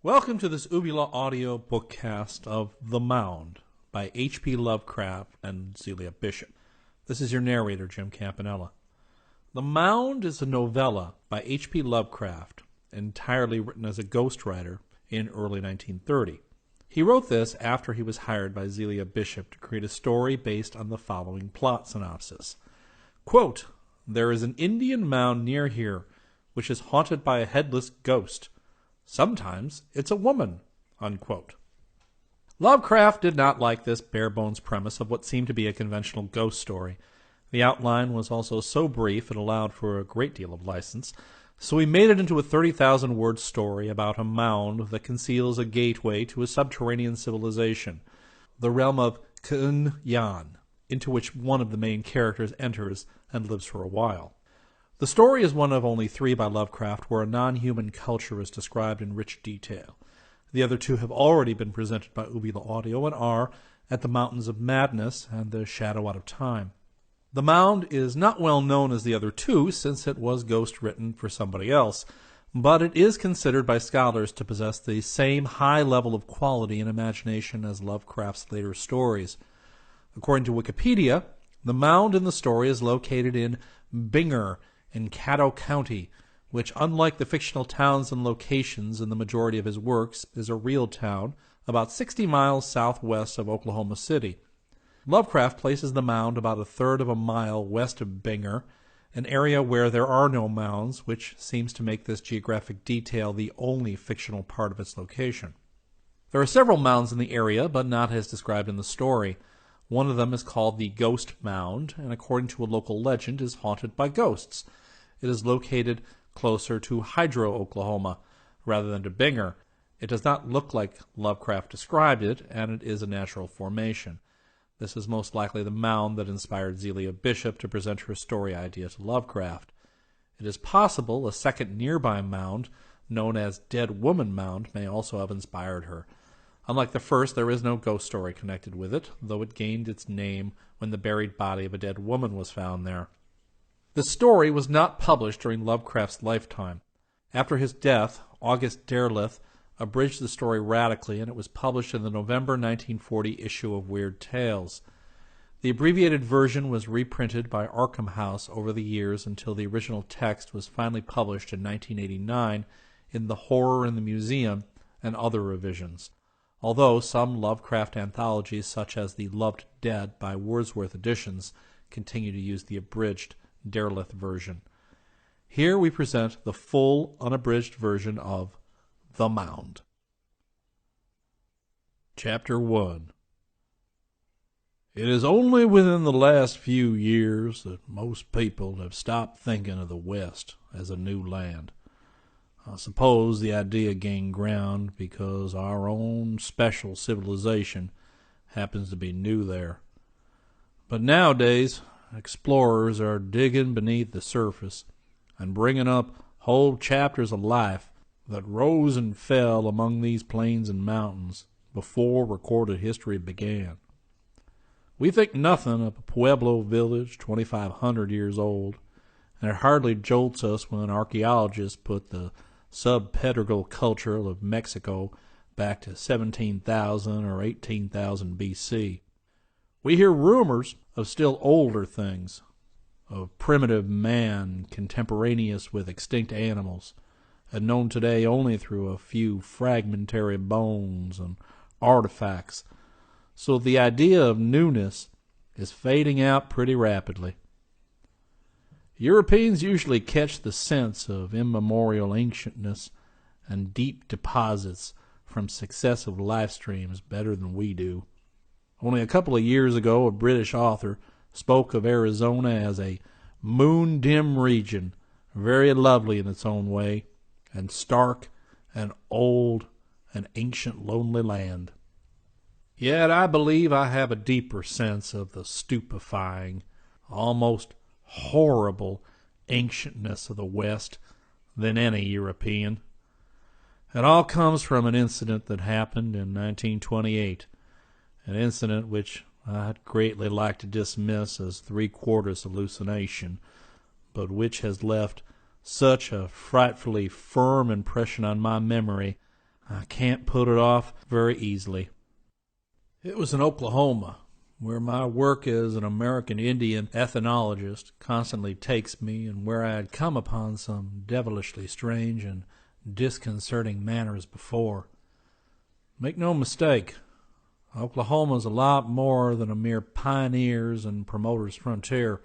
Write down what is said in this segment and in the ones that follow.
Welcome to this Uvula audio bookcast of The Mound by H.P. Lovecraft and Zealia Bishop. This is your narrator, Jim Campanella. The Mound is a novella by H.P. Lovecraft, entirely written as a ghostwriter in early 1930. He wrote this after he was hired by Zealia Bishop to create a story based on the following plot synopsis. Quote, "There is an Indian mound near here, which is haunted by a headless ghost. Sometimes it's a woman," unquote. Lovecraft did not like this bare-bones premise of what seemed to be a conventional ghost story. The outline was also so brief it allowed for a great deal of license, so he made it into a 30,000-word story about a mound that conceals a gateway to a subterranean civilization, the realm of K'un-Yan, into which one of the main characters enters and lives for a while. The story is one of only 3 by Lovecraft where a non-human culture is described in rich detail. The other 2 have already been presented by Uvula Audio and are At the Mountains of Madness and The Shadow Out of Time. The Mound is not well known as the other 2 since it was ghost-written for somebody else, but it is considered by scholars to possess the same high level of quality and imagination as Lovecraft's later stories. According to Wikipedia, the Mound in the story is located in Bingor, in Caddo County, which, unlike the fictional towns and locations in the majority of his works, is a real town about 60 miles southwest of Oklahoma City. Lovecraft places the mound about a third of a mile west of Bingor, an area where there are no mounds, which seems to make this geographic detail the only fictional part of its location. There are several mounds in the area, but not as described in the story. One of them is called the Ghost Mound, and according to a local legend is haunted by ghosts. It is located closer to Hydro, Oklahoma, rather than to Bingor. It does not look like Lovecraft described it, and it is a natural formation. This is most likely the mound that inspired Zealia Bishop to present her story idea to Lovecraft. It is possible a second nearby mound, known as Dead Woman Mound, may also have inspired her. Unlike the first, there is no ghost story connected with it, though it gained its name when the buried body of a dead woman was found there. The story was not published during Lovecraft's lifetime. After his death, August Derleth abridged the story radically, and it was published in the November 1940 issue of Weird Tales. The abbreviated version was reprinted by Arkham House over the years until the original text was finally published in 1989 in The Horror in the Museum and other revisions, although some Lovecraft anthologies, such as The Loved Dead by Wordsworth Editions, continue to use the abridged Derleth version. Here we present the full, unabridged version of The Mound. Chapter 1. It is only within the last few years that most people have stopped thinking of the West as a new land. I suppose the idea gained ground because our own special civilization happens to be new there. But nowadays, explorers are digging beneath the surface and bringing up whole chapters of life that rose and fell among these plains and mountains before recorded history began. We think nothing of a Pueblo village 2,500 years old, and it hardly jolts us when archaeologists put the subpedregal culture of Mexico back to 17,000 or 18,000 B.C. We hear rumors of still older things, of primitive man contemporaneous with extinct animals, and known today only through a few fragmentary bones and artifacts, so the idea of newness is fading out pretty rapidly. Europeans usually catch the sense of immemorial ancientness and deep deposits from successive life streams better than we do. Only a couple of years ago, a British author spoke of Arizona as a moon-dim region, very lovely in its own way, and stark and old and ancient lonely land. Yet I believe I have a deeper sense of the stupefying, almost horrible ancientness of the West than any European. It all comes from an incident that happened in 1928, an incident which I'd greatly like to dismiss as three-quarters hallucination, but which has left such a frightfully firm impression on my memory I can't put it off very easily. It was in Oklahoma, where my work as an American Indian ethnologist constantly takes me, and where I had come upon some devilishly strange and disconcerting manners before. Make no mistake, Oklahoma's a lot more than a mere pioneers and promoters' frontier.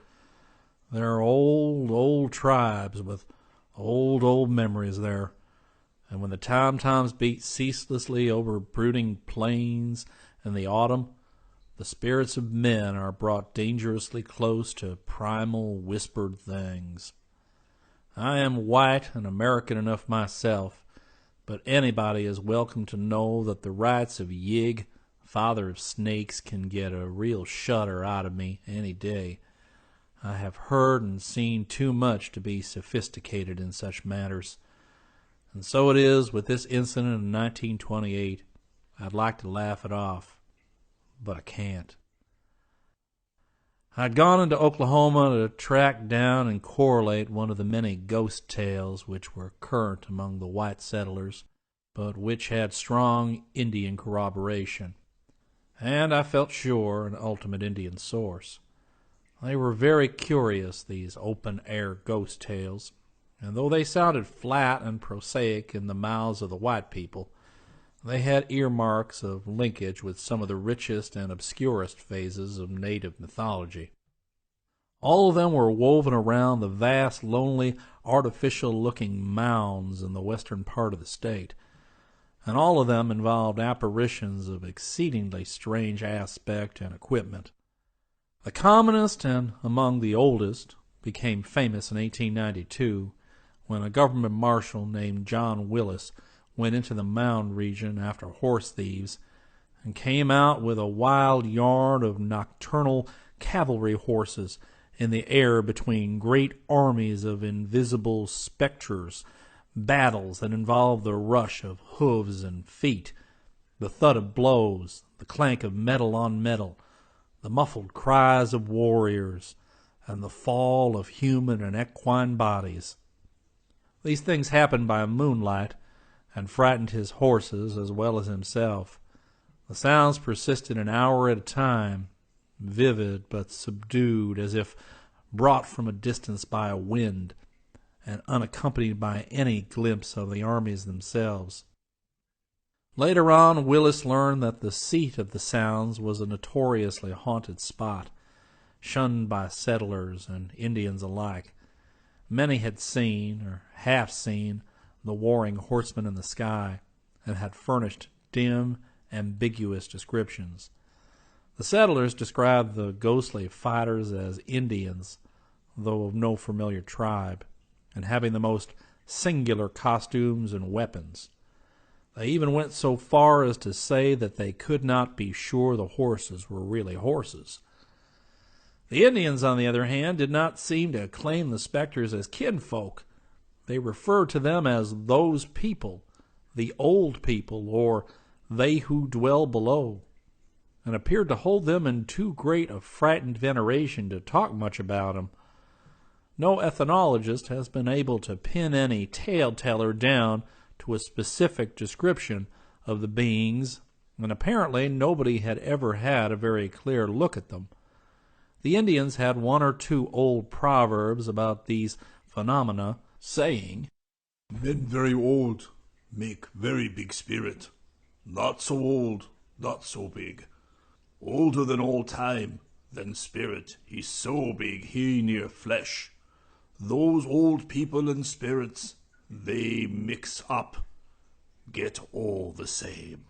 There are old tribes with old memories there. And when the times beat ceaselessly over brooding plains in the autumn, the spirits of men are brought dangerously close to primal whispered things. I am white and American enough myself, but anybody is welcome to know that the rights of Yig, father of snakes, can get a real shudder out of me any day. I have heard and seen too much to be sophisticated in such matters. And so it is with this incident in 1928. I'd like to laugh it off, but I can't. I'd gone into Oklahoma to track down and correlate one of the many ghost tales which were current among the white settlers, but which had strong Indian corroboration. And I felt sure an ultimate Indian source. They were very curious, these open-air ghost tales, and though they sounded flat and prosaic in the mouths of the white people, they had earmarks of linkage with some of the richest and obscurest phases of native mythology. All of them were woven around the vast, lonely, artificial-looking mounds in the western part of the state, and all of them involved apparitions of exceedingly strange aspect and equipment. The commonest and among the oldest became famous in 1892 when a government marshal named John Willis went into the Mound region after horse thieves and came out with a wild yarn of nocturnal cavalry horses in the air between great armies of invisible specters, battles that involved the rush of hooves and feet, the thud of blows, the clank of metal on metal, the muffled cries of warriors, and the fall of human and equine bodies. These things happened by moonlight, and frightened his horses as well as himself. The sounds persisted an hour at a time, vivid but subdued, as if brought from a distance by a wind, and unaccompanied by any glimpse of the armies themselves. Later on, Willis learned that the seat of the sounds was a notoriously haunted spot, shunned by settlers and Indians alike. Many had seen, or half seen, the warring horsemen in the sky, and had furnished dim, ambiguous descriptions. The settlers described the ghostly fighters as Indians, though of no familiar tribe, and having the most singular costumes and weapons. They even went so far as to say that they could not be sure the horses were really horses. The Indians, on the other hand, did not seem to claim the specters as kinfolk. They referred to them as those people, the old people, or they who dwell below, and appeared to hold them in too great a frightened veneration to talk much about them. No ethnologist has been able to pin any tale-teller down to a specific description of the beings, and apparently nobody had ever had a very clear look at them. The Indians had one or two old proverbs about these phenomena, saying, "Men very old make very big spirit. Not so old, not so big. Older than all time, than spirit, he's so big he near flesh. Those old people and spirits, they mix up, get all the same."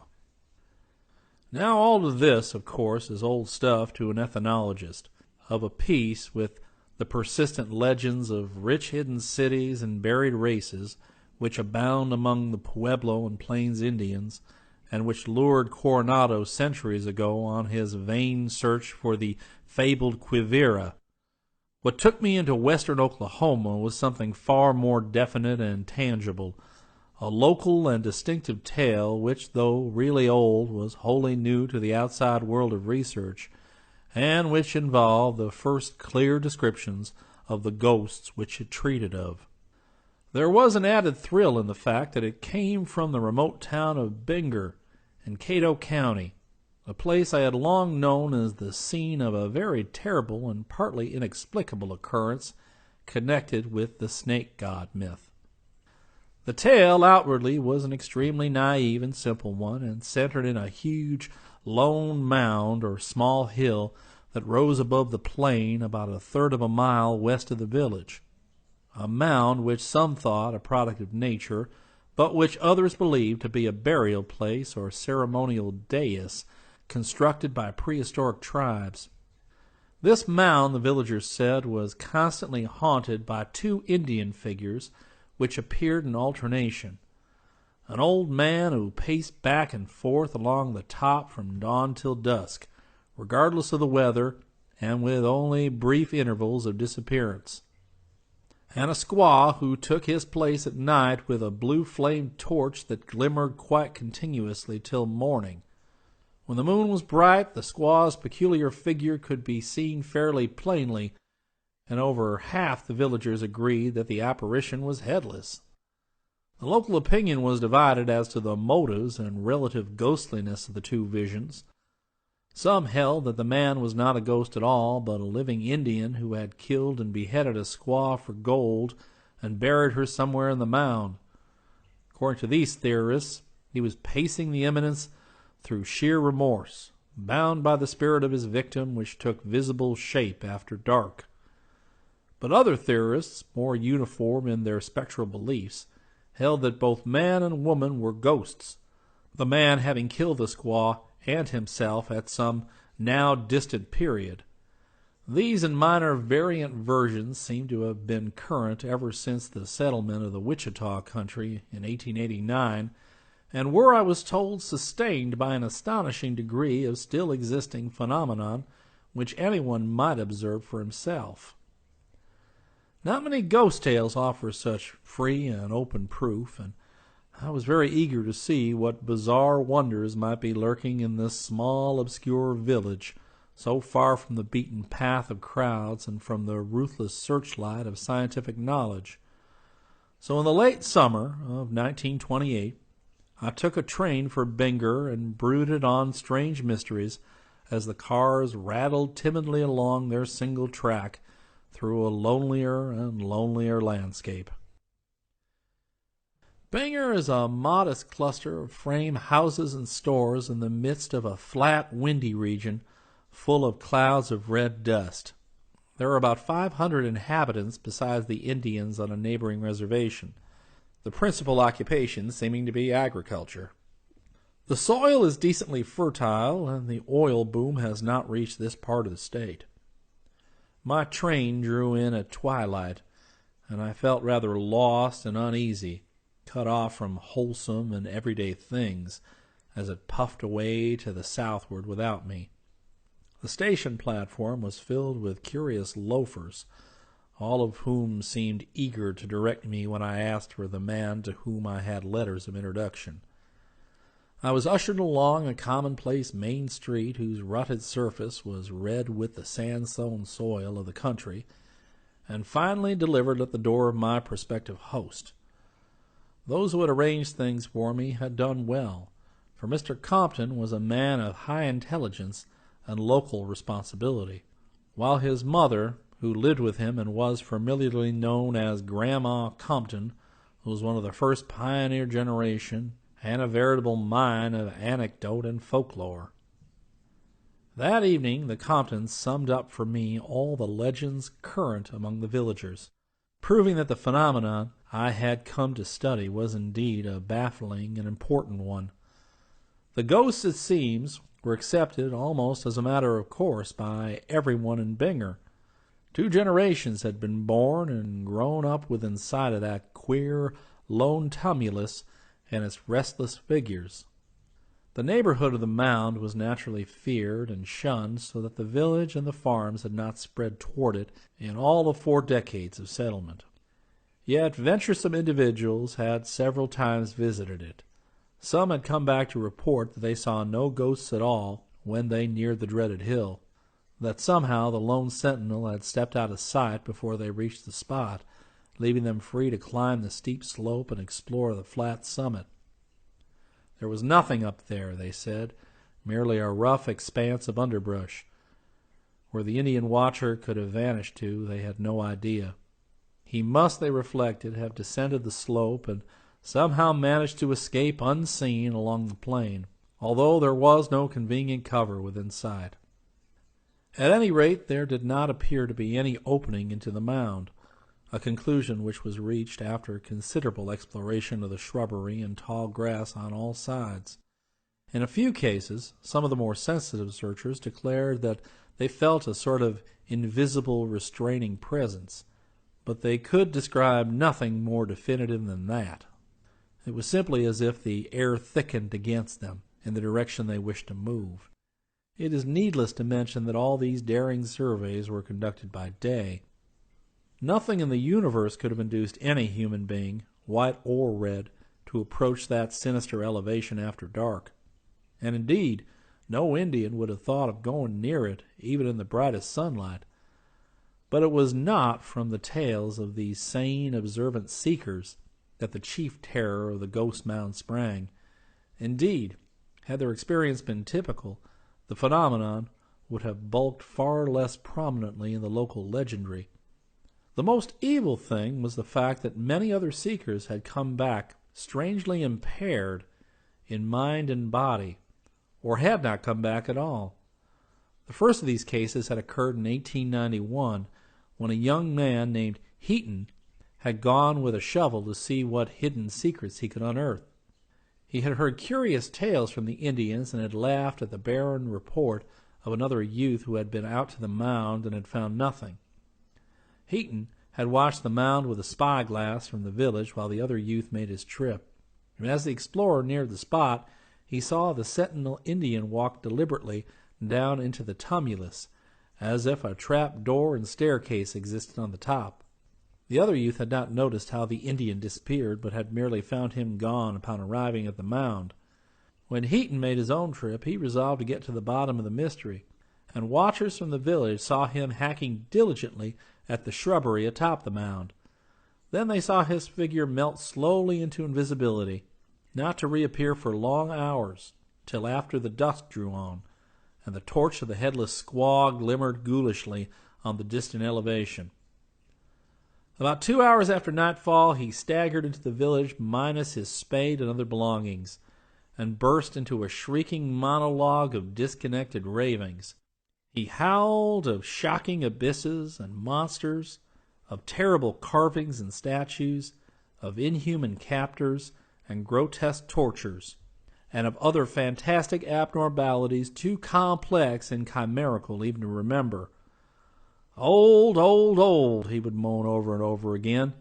Now all of this, of course, is old stuff to an ethnologist, of a piece with the persistent legends of rich hidden cities and buried races which abound among the Pueblo and Plains Indians, and which lured Coronado centuries ago on his vain search for the fabled Quivira. What took me into western Oklahoma was something far more definite and tangible, a local and distinctive tale which, though really old, was wholly new to the outside world of research, and which involved the first clear descriptions of the ghosts which it treated of. There was an added thrill in the fact that it came from the remote town of Bangor in Cato County, a place I had long known as the scene of a very terrible and partly inexplicable occurrence connected with the snake god myth. The tale outwardly was an extremely naive and simple one, and centered in a huge lone mound or small hill that rose above the plain about a third of a mile west of the village. A mound which some thought a product of nature, but which others believed to be a burial place or ceremonial dais constructed by prehistoric tribes. This mound, the villagers said, was constantly haunted by two Indian figures which appeared in alternation. An old man who paced back and forth along the top from dawn till dusk, regardless of the weather, and with only brief intervals of disappearance. And a squaw who took his place at night with a blue-flamed torch that glimmered quite continuously till morning. When the moon was bright, the squaw's peculiar figure could be seen fairly plainly, and over half the villagers agreed that the apparition was headless. The local opinion was divided as to the motives and relative ghostliness of the two visions. Some held that the man was not a ghost at all, but a living Indian who had killed and beheaded a squaw for gold and buried her somewhere in the mound. According to these theorists, he was pacing the eminence through sheer remorse, bound by the spirit of his victim, which took visible shape after dark. But other theorists, more uniform in their spectral beliefs, held that both man and woman were ghosts, the man having killed the squaw and himself at some now distant period. These and minor variant versions seem to have been current ever since the settlement of the Wichita country in 1889, and were, I was told, sustained by an astonishing degree of still existing phenomenon which anyone might observe for himself. Not many ghost tales offer such free and open proof, and I was very eager to see what bizarre wonders might be lurking in this small, obscure village, so far from the beaten path of crowds and from the ruthless searchlight of scientific knowledge. So in the late summer of 1928, I took a train for Bangor and brooded on strange mysteries as the cars rattled timidly along their single track through a lonelier and lonelier landscape. Bangor is a modest cluster of frame houses and stores in the midst of a flat, windy region full of clouds of red dust. There are about 500 inhabitants besides the Indians on a neighboring reservation, the principal occupation seeming to be agriculture. The soil is decently fertile, and the oil boom has not reached this part of the state. My train drew in at twilight, and I felt rather lost and uneasy, cut off from wholesome and everyday things, as it puffed away to the southward without me. The station platform was filled with curious loafers, all of whom seemed eager to direct me when I asked for the man to whom I had letters of introduction. I was ushered along a commonplace main street whose rutted surface was red with the sandstone soil of the country, and finally delivered at the door of my prospective host. Those who had arranged things for me had done well, for Mr. Compton was a man of high intelligence and local responsibility, while his mother, who lived with him and was familiarly known as Grandma Compton, was one of the first pioneer generation and a veritable mine of anecdote and folklore. That evening the Comptons summed up for me all the legends current among the villagers, proving that the phenomenon I had come to study was indeed a baffling and important one. The ghosts, it seems, were accepted almost as a matter of course by everyone in Bangor. 2 generations had been born and grown up within sight of that queer, lone tumulus and its restless figures. The neighborhood of the mound was naturally feared and shunned, so that the village and the farms had not spread toward it in all the 4 decades of settlement. Yet venturesome individuals had several times visited it. Some had come back to report that they saw no ghosts at all when they neared the dreaded hill, that somehow the lone sentinel had stepped out of sight before they reached the spot, leaving them free to climb the steep slope and explore the flat summit. There was nothing up there, they said, merely a rough expanse of underbrush. Where the Indian watcher could have vanished to, they had no idea. He must, they reflected, have descended the slope and somehow managed to escape unseen along the plain, although there was no convenient cover within sight. At any rate, there did not appear to be any opening into the mound, a conclusion which was reached after considerable exploration of the shrubbery and tall grass on all sides. In a few cases, some of the more sensitive searchers declared that they felt a sort of invisible restraining presence, but they could describe nothing more definitive than that. It was simply as if the air thickened against them in the direction they wished to move. It is needless to mention that all these daring surveys were conducted by day. Nothing in the universe could have induced any human being, white or red, to approach that sinister elevation after dark. And indeed, no Indian would have thought of going near it, even in the brightest sunlight. But it was not from the tales of these sane, observant seekers that the chief terror of the Ghost Mound sprang. Indeed, had their experience been typical, the phenomenon would have bulked far less prominently in the local legendary. The most evil thing was the fact that many other seekers had come back strangely impaired in mind and body, or had not come back at all. The first of these cases had occurred in 1891, when a young man named Heaton had gone with a shovel to see what hidden secrets he could unearth. He had heard curious tales from the Indians and had laughed at the barren report of another youth who had been out to the mound and had found nothing. Heaton had watched the mound with a spyglass from the village while the other youth made his trip, and as the explorer neared the spot, he saw the sentinel Indian walk deliberately down into the tumulus, as if a trap door and staircase existed on the top. The other youth had not noticed how the Indian disappeared, but had merely found him gone upon arriving at the mound. When Heaton made his own trip, he resolved to get to the bottom of the mystery, and watchers from the village saw him hacking diligently at the shrubbery atop the mound. Then they saw his figure melt slowly into invisibility, not to reappear for long hours, till after the dusk drew on, and the torch of the headless squaw glimmered ghoulishly on the distant elevation. About 2 hours after nightfall, he staggered into the village minus his spade and other belongings, and burst into a shrieking monologue of disconnected ravings. He howled of shocking abysses and monsters, of terrible carvings and statues, of inhuman captors and grotesque tortures, and of other fantastic abnormalities too complex and chimerical even to remember. "Old, old, old," he would moan over and over again.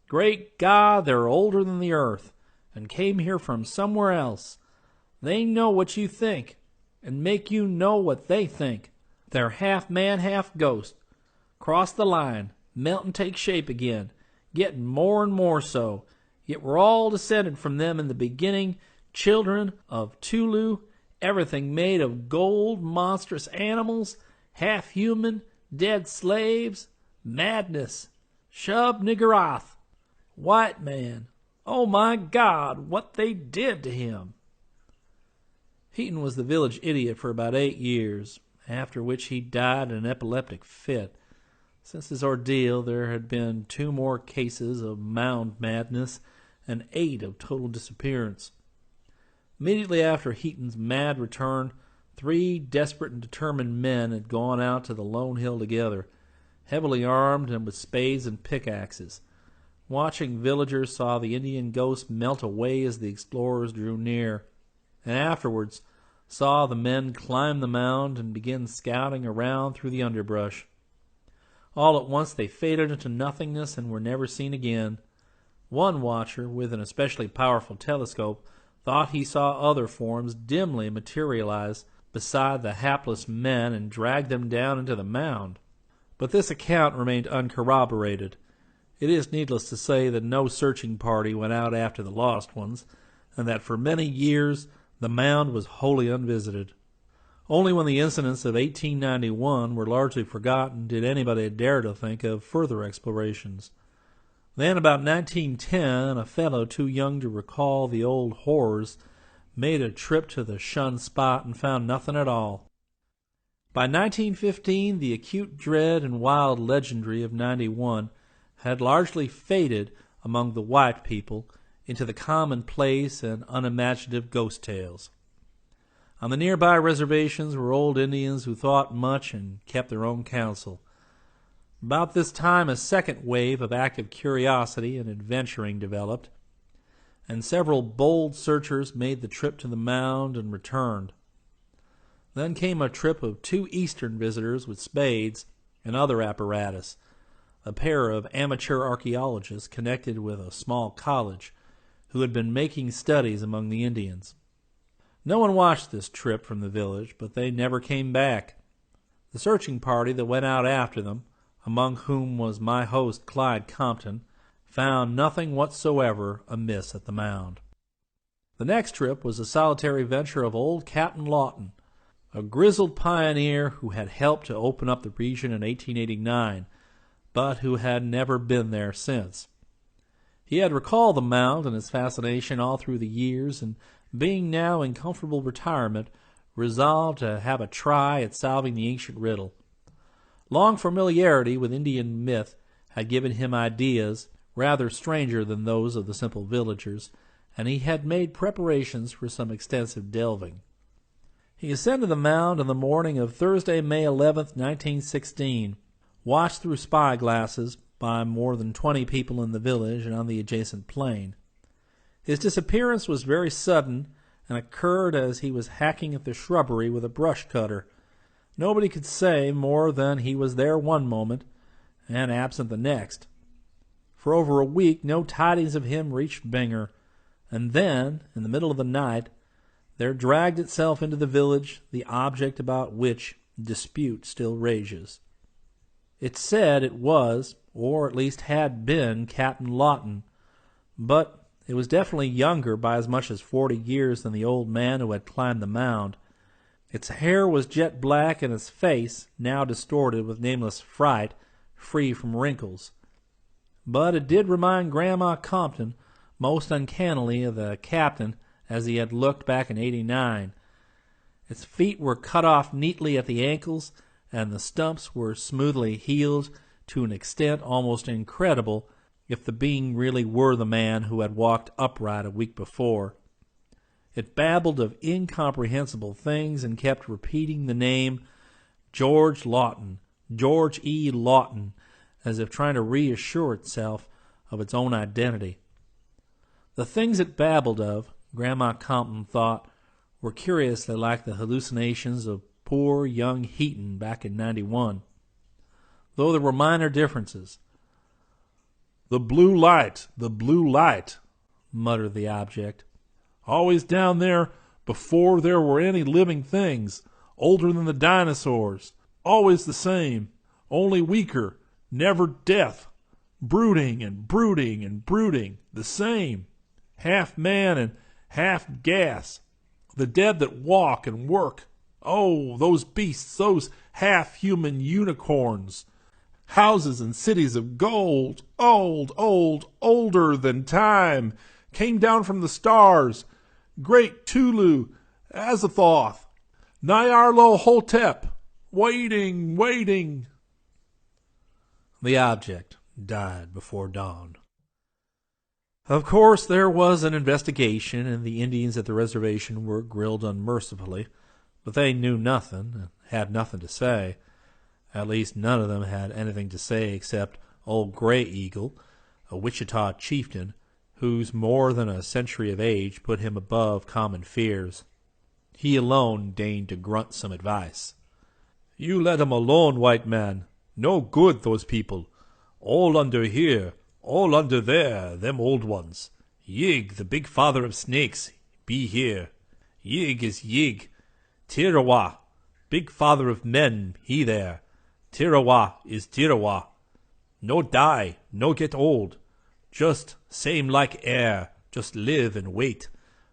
"Great God, they're older than the earth, and came here from somewhere else. They know what you think, and make you know what they think. They're half man, half ghost. Cross the line, melt and take shape again, getting more and more so. Yet we're all descended from them in the beginning, children of Tulu, everything made of gold, monstrous animals, half human, dead slaves, madness, Shub Niggurath, white man. Oh my God, what they did to him." Heaton was the village idiot for about 8 years, after which he died in an epileptic fit. Since his ordeal, there had been 2 more cases of mound madness and 8 of total disappearance. Immediately after Heaton's mad return, 3 desperate and determined men had gone out to the lone hill together, heavily armed and with spades and pickaxes. Watching villagers saw the Indian ghost melt away as the explorers drew near, and afterwards saw the men climb the mound and begin scouting around through the underbrush. All at once they faded into nothingness and were never seen again. One watcher, with an especially powerful telescope, thought he saw other forms dimly materialize beside the hapless men and drag them down into the mound. But this account remained uncorroborated. It is needless to say that no searching party went out after the lost ones, and that for many years the mound was wholly unvisited. Only when the incidents of 1891 were largely forgotten did anybody dare to think of further explorations. Then, about 1910, a fellow too young to recall the old horrors made a trip to the shunned spot and found nothing at all. By 1915, the acute dread and wild legendary of 91 had largely faded among the white people into the commonplace and unimaginative ghost tales. On the nearby reservations were old Indians who thought much and kept their own counsel. About this time, a second wave of active curiosity and adventuring developed, and several bold searchers made the trip to the mound and returned. Then came a trip of 2 Eastern visitors with spades and other apparatus, a pair of amateur archaeologists connected with a small college who had been making studies among the Indians. No one watched this trip from the village, but they never came back. The searching party that went out after them, among whom was my host Clyde Compton, found nothing whatsoever amiss at the mound. The next trip was a solitary venture of old Captain Lawton, a grizzled pioneer who had helped to open up the region in 1889, but who had never been there since. He had recalled the mound and its fascination all through the years, and being now in comfortable retirement, resolved to have a try at solving the ancient riddle. Long familiarity with Indian myth had given him ideas rather stranger than those of the simple villagers, and he had made preparations for some extensive delving. He ascended the mound on the morning of Thursday, May 11th, 1916, watched through spy-glasses by more than 20 people in the village and on the adjacent plain. His disappearance was very sudden and occurred as he was hacking at the shrubbery with a brush cutter. Nobody could say more than he was there one moment and absent the next. For over a week no tidings of him reached Bangor, and then, in the middle of the night, there dragged itself into the village the object about which dispute still rages. It said it was, or at least had been, Captain Lawton, but it was definitely younger by as much as 40 years than the old man who had climbed the mound. Its hair was jet black, and its face, now distorted with nameless fright, free from wrinkles. But it did remind Grandma Compton most uncannily of the captain as he had looked back in '89. Its feet were cut off neatly at the ankles, and the stumps were smoothly healed to an extent almost incredible if the being really were the man who had walked upright a week before. It babbled of incomprehensible things and kept repeating the name George Lawton, George E. Lawton, as if trying to reassure itself of its own identity. The things it babbled of, Grandma Compton thought, were curiously like the hallucinations of poor young Heaton back in '91, though there were minor differences. The blue light, muttered the object. Always down there before there were any living things, older than the dinosaurs. Always the same, only weaker, never death. Brooding and brooding and brooding, the same. Half man and half gas. The dead that walk and work. Oh, those beasts, those half-human unicorns. Houses and cities of gold, older than time, came down from the stars. Great Tulu, Azathoth, Nyarlathotep, waiting. The object died before dawn. Of course, there was an investigation, and the Indians at the reservation were grilled unmercifully, but they knew nothing and had nothing to say. At least none of them had anything to say except old Gray Eagle, a Wichita chieftain, whose more than a century of age put him above common fears. He alone deigned to grunt some advice. "You let 'em alone, white man. No good, those people. All under here, all under there, them old ones. Yig, the big father of snakes, be here. Yig is Yig. Tirawa, big father of men, he there. Tirawa is Tirawa. No die, no get old. Just same like air, just live and wait.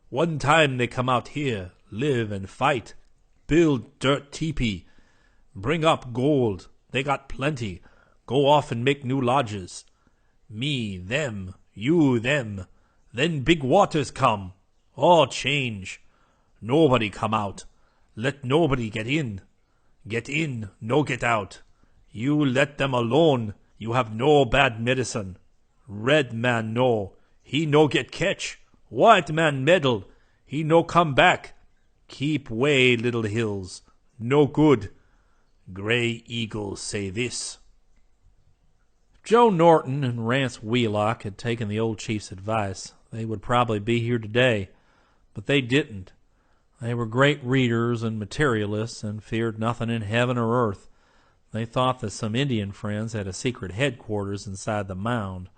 One time they come out here, live and fight. Build dirt teepee. Bring up gold. They got plenty. Go off and make new lodges. Me, them, you, them. Then big waters come. All change. Nobody come out. Let nobody get in. Get in, no get out. You let them alone. You have no bad medicine. Red man no. He no get catch. White man meddle. He no come back. Keep way, little hills. No good. Gray Eagle say this. Joe Norton and Rance Wheelock had taken the old chief's advice. They would probably be here today, but they didn't. They were great readers and materialists and feared nothing in heaven or earth. They thought that some Indian friends had a secret headquarters inside the mound.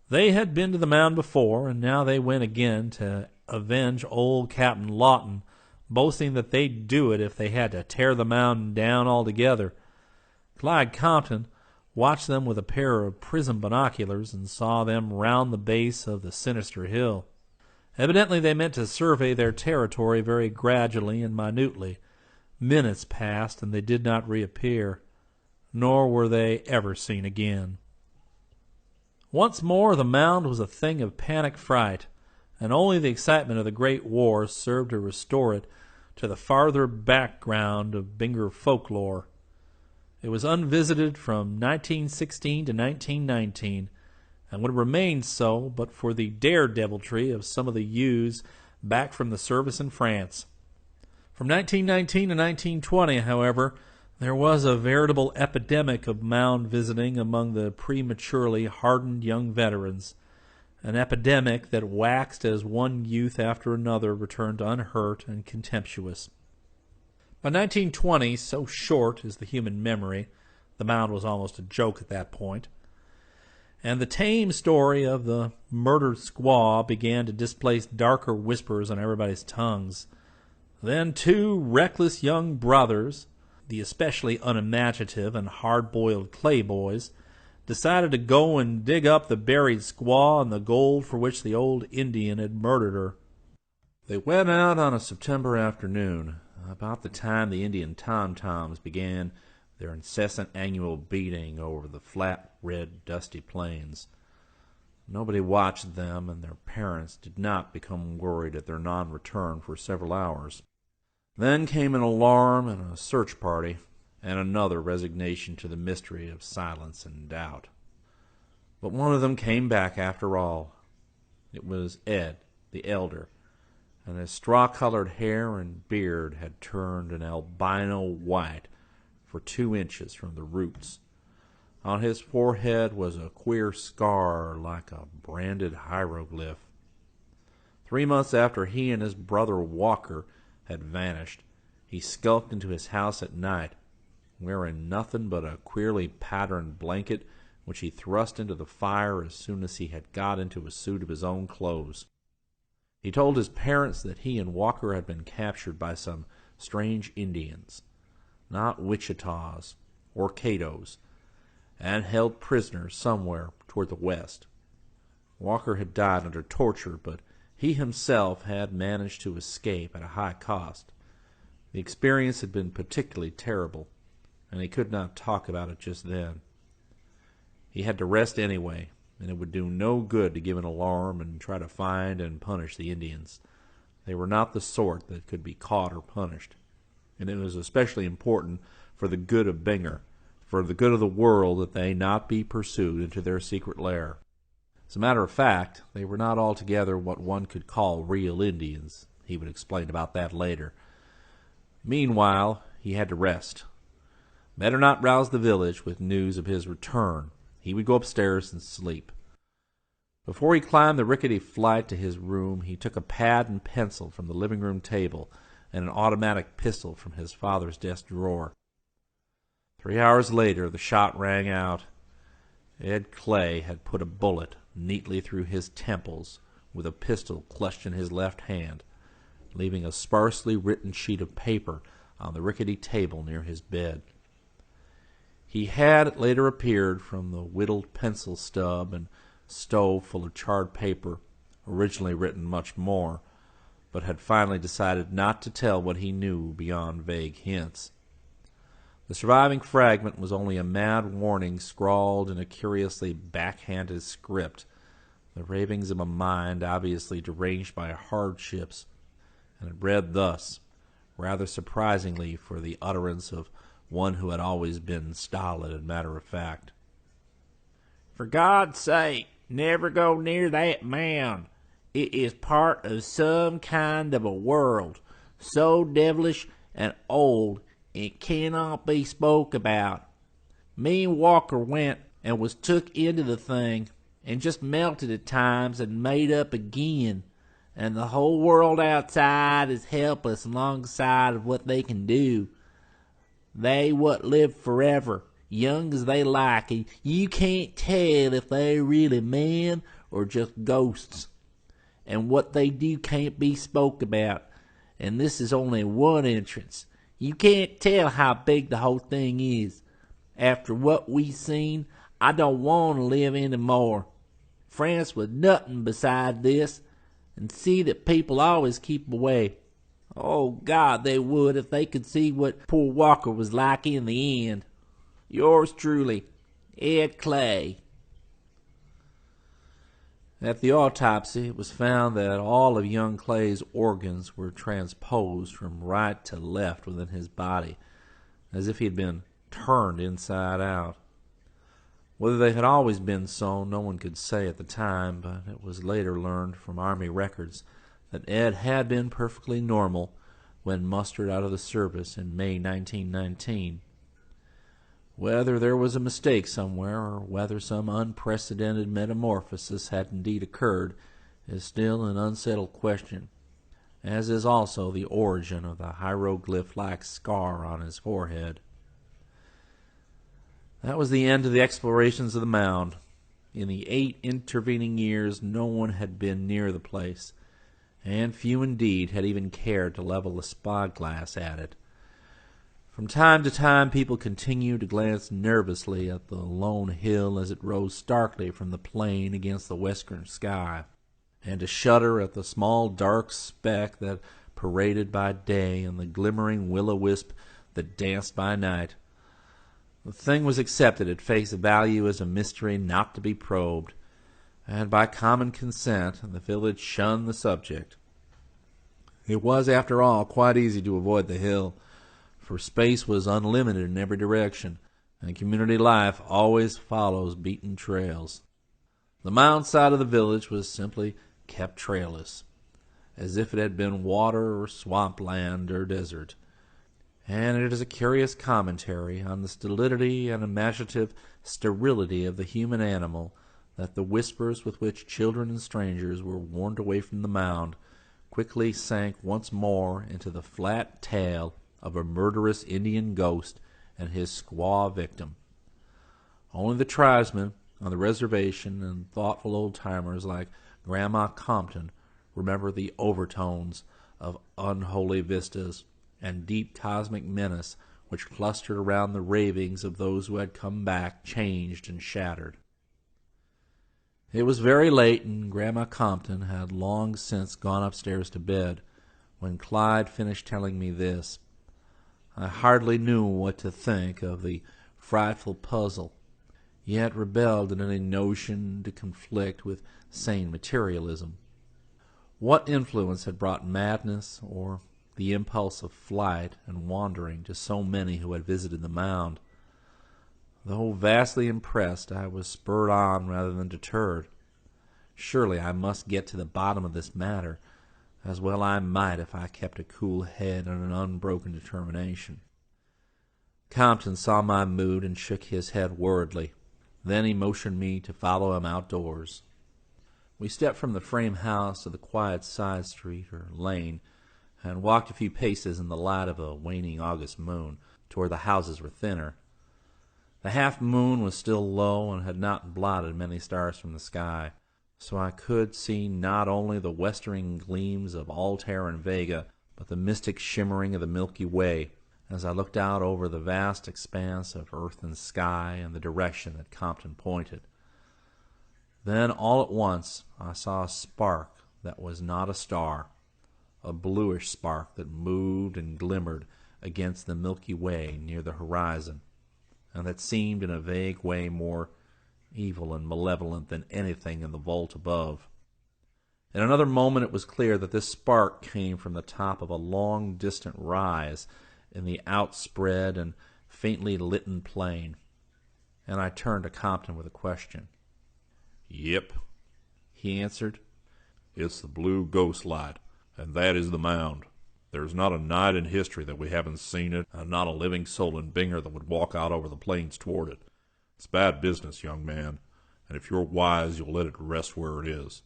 They had been to the mound before, and now they went again to avenge old Captain Lawton, boasting that they'd do it if they had to tear the mountain down altogether. Clyde Compton watched them with a pair of prism binoculars and saw them round the base of the sinister hill. Evidently they meant to survey their territory very gradually and minutely. Minutes passed, and they did not reappear, nor were they ever seen again. Once more the mound was a thing of panic fright, and only the excitement of the Great War served to restore it to the farther background of Binger folklore. It was unvisited from 1916 to 1919, and would have remained so but for the daredeviltry of some of the youths back from the service in France. From 1919 to 1920, however, there was a veritable epidemic of mound visiting among the prematurely hardened young veterans, an epidemic that waxed as one youth after another returned unhurt and contemptuous. By 1920, so short is the human memory, the mound was almost a joke at that point, and the tame story of the murdered squaw began to displace darker whispers on everybody's tongues. Then two reckless young brothers, the especially unimaginative and hard-boiled Clay boys, decided to go and dig up the buried squaw and the gold for which the old Indian had murdered her. They went out on a September afternoon, about the time the Indian tom-toms began their incessant annual beating over the flat, red, dusty plains. Nobody watched them, and their parents did not become worried at their non-return for several hours. Then came an alarm and a search party, and another resignation to the mystery of silence and doubt. But one of them came back after all. It was Ed, the elder, and his straw-colored hair and beard had turned an albino white for 2 inches from the roots. On his forehead was a queer scar like a branded hieroglyph. 3 months after he and his brother Walker had vanished, he skulked into his house at night, wearing nothing but a queerly patterned blanket which he thrust into the fire as soon as he had got into a suit of his own clothes. He told his parents that he and Walker had been captured by some strange Indians, not Wichitas or Catos, and held prisoners somewhere toward the west. Walker had died under torture, but he himself had managed to escape at a high cost. The experience had been particularly terrible, and he could not talk about it just then. He had to rest anyway, and it would do no good to give an alarm and try to find and punish the Indians. They were not the sort that could be caught or punished, and it was especially important for the good of Binger, for the good of the world, that they not be pursued into their secret lair. As a matter of fact, they were not altogether what one could call real Indians. He would explain about that later. Meanwhile, he had to rest. Better not rouse the village with news of his return. He would go upstairs and sleep. Before he climbed the rickety flight to his room, he took a pad and pencil from the living-room table and an automatic pistol from his father's desk drawer. 3 hours later, the shot rang out. Ed Clay had put a bullet neatly through his temples with a pistol clutched in his left hand, leaving a sparsely written sheet of paper on the rickety table near his bed. He had, it later appeared, from the whittled pencil stub and stove full of charred paper, originally written much more, but had finally decided not to tell what he knew beyond vague hints. The surviving fragment was only a mad warning scrawled in a curiously backhanded script, the ravings of a mind obviously deranged by hardships, and it read thus, rather surprisingly for the utterance of one who had always been stolid and matter-of-fact. For God's sake, never go near that mound. It is part of some kind of a world, so devilish and old it cannot be spoke about. Me and Walker went and was took into the thing, and just melted at times and made up again, and the whole world outside is helpless alongside of what they can do. They what live forever, young as they like, and you can't tell if they really men or just ghosts. And what they do can't be spoke about, and this is only one entrance. You can't tell how big the whole thing is. After what we seen, I don't want to live any more. France was nothing beside this, and see that people always keep away. Oh, God, they would if they could see what poor Walker was like in the end. Yours truly, Ed Clay. At the autopsy, it was found that all of young Clay's organs were transposed from right to left within his body, as if he had been turned inside out. Whether they had always been so, no one could say at the time, but it was later learned from Army records that Ed had been perfectly normal when mustered out of the service in May 1919. Whether there was a mistake somewhere, or whether some unprecedented metamorphosis had indeed occurred, is still an unsettled question, as is also the origin of the hieroglyph-like scar on his forehead. That was the end of the explorations of the mound. In the 8 intervening years, no one had been near the place, and few indeed had even cared to level a spyglass at it. From time to time, people continued to glance nervously at the lone hill as it rose starkly from the plain against the western sky, and to shudder at the small dark speck that paraded by day and the glimmering will-o'-wisp that danced by night. The thing was accepted at face value as a mystery not to be probed, and by common consent the village shunned the subject. It was, after all, quite easy to avoid the hill, for space was unlimited in every direction, and community life always follows beaten trails. The mound side of the village was simply kept trailless, as if it had been water or swamp land or desert. And it is a curious commentary on the stolidity and imaginative sterility of the human animal that the whispers with which children and strangers were warned away from the mound quickly sank once more into the flat tale of a murderous Indian ghost and his squaw victim. Only the tribesmen on the reservation and thoughtful old-timers like Grandma Compton remember the overtones of unholy vistas and deep cosmic menace which clustered around the ravings of those who had come back changed and shattered. It was very late, and Grandma Compton had long since gone upstairs to bed, when Clyde finished telling me this. I hardly knew what to think of the frightful puzzle, yet rebelled at any notion to conflict with sane materialism. What influence had brought madness or the impulse of flight and wandering to so many who had visited the mound? Though vastly impressed, I was spurred on rather than deterred. Surely I must get to the bottom of this matter, as well I might if I kept a cool head and an unbroken determination. Compton saw my mood and shook his head worriedly. Then he motioned me to follow him outdoors. We stepped from the frame house to the quiet side street or lane, and walked a few paces in the light of a waning August moon, to where the houses were thinner. The half-moon was still low and had not blotted many stars from the sky, so I could see not only the westering gleams of Altair and Vega, but the mystic shimmering of the Milky Way, as I looked out over the vast expanse of earth and sky in the direction that Compton pointed. Then, all at once, I saw a spark that was not a star, a bluish spark that moved and glimmered against the Milky Way near the horizon, and that seemed in a vague way more evil and malevolent than anything in the vault above. In another moment it was clear that this spark came from the top of a long distant rise in the outspread and faintly litten plain, and I turned to Compton with a question. "Yep," he answered. "It's the blue ghost light, and that is the mound. There's not a night in history that we haven't seen it, and not a living soul in Binger that would walk out over the plains toward it. It's bad business, young man, and if you're wise, you'll let it rest where it is.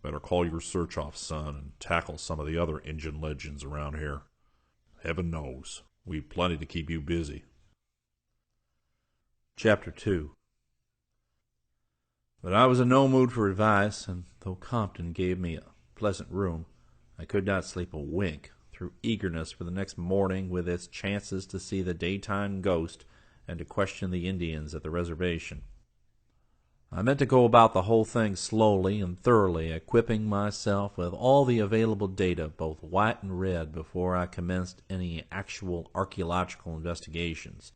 Better call your search off, son, and tackle some of the other Injun legends around here. Heaven knows, we've plenty to keep you busy." Chapter 2. But I was in no mood for advice, and though Compton gave me a pleasant room, I could not sleep a wink through eagerness for the next morning with its chances to see the daytime ghost and to question the Indians at the reservation. I meant to go about the whole thing slowly and thoroughly, equipping myself with all the available data, both white and red, before I commenced any actual archaeological investigations.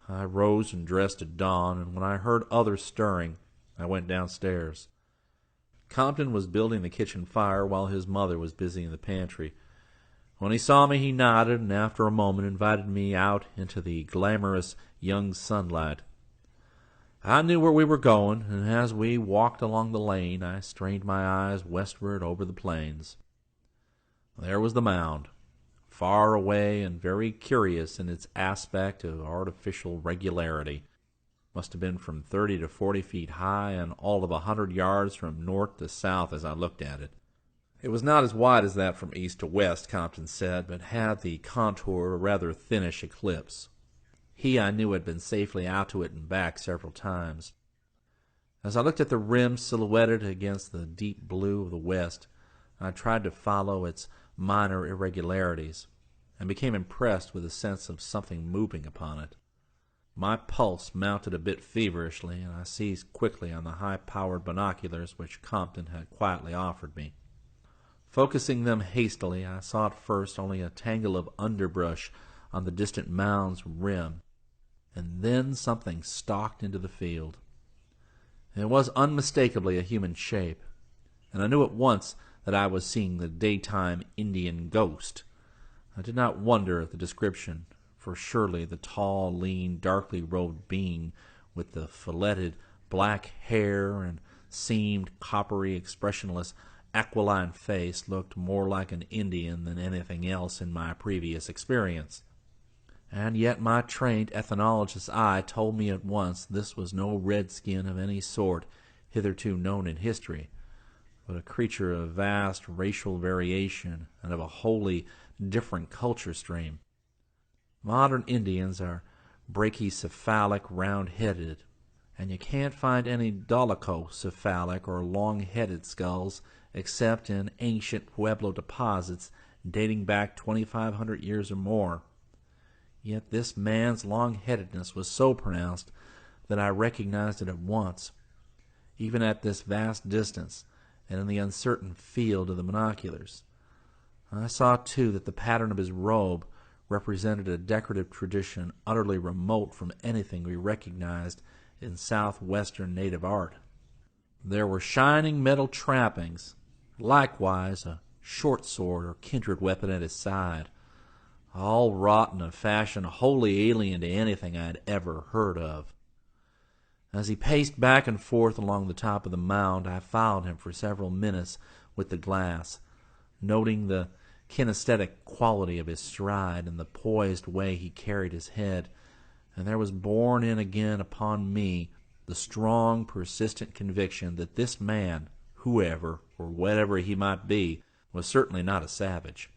I rose and dressed at dawn, and when I heard others stirring, I went downstairs. Compton was building the kitchen fire while his mother was busy in the pantry. When he saw me, he nodded, and after a moment invited me out into the glamorous young sunlight. I knew where we were going, and as we walked along the lane, I strained my eyes westward over the plains. There was the mound, far away and very curious in its aspect of artificial regularity. Must have been from 30 to 40 feet high and all of 100 yards from north to south as I looked at it. It was not as wide as that from east to west, Compton said, but had the contour a rather thinnish eclipse. He, I knew, had been safely out to it and back several times. As I looked at the rim silhouetted against the deep blue of the west, I tried to follow its minor irregularities, and became impressed with a sense of something moving upon it. My pulse mounted a bit feverishly, and I seized quickly on the high-powered binoculars which Compton had quietly offered me. Focusing them hastily, I saw at first only a tangle of underbrush on the distant mound's rim, and then something stalked into the field. It was unmistakably a human shape, and I knew at once that I was seeing the daytime Indian ghost. I did not wonder at the description, for surely the tall, lean, darkly robed being with the filletted black hair and seamed, coppery, expressionless, aquiline face looked more like an Indian than anything else in my previous experience. And yet my trained ethnologist's eye told me at once this was no redskin of any sort hitherto known in history, but a creature of vast racial variation and of a wholly different culture stream. Modern Indians are brachycephalic, round-headed, and you can't find any dolichocephalic or long-headed skulls except in ancient Pueblo deposits dating back 2,500 years or more. Yet this man's long-headedness was so pronounced that I recognized it at once, even at this vast distance and in the uncertain field of the binoculars. I saw, too, that the pattern of his robe represented a decorative tradition utterly remote from anything we recognized in southwestern native art. There were shining metal trappings, likewise a short sword or kindred weapon at his side, all wrought in a fashion wholly alien to anything I had ever heard of. As he paced back and forth along the top of the mound, I followed him for several minutes with the glass, noting the kinesthetic quality of his stride and the poised way he carried his head, and there was borne in again upon me the strong, persistent conviction that this man, whoever or whatever he might be, was certainly not a savage.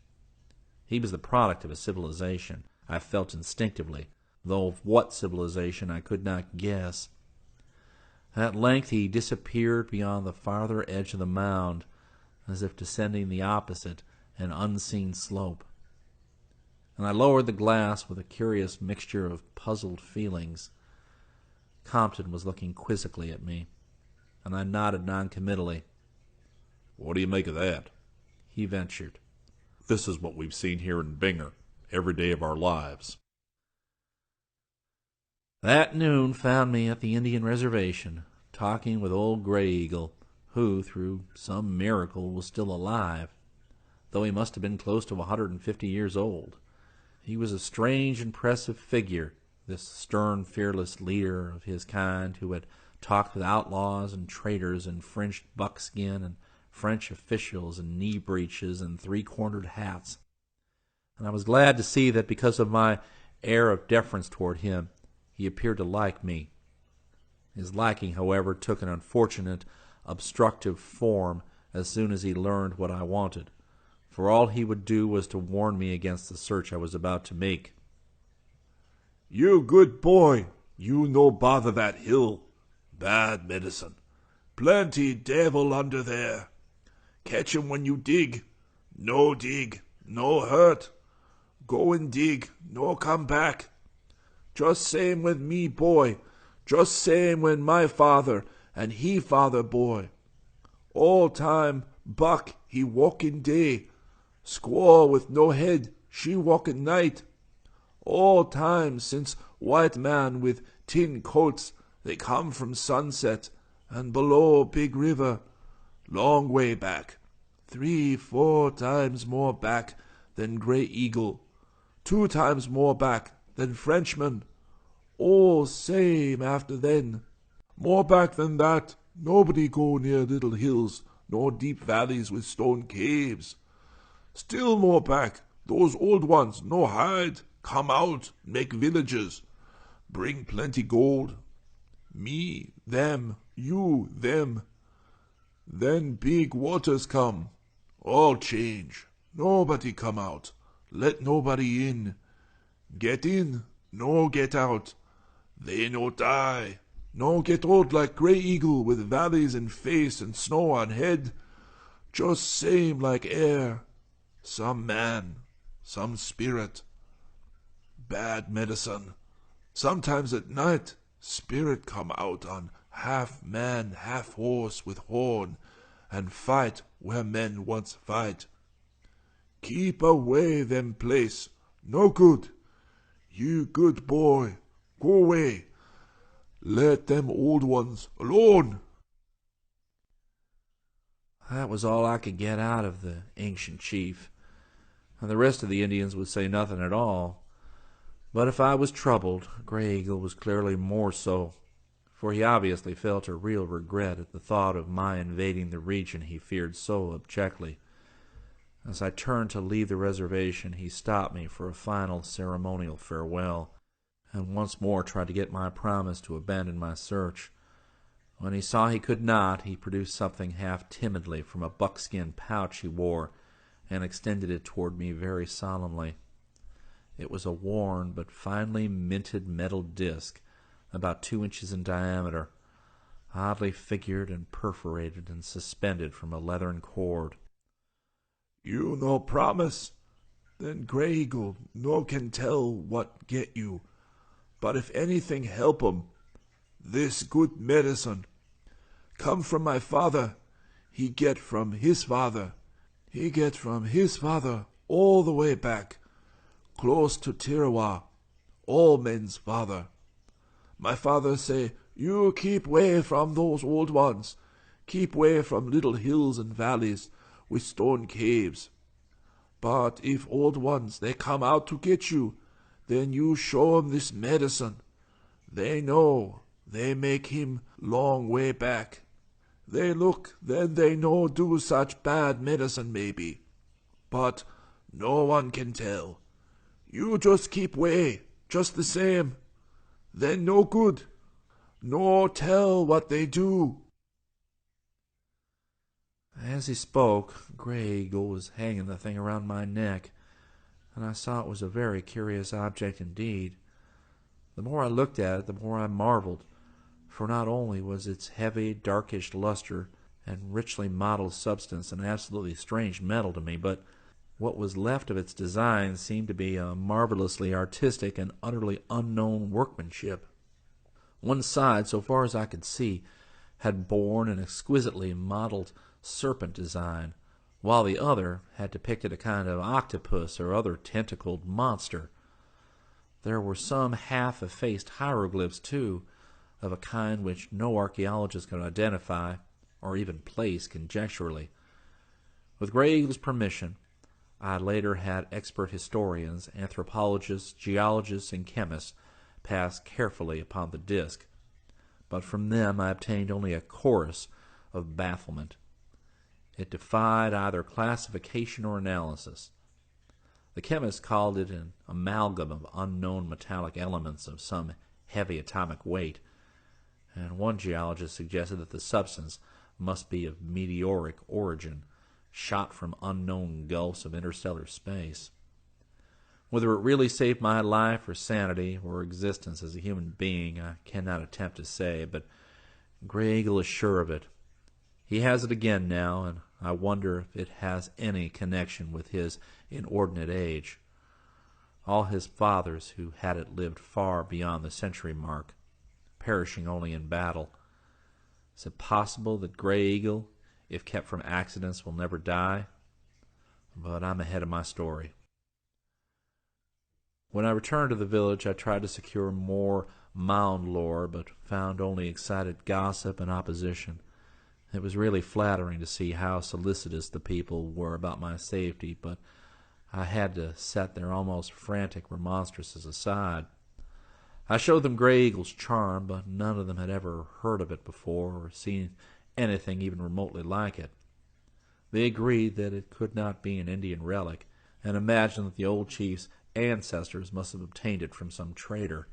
He was the product of a civilization, I felt instinctively, though of what civilization I could not guess. At length he disappeared beyond the farther edge of the mound, as if descending the opposite and unseen slope, and I lowered the glass with a curious mixture of puzzled feelings. Compton was looking quizzically at me, and I nodded noncommittally. "What do you make of that?" he ventured. "This is what we've seen here in Binger, every day of our lives. That noon found me at the Indian reservation, talking with old Gray Eagle, who, through some miracle, was still alive, though he must have been close to 150 years old. He was a strange, impressive figure, this stern, fearless leader of his kind who had talked with outlaws and traitors in fringed buckskin and French officials in knee breeches and three-cornered hats. And I was glad to see that because of my air of deference toward him, he appeared to like me. His liking, however, took an unfortunate, obstructive form as soon as he learned what I wanted, for all he would do was to warn me against the search I was about to make. "You good boy, you no bother that hill. Bad medicine. Plenty devil under there. Catch 'em when you dig. No dig, no hurt. Go and dig, no come back. Just same with me boy, just same when my father and he father boy. All time buck he walk in day. Squaw with no head, she walk at night. All time since white man with tin coats, they come from sunset and below big river. Long way back. 3-4 times more back than Gray Eagle. 2 times more back than Frenchman. All same after then. More back than that, nobody go near little hills nor deep valleys with stone caves. Still more back, those old ones no hide, come out, make villages, bring plenty gold. Me, them, you, them. Then big waters come, all change. Nobody come out, let nobody in. Get in, no get out. They no die, no get old like Gray Eagle with valleys in face and snow on head. Just same like air. Some man, some spirit. Bad medicine. Sometimes at night, spirit come out on half man, half horse with horn, and fight where men once fight. Keep away them place. No good. You good boy. Go away. Let them old ones alone." That was all I could get out of the ancient chief, and the rest of the Indians would say nothing at all. But if I was troubled, Gray Eagle was clearly more so, for he obviously felt a real regret at the thought of my invading the region he feared so abjectly. As I turned to leave the reservation, he stopped me for a final ceremonial farewell, and once more tried to get my promise to abandon my search. When he saw he could not, he produced something half timidly from a buckskin pouch he wore, and extended it toward me very solemnly. It was a worn but finely minted metal disc, about 2 inches in diameter, oddly figured and perforated and suspended from a leathern cord. "You no promise? Then Gray Eagle no can tell what get you. But if anything help 'em, this good medicine. Come from my father, he get from his father. He get from his father all the way back, close to Tirawa, all men's father. My father say, you keep way from those old ones. Keep way from little hills and valleys with stone caves. But if old ones, they come out to get you, then you show 'em this medicine. They know, they make him long way back. They look, then they no do such bad medicine maybe. But no one can tell. You just keep way, just the same. Then no good. No tell what they do." As he spoke, Gray Eagle was hanging the thing around my neck, and I saw it was a very curious object indeed. The more I looked at it, the more I marveled, for not only was its heavy, darkish luster and richly mottled substance an absolutely strange metal to me, but what was left of its design seemed to be a marvelously artistic and utterly unknown workmanship. One side, so far as I could see, had borne an exquisitely modeled serpent design, while the other had depicted a kind of octopus or other tentacled monster. There were some half-effaced hieroglyphs, too, of a kind which no archaeologist could identify or even place conjecturally. With Grey Eagle's permission, I later had expert historians, anthropologists, geologists, and chemists pass carefully upon the disk, but from them I obtained only a chorus of bafflement. It defied either classification or analysis. The chemists called it an amalgam of unknown metallic elements of some heavy atomic weight, and one geologist suggested that the substance must be of meteoric origin, shot from unknown gulfs of interstellar space. Whether it really saved my life or sanity or existence as a human being, I cannot attempt to say, but Grey Eagle is sure of it. He has it again now, and I wonder if it has any connection with his inordinate age. All his fathers who had it lived far beyond the century mark, perishing only in battle. Is it possible that Grey Eagle, if kept from accidents, will never die? But I'm ahead of my story. When I returned to the village, I tried to secure more MOUND lore, but found only excited gossip and opposition. It was really flattering to see how solicitous the people were about my safety, but I had to set their almost frantic remonstrances aside. I showed them Grey Eagle's charm, but none of them had ever heard of it before or seen anything even remotely like it. They agreed that it could not be an Indian relic, and imagined that the old chief's ancestors must have obtained it from some trader.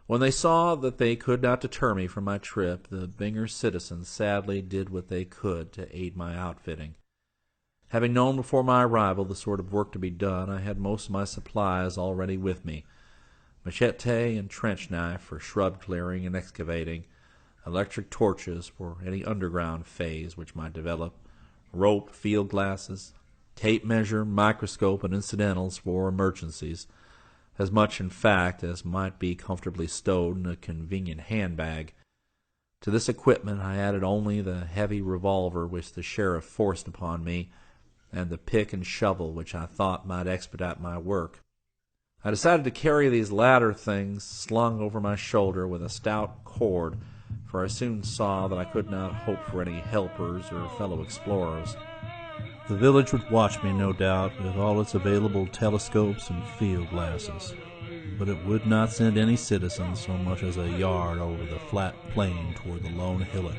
When they saw that they could not deter me from my trip, the Binger citizens sadly did what they could to aid my outfitting. Having known before my arrival the sort of work to be done, I had most of my supplies already with me: machete and trench knife for shrub clearing and excavating, electric torches for any underground phase which might develop, rope, field glasses, tape measure, microscope, and incidentals for emergencies, as much, in fact, as might be comfortably stowed in a convenient handbag. To this equipment I added only the heavy revolver which the sheriff forced upon me, and the pick and shovel which I thought might expedite my work. I decided to carry these latter things slung over my shoulder with a stout cord, for I soon saw that I could not hope for any helpers or fellow explorers. The village would watch me, no doubt, with all its available telescopes and field glasses, but it would not send any citizens so much as a yard over the flat plain toward the lone hillock.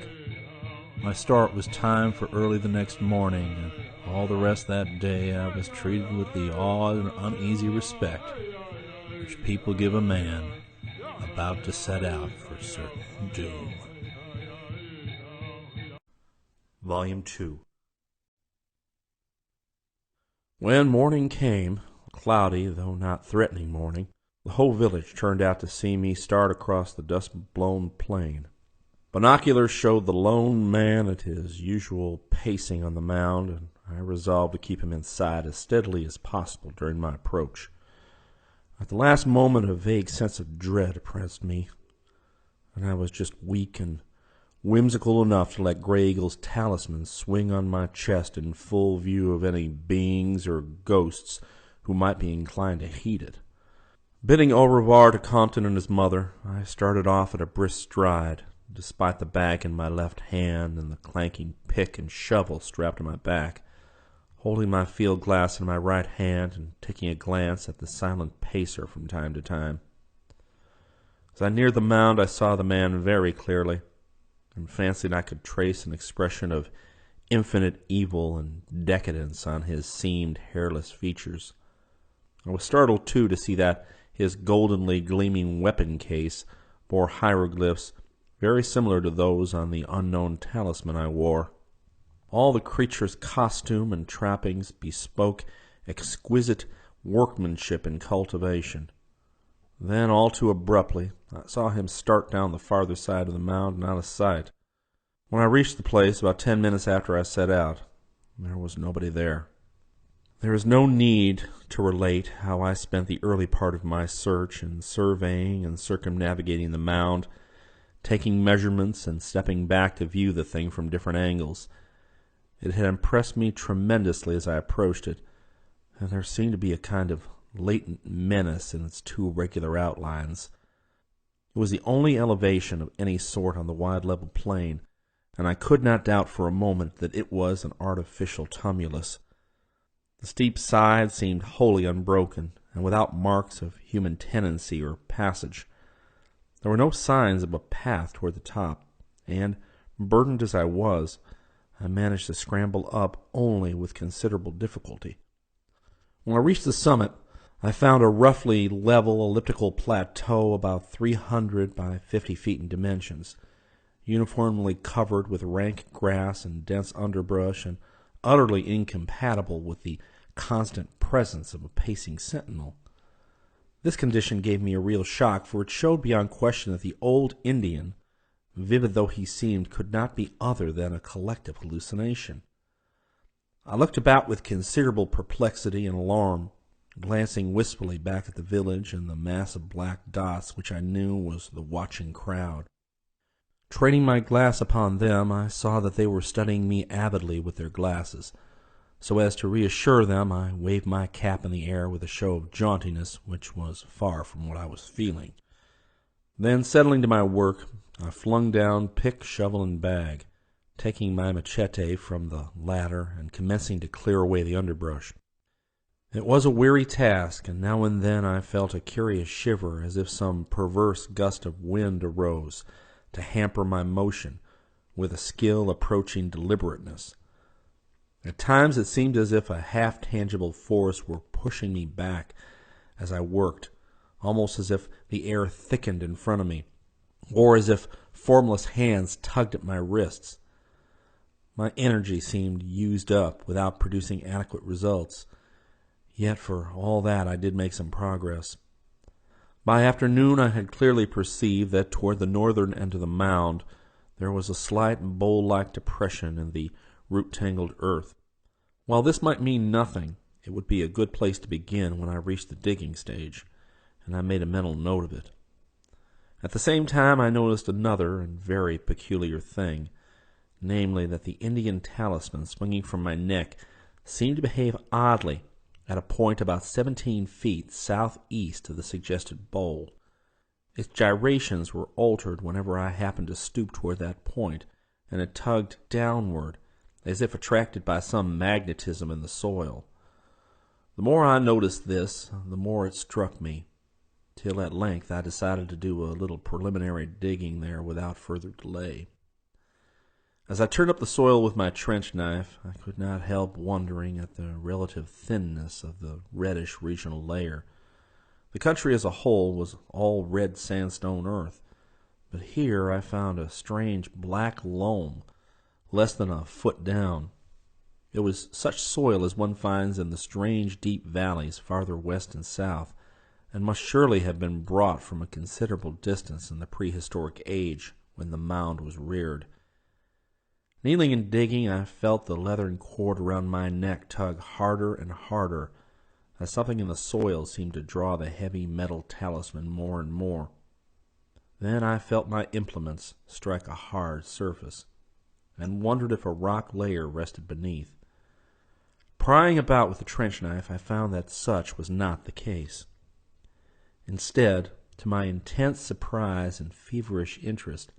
My start was timed for early the next morning, and all the rest that day I was treated with the awed and uneasy respect which people give a man about to set out for certain doom. Volume 2. When morning came, a cloudy though not threatening morning, the whole village turned out to see me start across the dust-blown plain. Binoculars showed the lone man at his usual pacing on the mound, and I resolved to keep him in sight as steadily as possible during my approach. At the last moment a vague sense of dread oppressed me, and I was just weak and whimsical enough to let Grey Eagle's talisman swing on my chest in full view of any beings or ghosts who might be inclined to heed it. Bidding au revoir to Compton and his mother, I started off at a brisk stride, despite the bag in my left hand and the clanking pick and shovel strapped to my back, holding my field glass in my right hand and taking a glance at the silent pacer from time to time. As I neared the mound, I saw the man very clearly, and fancied I could trace an expression of infinite evil and decadence on his seamed, hairless features. I was startled, too, to see that his goldenly gleaming weapon case bore hieroglyphs very similar to those on the unknown talisman I wore. All the creature's costume and trappings bespoke exquisite workmanship and cultivation. Then, all too abruptly, I saw him start down the farther side of the mound and out of sight. When I reached the place, about 10 minutes after I set out, there was nobody there. There is no need to relate how I spent the early part of my search in surveying and circumnavigating the mound, taking measurements and stepping back to view the thing from different angles. It had impressed me tremendously as I approached it, and there seemed to be a kind of latent menace in its two irregular outlines. It was the only elevation of any sort on the wide level plain, and I could not doubt for a moment that it was an artificial tumulus. The steep side seemed wholly unbroken, and without marks of human tenancy or passage. There were no signs of a path toward the top, and, burdened as I was, I managed to scramble up only with considerable difficulty. When I reached the summit, I found a roughly level elliptical plateau about 300 by 50 feet in dimensions, uniformly covered with rank grass and dense underbrush, and utterly incompatible with the constant presence of a pacing sentinel. This condition gave me a real shock, for it showed beyond question that the old Indian, vivid though he seemed, could not be other than a collective hallucination. I looked about with considerable perplexity and alarm, glancing wistfully back at the village and the mass of black dots which I knew was the watching crowd. Training my glass upon them, I saw that they were studying me avidly with their glasses. So as to reassure them, I waved my cap in the air with a show of jauntiness which was far from what I was feeling. Then, settling to my work, I flung down pick, shovel, and bag, taking my machete from the latter and commencing to clear away the underbrush. It was a weary task, and now and then I felt a curious shiver as if some perverse gust of wind arose to hamper my motion with a skill approaching deliberateness. At times it seemed as if a half-tangible force were pushing me back as I worked, almost as if the air thickened in front of me, or as if formless hands tugged at my wrists. My energy seemed used up without producing adequate results, yet for all that I did make some progress. By afternoon I had clearly perceived that toward the northern end of the mound there was a slight bowl-like depression in the root-tangled earth. While this might mean nothing, it would be a good place to begin when I reached the digging stage, and I made a mental note of it. At the same time I noticed another and very peculiar thing, namely that the Indian talisman swinging from my neck seemed to behave oddly at a point about 17 feet southeast of the suggested bowl. Its gyrations were altered whenever I happened to stoop toward that point, and it tugged downward, as if attracted by some magnetism in the soil. The more I noticed this, the more it struck me, till at length I decided to do a little preliminary digging there without further delay. As I turned up the soil with my trench knife, I could not help wondering at the relative thinness of the reddish regional layer. The country as a whole was all red sandstone earth, but here I found a strange black loam, less than a foot down. It was such soil as one finds in the strange deep valleys farther west and south, and must surely have been brought from a considerable distance in the prehistoric age when the mound was reared. Kneeling and digging, I felt the leathern cord around my neck tug harder and harder, as something in the soil seemed to draw the heavy metal talisman more and more. Then I felt my implements strike a hard surface, and wondered if a rock layer rested beneath. Prying about with the trench knife, I found that such was not the case. Instead, to my intense surprise and feverish interest,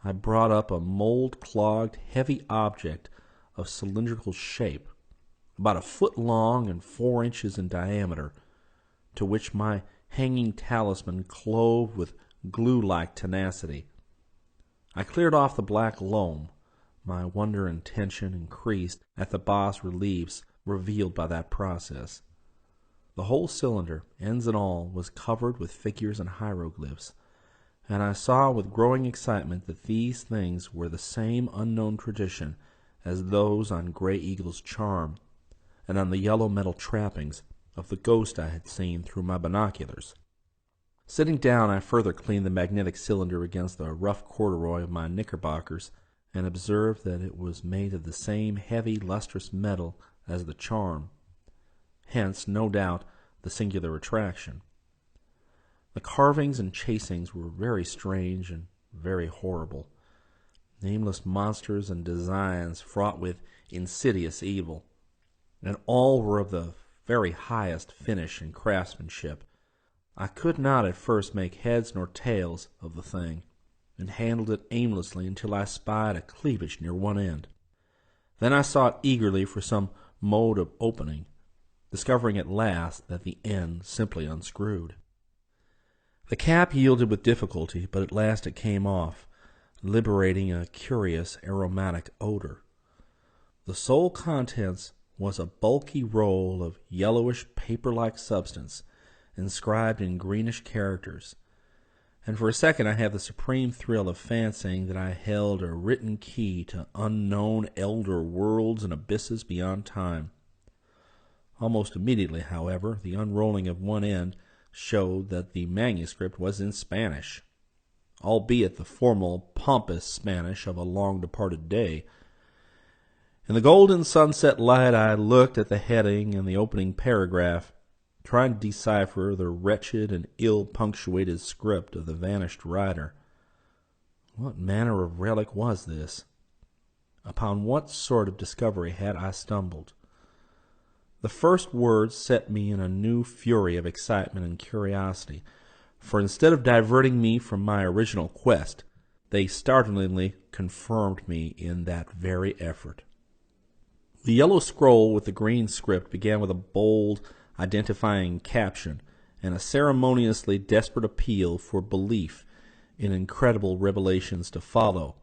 I brought up a mold-clogged, heavy object of cylindrical shape, about a foot long and 4 inches in diameter, to which my hanging talisman clove with glue-like tenacity. I cleared off the black loam, my wonder and tension increased at the bas-reliefs revealed by that process. The whole cylinder, ends and all, was covered with figures and hieroglyphs, and I saw with growing excitement that these things were the same unknown tradition as those on Grey Eagle's charm, and on the yellow metal trappings of the ghost I had seen through my binoculars. Sitting down, I further cleaned the magnetic cylinder against the rough corduroy of my knickerbockers, and observed that it was made of the same heavy, lustrous metal as the charm. Hence, no doubt, the singular attraction. The carvings and chasings were very strange and very horrible. nameless monsters and designs fraught with insidious evil, and all were of the very highest finish and craftsmanship. I could not at first make heads nor tails of the thing, and handled it aimlessly until I spied a cleavage near one end. Then I sought eagerly for some mode of opening, discovering at last that the end simply unscrewed. The cap yielded with difficulty, but at last it came off, liberating a curious aromatic odor. The sole contents was a bulky roll of yellowish paper-like substance, inscribed in greenish characters, and for a second I had the supreme thrill of fancying that I held a written key to unknown elder worlds and abysses beyond time. Almost immediately, however, the unrolling of one end showed that the manuscript was in Spanish, albeit the formal, pompous Spanish of a long-departed day. In the golden sunset light I looked at the heading and the opening paragraph, trying to decipher the wretched and ill-punctuated script of the vanished writer. What manner of relic was this? Upon what sort of discovery had I stumbled? The first words set me in a new fury of excitement and curiosity, for instead of diverting me from my original quest, they startlingly confirmed me in that very effort. The yellow scroll with the green script began with a bold, identifying caption and a ceremoniously desperate appeal for belief in incredible revelations to follow.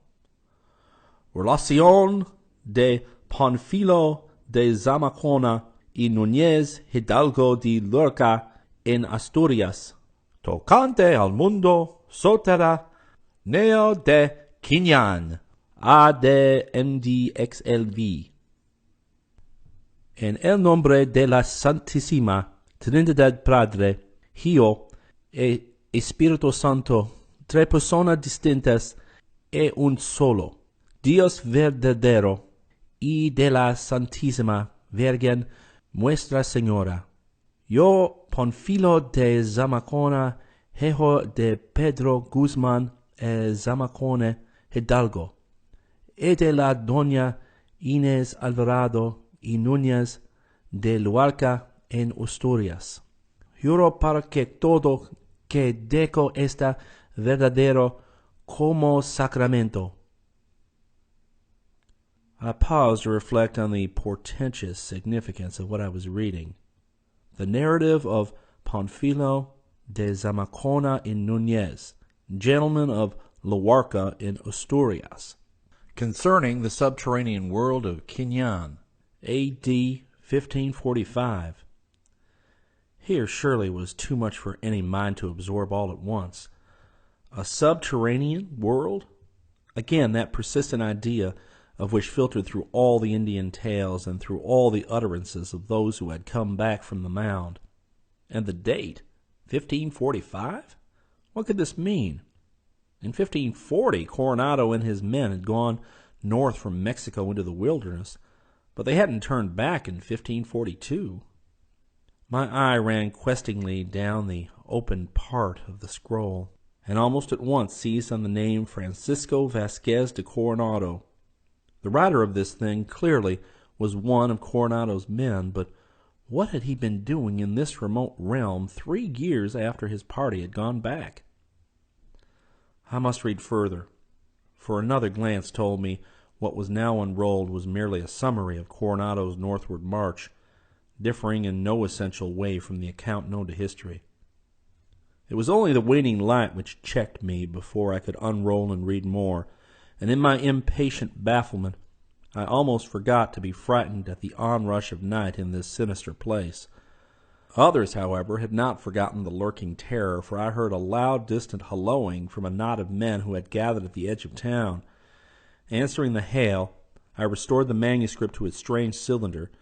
Relación de Panfilo de Zamacona y Núñez Hidalgo de Lorca en Asturias, tocante al mundo soterráneo de Quiñán, ADMDXLV. En el nombre de la Santísima Trinidad Padre, Hijo e Espíritu Santo, tres personas distintas e un solo, Dios verdadero, y de la Santísima Virgen Nuestra Señora. Yo, Panfilo de Zamacona, hijo de Pedro Guzmán Zamacona Hidalgo, y de la doña Inés Alvarado y Núñez de Luarca en Asturias. Juro para que todo que digo está verdadero como sacramento. I paused to reflect on the portentous significance of what I was reading. The narrative of Panfilo de Zamacona y Núñez, gentleman of Luarca in Asturias, concerning the subterranean world of Quiñán, A.D. 1545. Here surely was too much for any mind to absorb all at once. A subterranean world? Again, that persistent idea of which filtered through all the Indian tales and through all the utterances of those who had come back from the mound. And the date, 1545? What could this mean? In 1540, Coronado and his men had gone north from Mexico into the wilderness, but they hadn't turned back in 1542. My eye ran questingly down the open part of the scroll, and almost at once seized on the name Francisco Vasquez de Coronado. The writer of this thing clearly was one of Coronado's men, but what had he been doing in this remote realm 3 years after his party had gone back? I must read further, for another glance told me what was now unrolled was merely a summary of Coronado's northward march, differing in no essential way from the account known to history. It was only the waning light which checked me before I could unroll and read more, and in my impatient bafflement I almost forgot to be frightened at the onrush of night in this sinister place. Others, however, had not forgotten the lurking terror, for I heard a loud, distant hallooing from a knot of men who had gathered at the edge of town. Answering the hail, I restored the manuscript to its strange cylinder,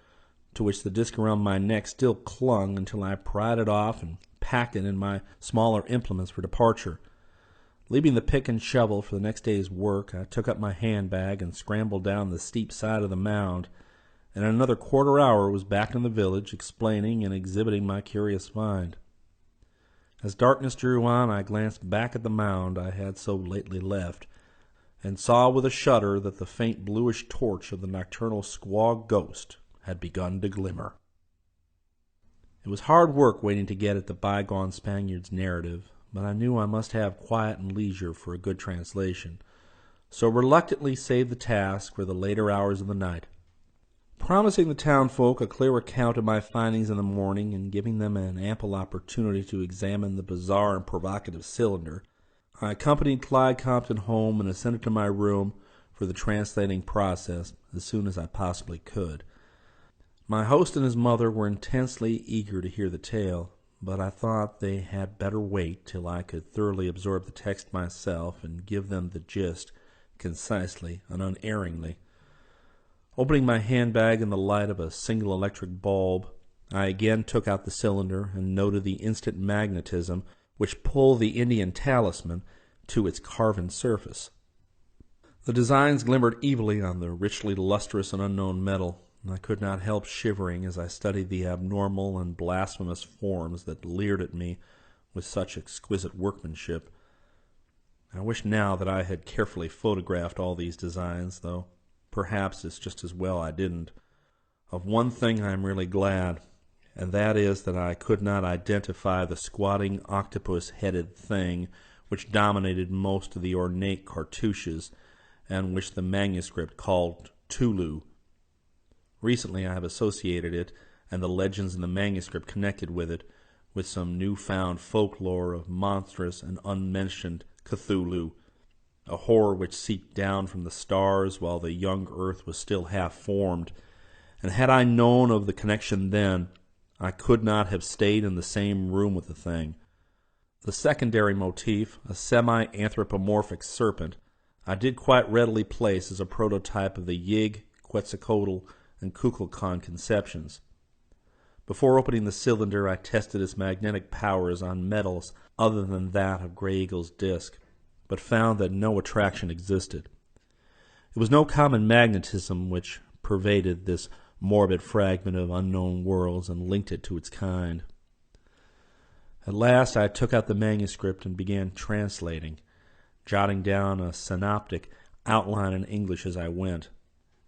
to which the disc around my neck still clung, until I pried it off and packed it in my smaller implements for departure. Leaving the pick and shovel for the next day's work, I took up my handbag and scrambled down the steep side of the mound, and in another quarter hour was back in the village, explaining and exhibiting my curious find. As darkness drew on, I glanced back at the mound I had so lately left, and saw with a shudder that the faint bluish torch of the nocturnal squaw ghost had begun to glimmer. It was hard work waiting to get at the bygone Spaniard's narrative, but I knew I must have quiet and leisure for a good translation, so reluctantly saved the task for the later hours of the night. Promising the townfolk a clear account of my findings in the morning and giving them an ample opportunity to examine the bizarre and provocative cylinder, I accompanied Clyde Compton home and ascended to my room for the translating process as soon as I possibly could. My host and his mother were intensely eager to hear the tale, but I thought they had better wait till I could thoroughly absorb the text myself and give them the gist concisely and unerringly. Opening my handbag in the light of a single electric bulb, I again took out the cylinder and noted the instant magnetism which pulled the Indian talisman to its carven surface. The designs glimmered evilly on the richly lustrous and unknown metal, and I could not help shivering as I studied the abnormal and blasphemous forms that leered at me with such exquisite workmanship. I wish now that I had carefully photographed all these designs, though perhaps it's just as well I didn't. Of one thing I am really glad, and that is that I could not identify the squatting octopus-headed thing which dominated most of the ornate cartouches, and which the manuscript called Tulu. Recently I have associated it, and the legends in the manuscript connected with it, with some new-found folklore of monstrous and unmentioned Cthulhu, a horror which seeped down from the stars while the young earth was still half-formed, and had I known of the connection then, I could not have stayed in the same room with the thing. The secondary motif, a semi-anthropomorphic serpent, I did quite readily place as a prototype of the Yig, Quetzalcoatl, and Kukulkan conceptions. Before opening the cylinder, I tested its magnetic powers on metals other than that of Grey Eagle's disc, but found that no attraction existed. It was no common magnetism which pervaded this morbid fragment of unknown worlds and linked it to its kind. At last I took out the manuscript and began translating, jotting down a synoptic outline in English as I went,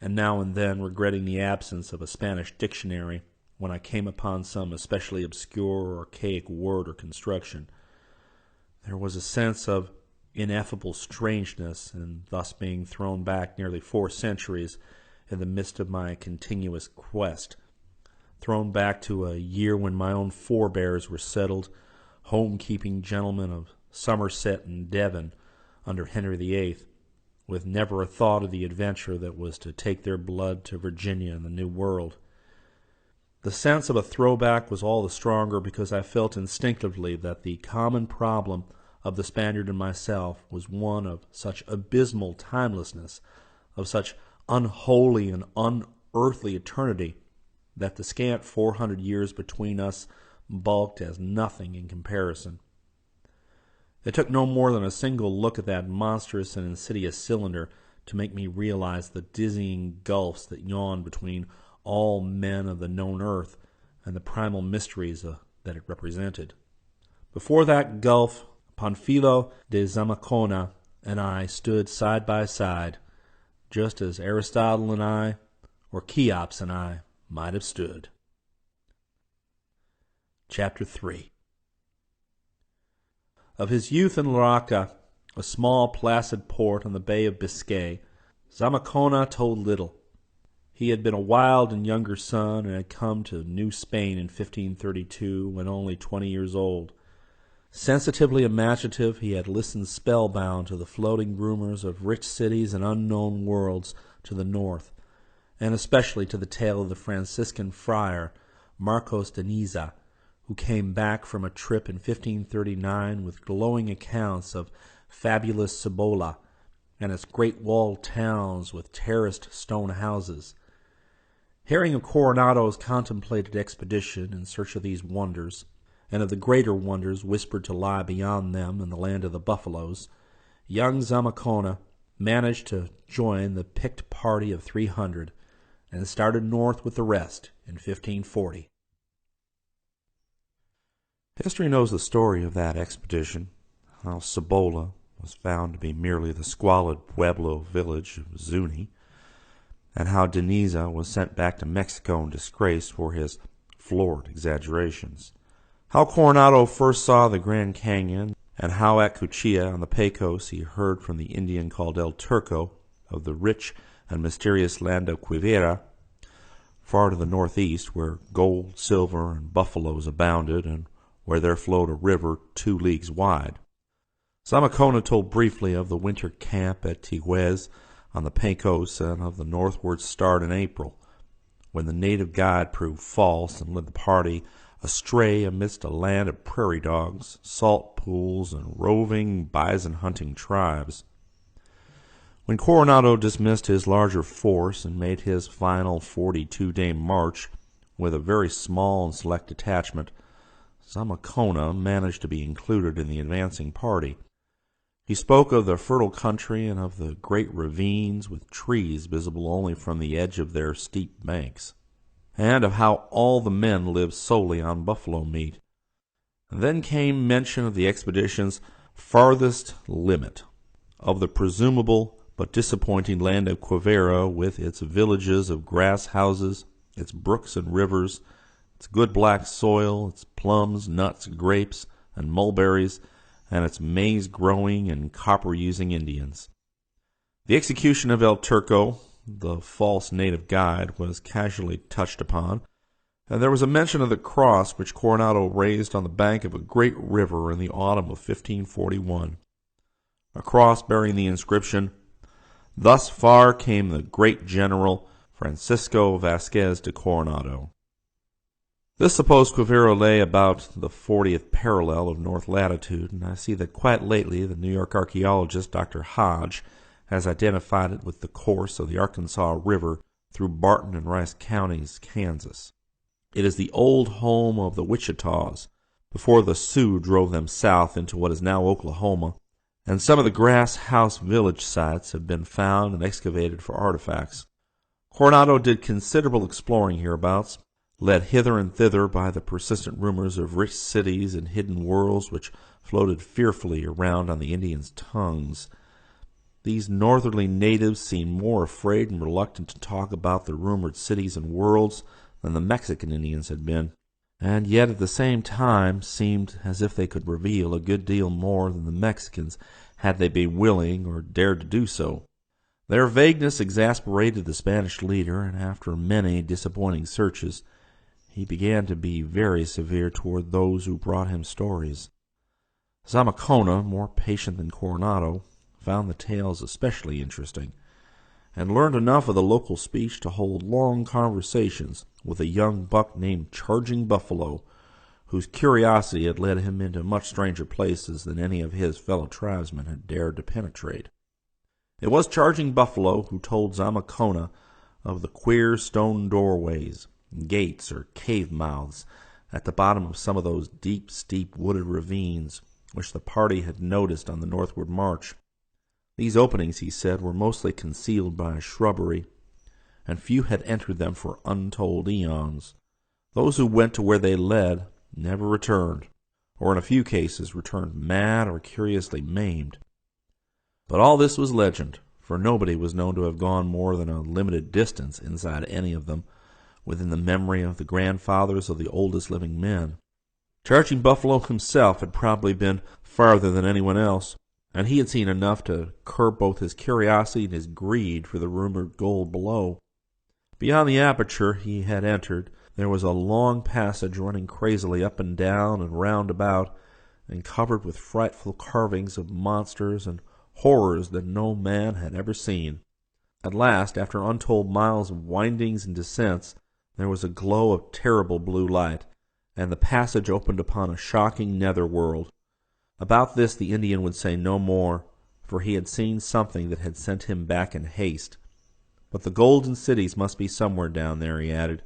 and now and then regretting the absence of a Spanish dictionary when I came upon some especially obscure or archaic word or construction. There was a sense of ineffable strangeness in thus being thrown back nearly 4 centuries in the midst of my continuous quest, thrown back to a year when my own forebears were settled, home-keeping gentlemen of Somerset and Devon under Henry VIII, with never a thought of the adventure that was to take their blood to Virginia and the New World. The sense of a throwback was all the stronger because I felt instinctively that the common problem of the Spaniard and myself was one of such abysmal timelessness, of such unholy and unearthly eternity, that the scant 400 years between us bulked as nothing in comparison. It took no more than a single look at that monstrous and insidious cylinder to make me realize the dizzying gulfs that yawned between all men of the known earth and the primal mysteries that it represented. Before that gulf, Panfilo de Zamacona and I stood side by side, just as Aristotle and I, or Cheops and I, might have stood. Chapter 3. Of his youth in Laraca, a small placid port on the Bay of Biscay, Zamacona told little. He had been a wild and younger son and had come to New Spain in 1532 when only 20 years old. Sensitively imaginative, he had listened spellbound to the floating rumors of rich cities and unknown worlds to the north, and especially to the tale of the Franciscan friar Marcos de Niza, who came back from a trip in 1539 with glowing accounts of fabulous Cibola and its great walled towns with terraced stone houses. Hearing of Coronado's contemplated expedition in search of these wonders, and of the greater wonders whispered to lie beyond them in the land of the buffaloes, young Zamacona managed to join the picked party of 300 and started north with the rest in 1540. History knows the story of that expedition, how Cibola, was found to be merely the squalid Pueblo village of Zuni, and how Deniza was sent back to Mexico in disgrace for his florid exaggerations. How Coronado first saw the Grand Canyon, and how at Cuchilla on the Pecos he heard from the Indian called El Turco of the rich and mysterious land of Quivira, far to the northeast, where gold, silver, and buffaloes abounded, and where there flowed a river 2 leagues wide. Zamacona told briefly of the winter camp at Tehuez on the Pecos and of the northward start in April, when the native guide proved false and led the party astray amidst a land of prairie dogs, salt pools, and roving bison-hunting tribes. When Coronado dismissed his larger force and made his final 42-day march with a very small and select detachment, Zamacona managed to be included in the advancing party. He spoke of the fertile country and of the great ravines with trees visible only from the edge of their steep banks, and of how all the men lived solely on buffalo meat. And then came mention of the expedition's farthest limit, of the presumable but disappointing land of Quivira, with its villages of grass houses, its brooks and rivers, its good black soil, its plums, nuts, grapes, and mulberries, and its maize-growing and copper-using Indians. The execution of El Turco, the false native guide, was casually touched upon, and there was a mention of the cross which Coronado raised on the bank of a great river in the autumn of 1541, a cross bearing the inscription, "Thus far came the great general Francisco Vasquez de Coronado." This supposed Quivira lay about the 40th parallel of north latitude, and I see that quite lately the New York archaeologist Dr. Hodge has identified it with the course of the Arkansas River through Barton and Rice counties, Kansas. It is the old home of the Wichitas, before the Sioux drove them south into what is now Oklahoma, and some of the grass house village sites have been found and excavated for artifacts. Coronado did considerable exploring hereabouts, led hither and thither by the persistent rumors of rich cities and hidden worlds which floated fearfully around on the Indians' tongues. These northerly natives seemed more afraid and reluctant to talk about the rumored cities and worlds than the Mexican Indians had been, and yet at the same time seemed as if they could reveal a good deal more than the Mexicans had they been willing or dared to do so. Their vagueness exasperated the Spanish leader, and after many disappointing searches, he began to be very severe toward those who brought him stories. Zamacona, more patient than Coronado, found the tales especially interesting, and learned enough of the local speech to hold long conversations with a young buck named Charging Buffalo, whose curiosity had led him into much stranger places than any of his fellow tribesmen had dared to penetrate. It was Charging Buffalo who told Zamacona of the queer stone doorways, gates, or cave mouths at the bottom of some of those deep, steep wooded ravines which the party had noticed on the northward march. These openings, he said, were mostly concealed by shrubbery, and few had entered them for untold eons. Those who went to where they led never returned, or in a few cases returned mad or curiously maimed. But all this was legend, for nobody was known to have gone more than a limited distance inside any of them, within the memory of the grandfathers of the oldest living men. Charging Buffalo himself had probably been farther than anyone else, and he had seen enough to curb both his curiosity and his greed for the rumored gold below. Beyond the aperture he had entered, there was a long passage running crazily up and down and round about, and covered with frightful carvings of monsters and horrors that no man had ever seen. At last, after untold miles of windings and descents, there was a glow of terrible blue light, and the passage opened upon a shocking nether world. About this the Indian would say no more, for he had seen something that had sent him back in haste. But the golden cities must be somewhere down there, he added,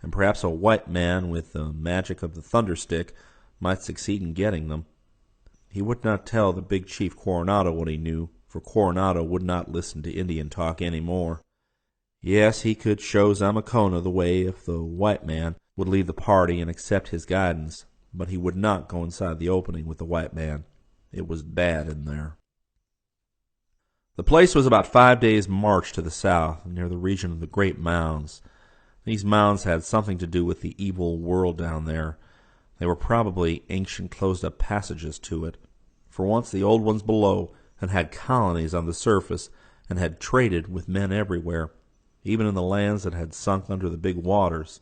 and perhaps a white man with the magic of the thunderstick might succeed in getting them. He would not tell the big chief Coronado what he knew, for Coronado would not listen to Indian talk any more. Yes, he could show Zamacona the way if the white man would leave the party and accept his guidance, but he would not go inside the opening with the white man. It was bad in there. The place was about 5 days' march to the south, near the region of the great mounds. These mounds had something to do with the evil world down there. They were probably ancient closed-up passages to it. For once the old ones below had colonies on the surface and had traded with men everywhere, even in the lands that had sunk under the big waters.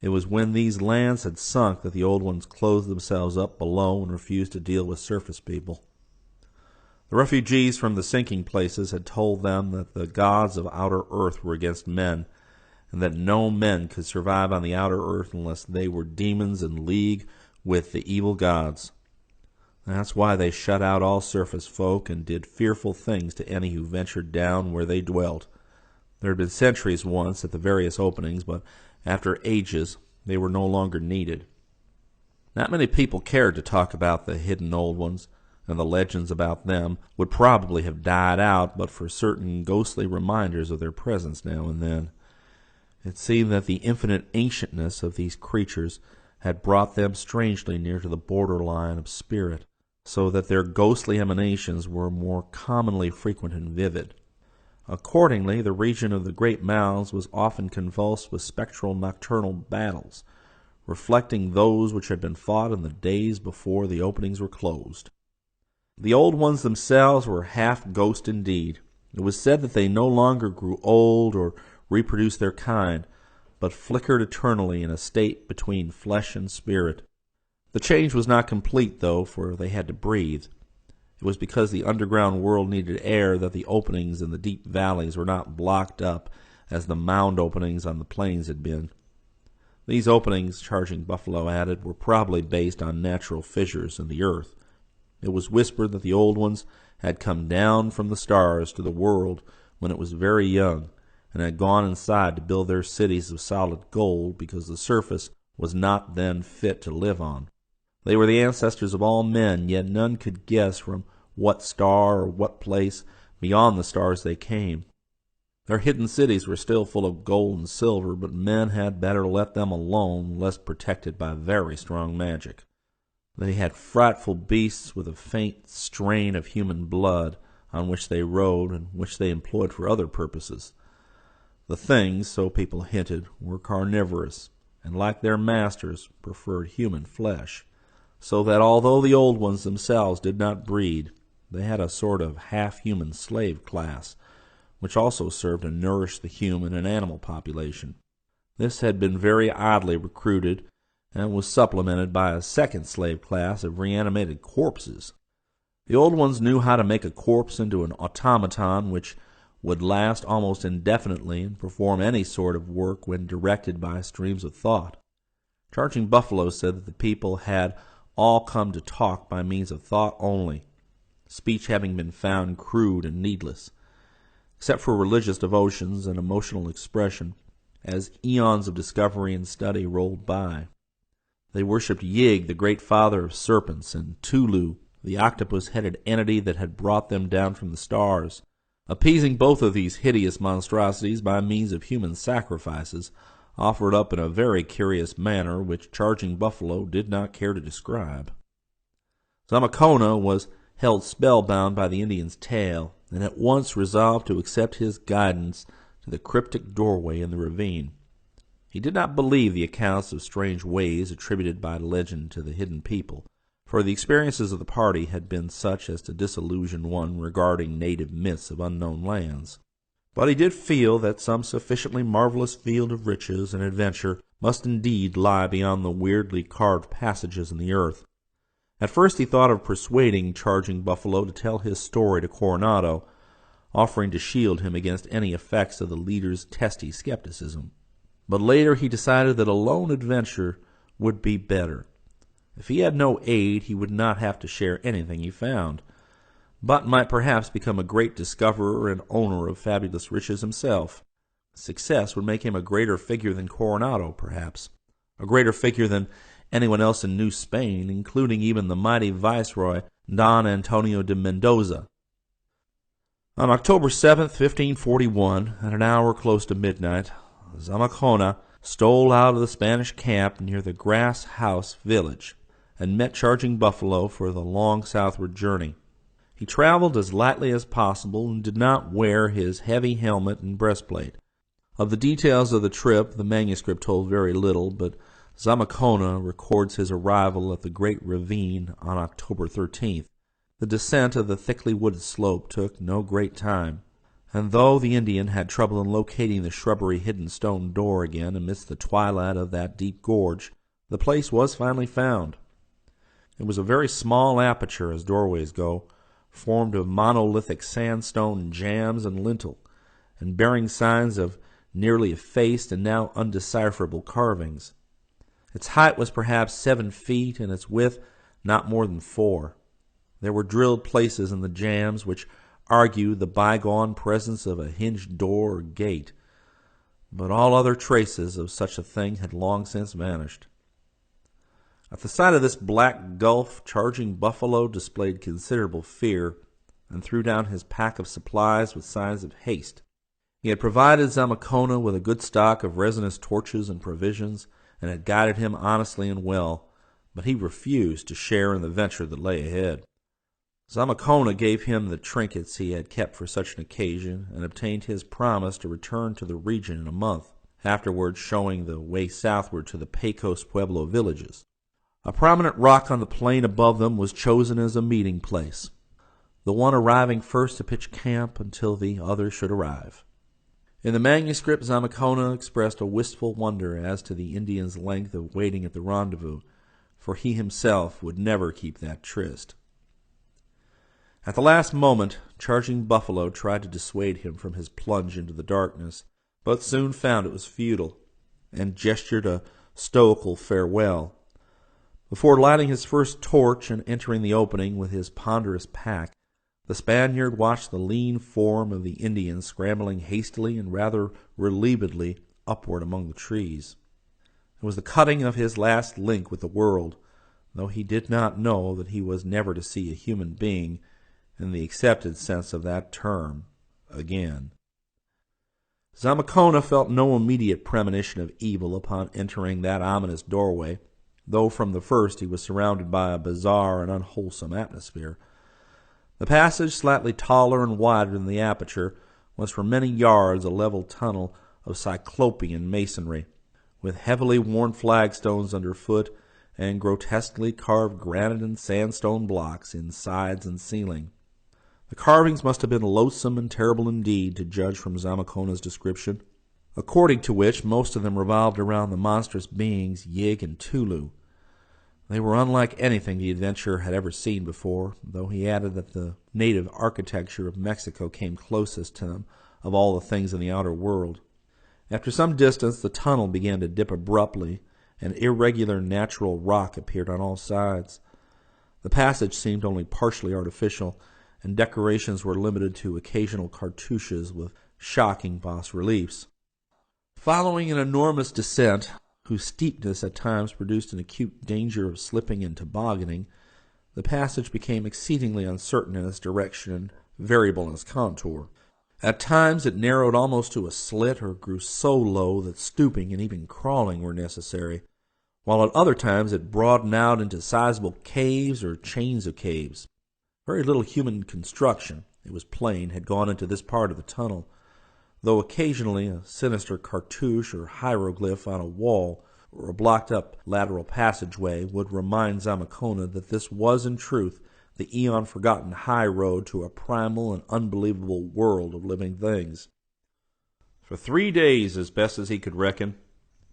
It was when these lands had sunk that the old ones closed themselves up below and refused to deal with surface people. The refugees from the sinking places had told them that the gods of outer earth were against men, and that no men could survive on the outer earth unless they were demons in league with the evil gods. That's why they shut out all surface folk and did fearful things to any who ventured down where they dwelt. There had been sentries once at the various openings, but after ages they were no longer needed. Not many people cared to talk about the hidden old ones, and the legends about them would probably have died out but for certain ghostly reminders of their presence now and then. It seemed that the infinite ancientness of these creatures had brought them strangely near to the borderline of spirit, so that their ghostly emanations were more commonly frequent and vivid. Accordingly, the region of the great mounds was often convulsed with spectral nocturnal battles, reflecting those which had been fought in the days before the openings were closed. The old ones themselves were half ghost indeed. It was said that they no longer grew old or reproduced their kind, but flickered eternally in a state between flesh and spirit. The change was not complete, though, for they had to breathe. It was because the underground world needed air that the openings in the deep valleys were not blocked up as the mound openings on the plains had been. These openings, Charging Buffalo added, were probably based on natural fissures in the earth. It was whispered that the old ones had come down from the stars to the world when it was very young, and had gone inside to build their cities of solid gold because the surface was not then fit to live on. They were the ancestors of all men, yet none could guess from what star or what place beyond the stars they came. Their hidden cities were still full of gold and silver, but men had better let them alone, lest protected by very strong magic. They had frightful beasts with a faint strain of human blood, on which they rode and which they employed for other purposes. The things, so people hinted, were carnivorous, and like their masters, preferred human flesh, so that although the old ones themselves did not breed, they had a sort of half-human slave class, which also served to nourish the human and animal population. This had been very oddly recruited, and was supplemented by a second slave class of reanimated corpses. The old ones knew how to make a corpse into an automaton which would last almost indefinitely and perform any sort of work when directed by streams of thought. Charging Buffalo said that the people had all come to talk by means of thought only, speech having been found crude and needless. Except for religious devotions and emotional expression, as eons of discovery and study rolled by. They worshipped Yig, the great father of serpents, and Tulu, the octopus-headed entity that had brought them down from the stars, appeasing both of these hideous monstrosities by means of human sacrifices, offered up in a very curious manner which Charging Buffalo did not care to describe. Zamacona was held spellbound by the Indian's tale, and at once resolved to accept his guidance to the cryptic doorway in the ravine. He did not believe the accounts of strange ways attributed by legend to the hidden people, for the experiences of the party had been such as to disillusion one regarding native myths of unknown lands. But he did feel that some sufficiently marvelous field of riches and adventure must indeed lie beyond the weirdly carved passages in the earth. At first he thought of persuading Charging Buffalo to tell his story to Coronado, offering to shield him against any effects of the leader's testy skepticism. But later he decided that a lone adventure would be better. If he had no aid, he would not have to share anything he found, but might perhaps become a great discoverer and owner of fabulous riches himself. Success would make him a greater figure than Coronado, perhaps, a greater figure than anyone else in New Spain, including even the mighty viceroy Don Antonio de Mendoza. On October 7th, 1541, at an hour close to midnight, Zamacona stole out of the Spanish camp near the Grass House village and met Charging Buffalo for the long southward journey. He traveled as lightly as possible and did not wear his heavy helmet and breastplate. Of the details of the trip, the manuscript told very little, but Zamacona records his arrival at the Great Ravine on October 13th. The descent of the thickly wooded slope took no great time, and though the Indian had trouble in locating the shrubbery-hidden stone door again amidst the twilight of that deep gorge, the place was finally found. It was a very small aperture, as doorways go, formed of monolithic sandstone jambs and lintel, and bearing signs of nearly effaced and now undecipherable carvings. Its height was perhaps 7 feet, and its width not more than 4. There were drilled places in the jambs which argued the bygone presence of a hinged door or gate, but all other traces of such a thing had long since vanished. At the sight of this black gulf, Charging Buffalo displayed considerable fear and threw down his pack of supplies with signs of haste. He had provided Zamacona with a good stock of resinous torches and provisions, and had guided him honestly and well, but he refused to share in the venture that lay ahead. Zamacona gave him the trinkets he had kept for such an occasion, and obtained his promise to return to the region in a month, afterwards showing the way southward to the Pecos Pueblo villages. A prominent rock on the plain above them was chosen as a meeting place, the one arriving first to pitch camp until the other should arrive. In the manuscript, Zamacona expressed a wistful wonder as to the Indian's length of waiting at the rendezvous, for he himself would never keep that tryst. At the last moment, Charging Buffalo tried to dissuade him from his plunge into the darkness, but soon found it was futile, and gestured a stoical farewell. Before lighting his first torch and entering the opening with his ponderous pack, the Spaniard watched the lean form of the Indian scrambling hastily and rather relievedly upward among the trees. It was the cutting of his last link with the world, though he did not know that he was never to see a human being, in the accepted sense of that term, again. Zamacona felt no immediate premonition of evil upon entering that ominous doorway, though from the first he was surrounded by a bizarre and unwholesome atmosphere. The passage, slightly taller and wider than the aperture, was for many yards a level tunnel of cyclopean masonry, with heavily worn flagstones underfoot and grotesquely carved granite and sandstone blocks in sides and ceiling. The carvings must have been loathsome and terrible indeed, to judge from Zamacona's description, according to which most of them revolved around the monstrous beings Yig and Tulu. They were unlike anything the adventurer had ever seen before, though he added that the native architecture of Mexico came closest to them of all the things in the outer world. After some distance, the tunnel began to dip abruptly, and irregular natural rock appeared on all sides. The passage seemed only partially artificial, and decorations were limited to occasional cartouches with shocking bas-reliefs. Following an enormous descent, whose steepness at times produced an acute danger of slipping and tobogganing, the passage became exceedingly uncertain in its direction and variable in its contour. At times it narrowed almost to a slit, or grew so low that stooping and even crawling were necessary, while at other times it broadened out into sizable caves or chains of caves. Very little human construction, it was plain, had gone into this part of the tunnel, though occasionally a sinister cartouche or hieroglyph on a wall or a blocked-up lateral passageway would remind Zamacona that this was in truth the eon-forgotten high road to a primal and unbelievable world of living things. For 3 days, as best as he could reckon,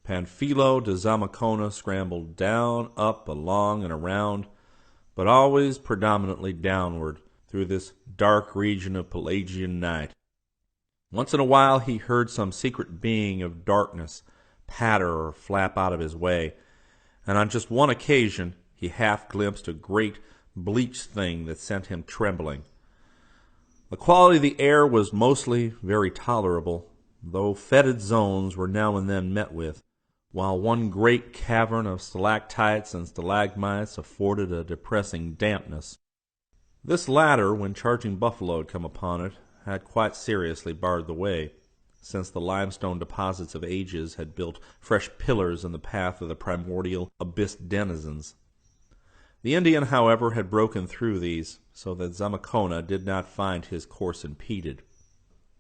Panfilo de Zamacona scrambled down, up, along, and around, but always predominantly downward, through this dark region of Pelagian night. Once in a while he heard some secret being of darkness patter or flap out of his way, and on just one occasion he half glimpsed a great bleached thing that sent him trembling. The quality of the air was mostly very tolerable, though fetid zones were now and then met with, while one great cavern of stalactites and stalagmites afforded a depressing dampness. This latter, when Charging Buffalo had come upon it, had quite seriously barred the way, since the limestone deposits of ages had built fresh pillars in the path of the primordial abyss denizens. The Indian, however, had broken through these, so that Zamacona did not find his course impeded.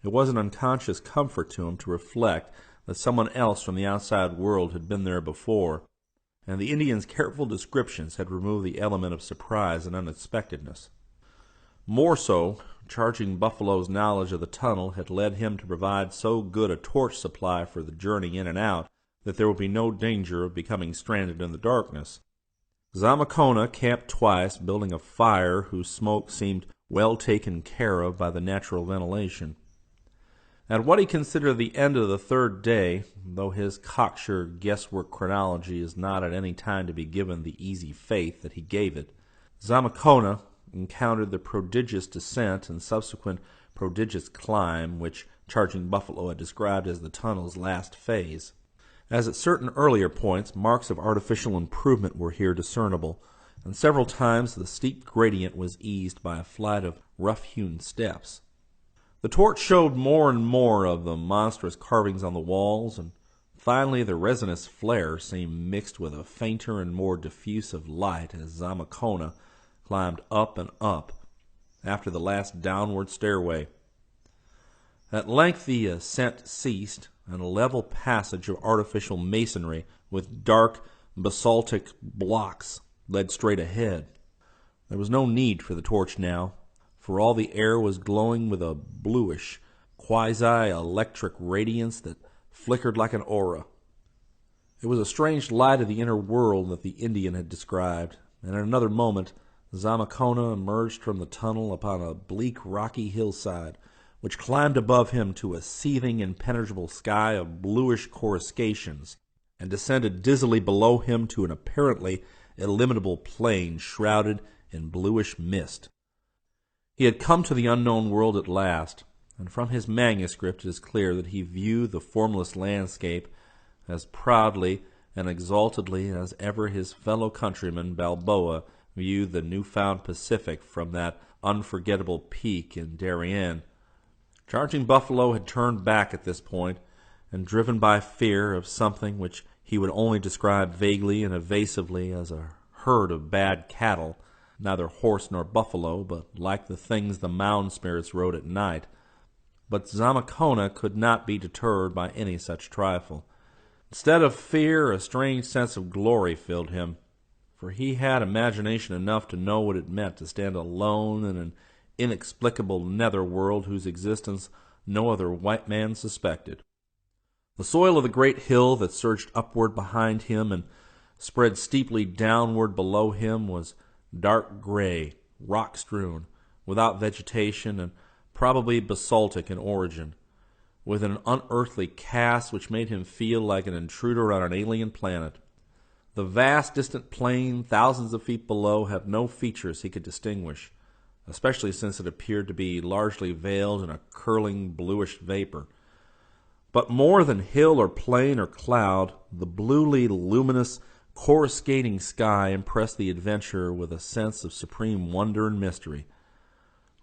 It was an unconscious comfort to him to reflect that someone else from the outside world had been there before, and the Indian's careful descriptions had removed the element of surprise and unexpectedness. More so, Charging Buffalo's knowledge of the tunnel had led him to provide so good a torch supply for the journey in and out that there would be no danger of becoming stranded in the darkness. Zamacona camped twice, building a fire whose smoke seemed well taken care of by the natural ventilation. At what he considered the end of the third day, though his cocksure guesswork chronology is not at any time to be given the easy faith that he gave it, Zamacona encountered the prodigious descent and subsequent prodigious climb which Charging Buffalo had described as the tunnel's last phase. As at certain earlier points, marks of artificial improvement were here discernible, and several times the steep gradient was eased by a flight of rough-hewn steps. The torch showed more and more of the monstrous carvings on the walls, and finally the resinous flare seemed mixed with a fainter and more diffusive light as Zamacona climbed up and up after the last downward stairway. At length the ascent ceased, and a level passage of artificial masonry with dark basaltic blocks led straight ahead. There was no need for the torch now, for all the air was glowing with a bluish, quasi-electric radiance that flickered like an aura. It was a strange light of the inner world that the Indian had described, and in another moment Zamacona emerged from the tunnel upon a bleak rocky hillside, which climbed above him to a seething impenetrable sky of bluish coruscations, and descended dizzily below him to an apparently illimitable plain shrouded in bluish mist. He had come to the unknown world at last, and from his manuscript it is clear that he viewed the formless landscape as proudly and exaltedly as ever his fellow countryman Balboa viewed the new-found Pacific from that unforgettable peak in Darien. Charging Buffalo had turned back at this point, and driven by fear of something which he would only describe vaguely and evasively as a herd of bad cattle, neither horse nor buffalo, but like the things the mound spirits rode at night. But Zamacona could not be deterred by any such trifle. Instead of fear, a strange sense of glory filled him, for he had imagination enough to know what it meant to stand alone in an inexplicable nether world whose existence no other white man suspected. The soil of the great hill that surged upward behind him and spread steeply downward below him was dark gray, rock-strewn, without vegetation, and probably basaltic in origin, with an unearthly cast which made him feel like an intruder on an alien planet. The vast distant plain, thousands of feet below, had no features he could distinguish, especially since it appeared to be largely veiled in a curling bluish vapor. But more than hill or plain or cloud, the bluely luminous, coruscating sky impressed the adventurer with a sense of supreme wonder and mystery.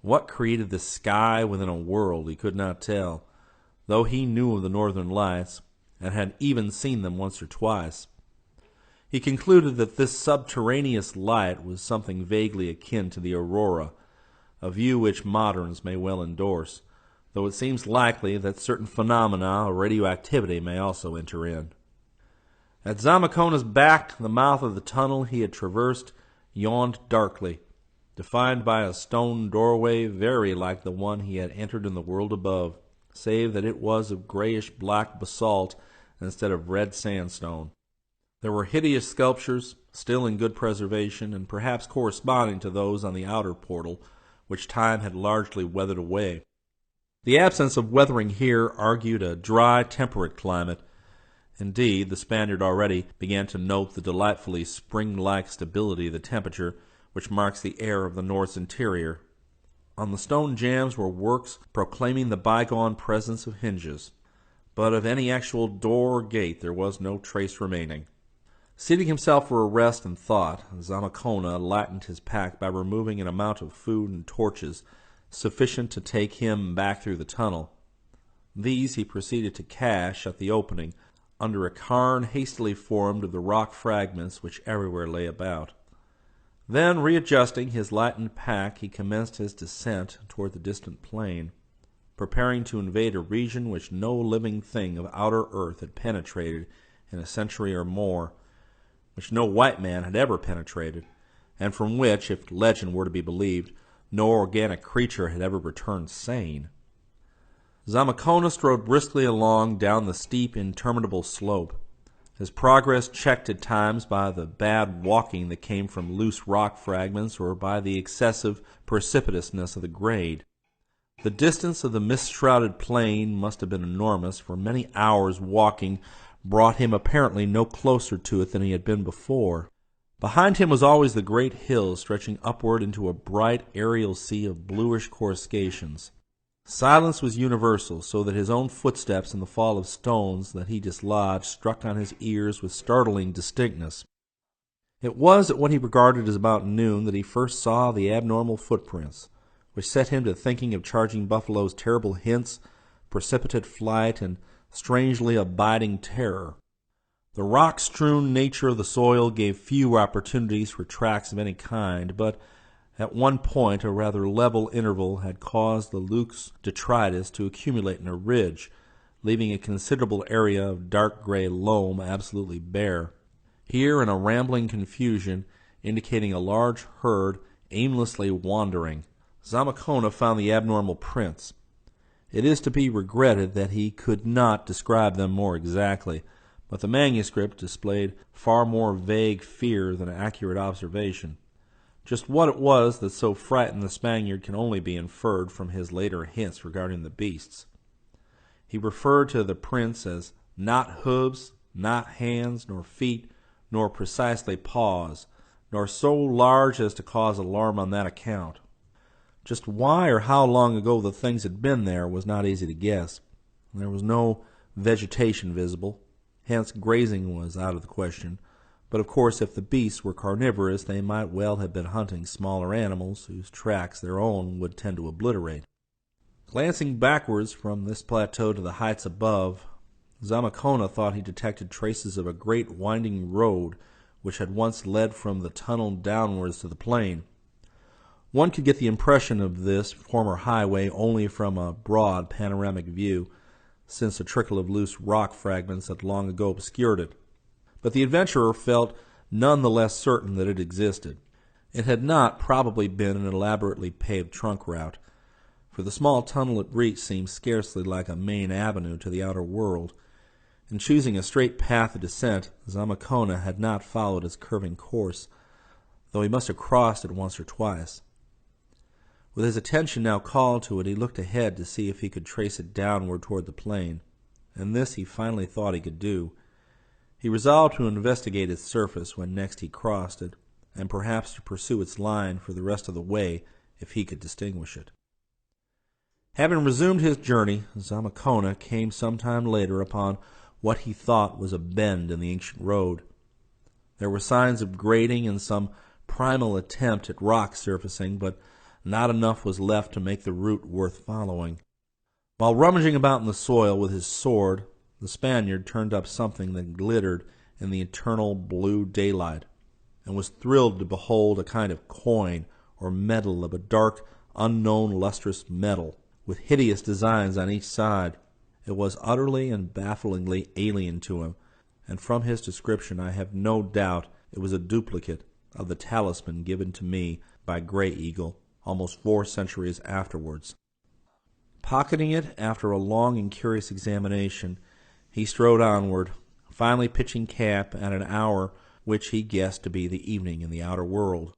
What created this sky within a world he could not tell, though he knew of the northern lights, and had even seen them once or twice. He concluded that this subterraneous light was something vaguely akin to the aurora, a view which moderns may well endorse, though it seems likely that certain phenomena of radioactivity may also enter in. At Zamacona's back, the mouth of the tunnel he had traversed yawned darkly, defined by a stone doorway very like the one he had entered in the world above, save that it was of grayish-black basalt instead of red sandstone. There were hideous sculptures, still in good preservation, and perhaps corresponding to those on the outer portal, which time had largely weathered away. The absence of weathering here argued a dry, temperate climate. Indeed, the Spaniard already began to note the delightfully spring-like stability of the temperature which marks the air of the North's interior. On the stone jambs were works proclaiming the bygone presence of hinges, but of any actual door or gate there was no trace remaining. Seating himself for a rest and thought, Zamacona lightened his pack by removing an amount of food and torches sufficient to take him back through the tunnel. These he proceeded to cache at the opening under a cairn hastily formed of the rock fragments which everywhere lay about. Then, readjusting his lightened pack, he commenced his descent toward the distant plain, preparing to invade a region which no living thing of outer earth had penetrated in a century or more, which no white man had ever penetrated, and from which, if legend were to be believed, no organic creature had ever returned sane. Zamacona strode briskly along down the steep, interminable slope, his progress checked at times by the bad walking that came from loose rock fragments or by the excessive precipitousness of the grade. The distance of the mist-shrouded plain must have been enormous, for many hours' walking brought him apparently no closer to it than he had been before. Behind him was always the great hill stretching upward into a bright aerial sea of bluish coruscations. Silence was universal, so that his own footsteps and the fall of stones that he dislodged struck on his ears with startling distinctness. It was at what he regarded as about noon that he first saw the abnormal footprints, which set him to thinking of Charging Buffalo's terrible hints, precipitate flight, and strangely abiding terror. The rock-strewn nature of the soil gave few opportunities for tracks of any kind, but at one point a rather level interval had caused the loose detritus to accumulate in a ridge, leaving a considerable area of dark gray loam absolutely bare. Here, in a rambling confusion, indicating a large herd aimlessly wandering, Zamacona found the abnormal prints. It is to be regretted that he could not describe them more exactly, but the manuscript displayed far more vague fear than accurate observation. Just what it was that so frightened the Spaniard can only be inferred from his later hints regarding the beasts. He referred to the prints as not hooves, not hands, nor feet, nor precisely paws, nor so large as to cause alarm on that account. Just why or how long ago the things had been there was not easy to guess. There was no vegetation visible, hence grazing was out of the question. But of course, if the beasts were carnivorous, they might well have been hunting smaller animals whose tracks their own would tend to obliterate. Glancing backwards from this plateau to the heights above, Zamacona thought he detected traces of a great winding road which had once led from the tunnel downwards to the plain. One could get the impression of this former highway only from a broad panoramic view, since a trickle of loose rock fragments had long ago obscured it. But the adventurer felt none the less certain that it existed. It had not probably been an elaborately paved trunk route, for the small tunnel it reached seemed scarcely like a main avenue to the outer world. In choosing a straight path of descent, Zamacona had not followed its curving course, though he must have crossed it once or twice. With his attention now called to it, he looked ahead to see if he could trace it downward toward the plain, and this he finally thought he could do. He resolved to investigate its surface when next he crossed it, and perhaps to pursue its line for the rest of the way if he could distinguish it. Having resumed his journey, Zamacona came some time later upon what he thought was a bend in the ancient road. There were signs of grading and some primal attempt at rock surfacing, but not enough was left to make the route worth following. While rummaging about in the soil with his sword, the Spaniard turned up something that glittered in the eternal blue daylight, and was thrilled to behold a kind of coin or medal of a dark, unknown, lustrous metal, with hideous designs on each side. It was utterly and bafflingly alien to him, and from his description I have no doubt it was a duplicate of the talisman given to me by Grey Eagle almost 4 centuries afterwards. Pocketing it after a long and curious examination, he strode onward, finally pitching camp at an hour which he guessed to be the evening in the outer world.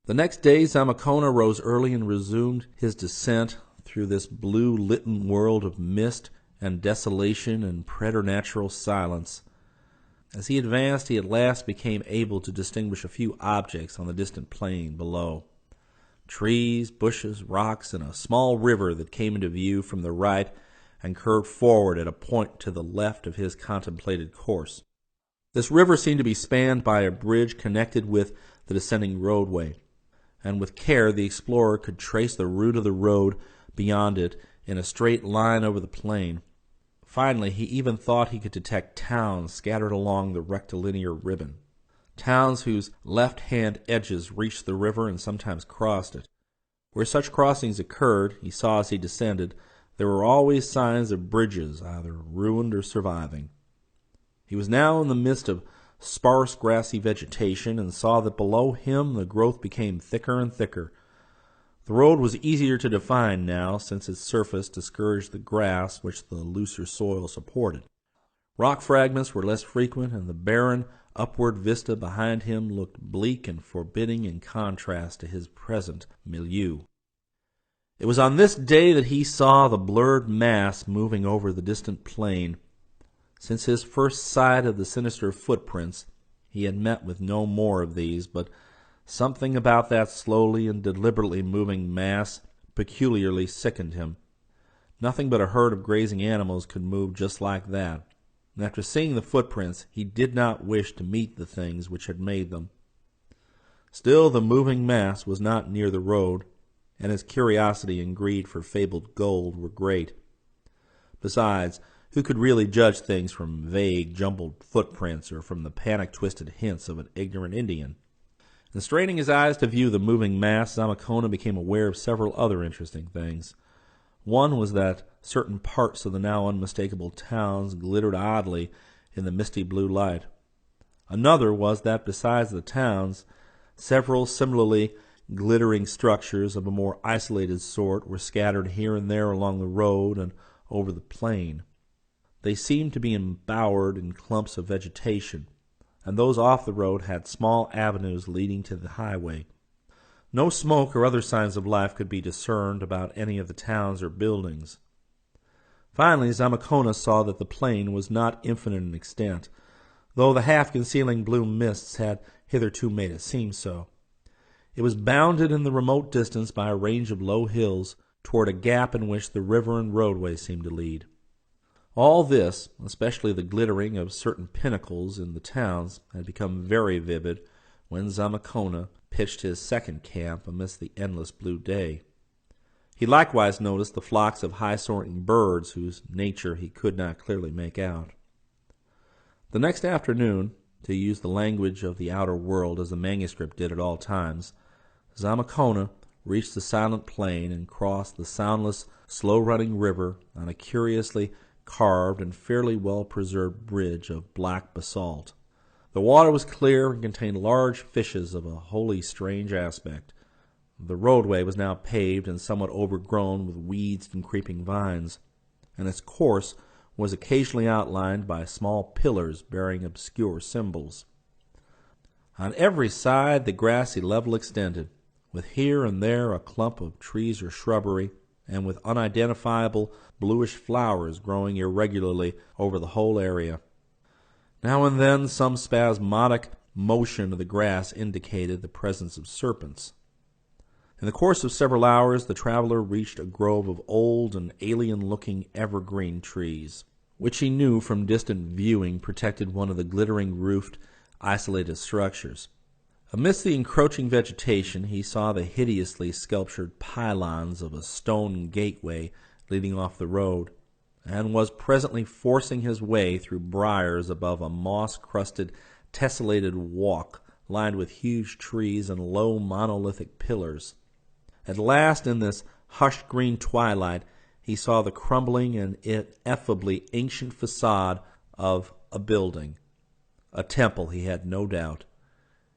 The next day Zamacona rose early and resumed his descent through this blue-litten world of mist and desolation and preternatural silence. As he advanced, he at last became able to distinguish a few objects on the distant plain below. Trees, bushes, rocks, and a small river that came into view from the right and curved forward at a point to the left of his contemplated course. This river seemed to be spanned by a bridge connected with the descending roadway, and with care the explorer could trace the route of the road beyond it in a straight line over the plain. Finally, he even thought he could detect towns scattered along the rectilinear ribbon. towns whose left-hand edges reached the river and sometimes crossed it. Where such crossings occurred, he saw as he descended, there were always signs of bridges, either ruined or surviving. He was now in the midst of sparse grassy vegetation and saw that below him the growth became thicker and thicker. The road was easier to define now, since its surface discouraged the grass which the looser soil supported. Rock fragments were less frequent, and the barren, upward vista behind him looked bleak and forbidding in contrast to his present milieu. It was on this day that he saw the blurred mass moving over the distant plain. Since his first sight of the sinister footprints, he had met with no more of these, but something about that slowly and deliberately moving mass peculiarly sickened him. Nothing but a herd of grazing animals could move just like that, and after seeing the footprints, he did not wish to meet the things which had made them. Still, the moving mass was not near the road, and his curiosity and greed for fabled gold were great. Besides, who could really judge things from vague, jumbled footprints or from the panic-twisted hints of an ignorant Indian? And straining his eyes to view the moving mass, Zamacona became aware of several other interesting things. One was that certain parts of the now unmistakable towns glittered oddly in the misty blue light. Another was that besides the towns, several similarly glittering structures of a more isolated sort were scattered here and there along the road and over the plain. They seemed to be embowered in clumps of vegetation, and those off the road had small avenues leading to the highway. No smoke or other signs of life could be discerned about any of the towns or buildings. Finally, Zamacona saw that the plain was not infinite in extent, though the half-concealing blue mists had hitherto made it seem so. It was bounded in the remote distance by a range of low hills toward a gap in which the river and roadway seemed to lead. All this, especially the glittering of certain pinnacles in the towns, had become very vivid when Zamacona pitched his second camp amidst the endless blue day. He likewise noticed the flocks of high-soaring birds whose nature he could not clearly make out. The next afternoon, to use the language of the outer world as the manuscript did at all times, Zamacona reached the silent plain and crossed the soundless, slow-running river on a curiously carved and fairly well-preserved bridge of black basalt. The water was clear and contained large fishes of a wholly strange aspect. The roadway was now paved and somewhat overgrown with weeds and creeping vines, and its course was occasionally outlined by small pillars bearing obscure symbols. On every side the grassy level extended, with here and there a clump of trees or shrubbery, and with unidentifiable bluish flowers growing irregularly over the whole area. Now and then some spasmodic motion of the grass indicated the presence of serpents. In the course of several hours the traveler reached a grove of old and alien-looking evergreen trees, which he knew from distant viewing protected one of the glittering-roofed, isolated structures. Amidst the encroaching vegetation he saw the hideously sculptured pylons of a stone gateway leading off the road, and was presently forcing his way through briars above a moss-crusted, tessellated walk lined with huge trees and low monolithic pillars. At last, in this hushed green twilight, he saw the crumbling and ineffably ancient facade of a building. A temple, he had no doubt.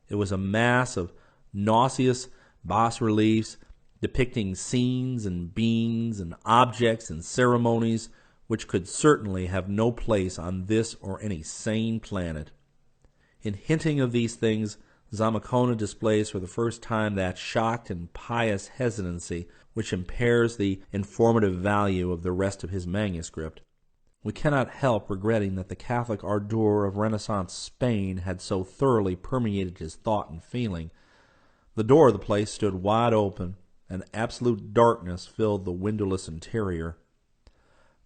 It was a mass of nauseous bas-reliefs depicting scenes and beings and objects and ceremonies which could certainly have no place on this or any sane planet. In hinting of these things, Zamacona displays for the first time that shocked and pious hesitancy which impairs the informative value of the rest of his manuscript. We cannot help regretting that the Catholic ardor of Renaissance Spain had so thoroughly permeated his thought and feeling. The door of the place stood wide open, and absolute darkness filled the windowless interior.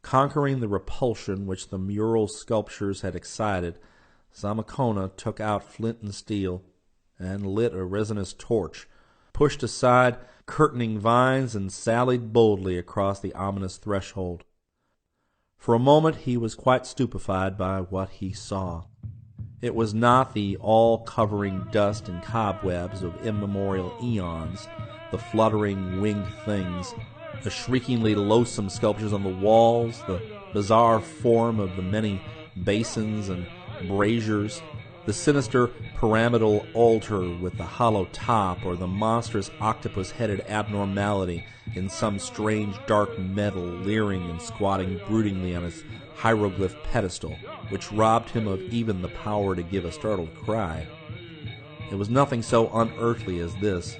Conquering the repulsion which the mural sculptures had excited, Zamacona took out flint and steel, and lit a resinous torch, pushed aside curtaining vines, and sallied boldly across the ominous threshold. For a moment he was quite stupefied by what he saw. It was not the all-covering dust and cobwebs of immemorial eons, the fluttering winged things, the shriekingly loathsome sculptures on the walls, the bizarre form of the many basins and braziers, the sinister pyramidal altar with the hollow top, or the monstrous octopus-headed abnormality in some strange dark metal leering and squatting broodingly on its hieroglyph pedestal, which robbed him of even the power to give a startled cry. It was nothing so unearthly as this,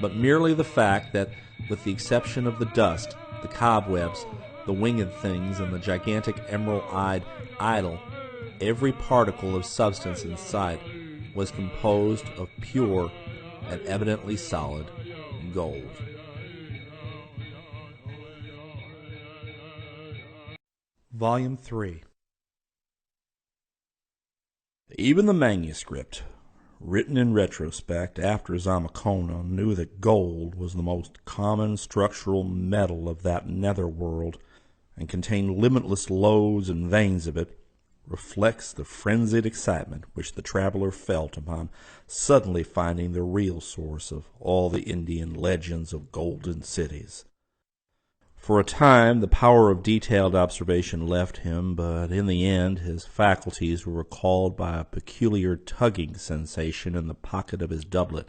but merely the fact that, with the exception of the dust, the cobwebs, the winged things, and the gigantic emerald-eyed idol, every particle of substance in sight was composed of pure and evidently solid gold. Volume 3. Even the manuscript, written in retrospect after Zamacona knew that gold was the most common structural metal of that netherworld and contained limitless lodes and veins of it, reflects the frenzied excitement which the traveler felt upon suddenly finding the real source of all the Indian legends of golden cities. For a time the power of detailed observation left him, but in the end his faculties were recalled by a peculiar tugging sensation in the pocket of his doublet.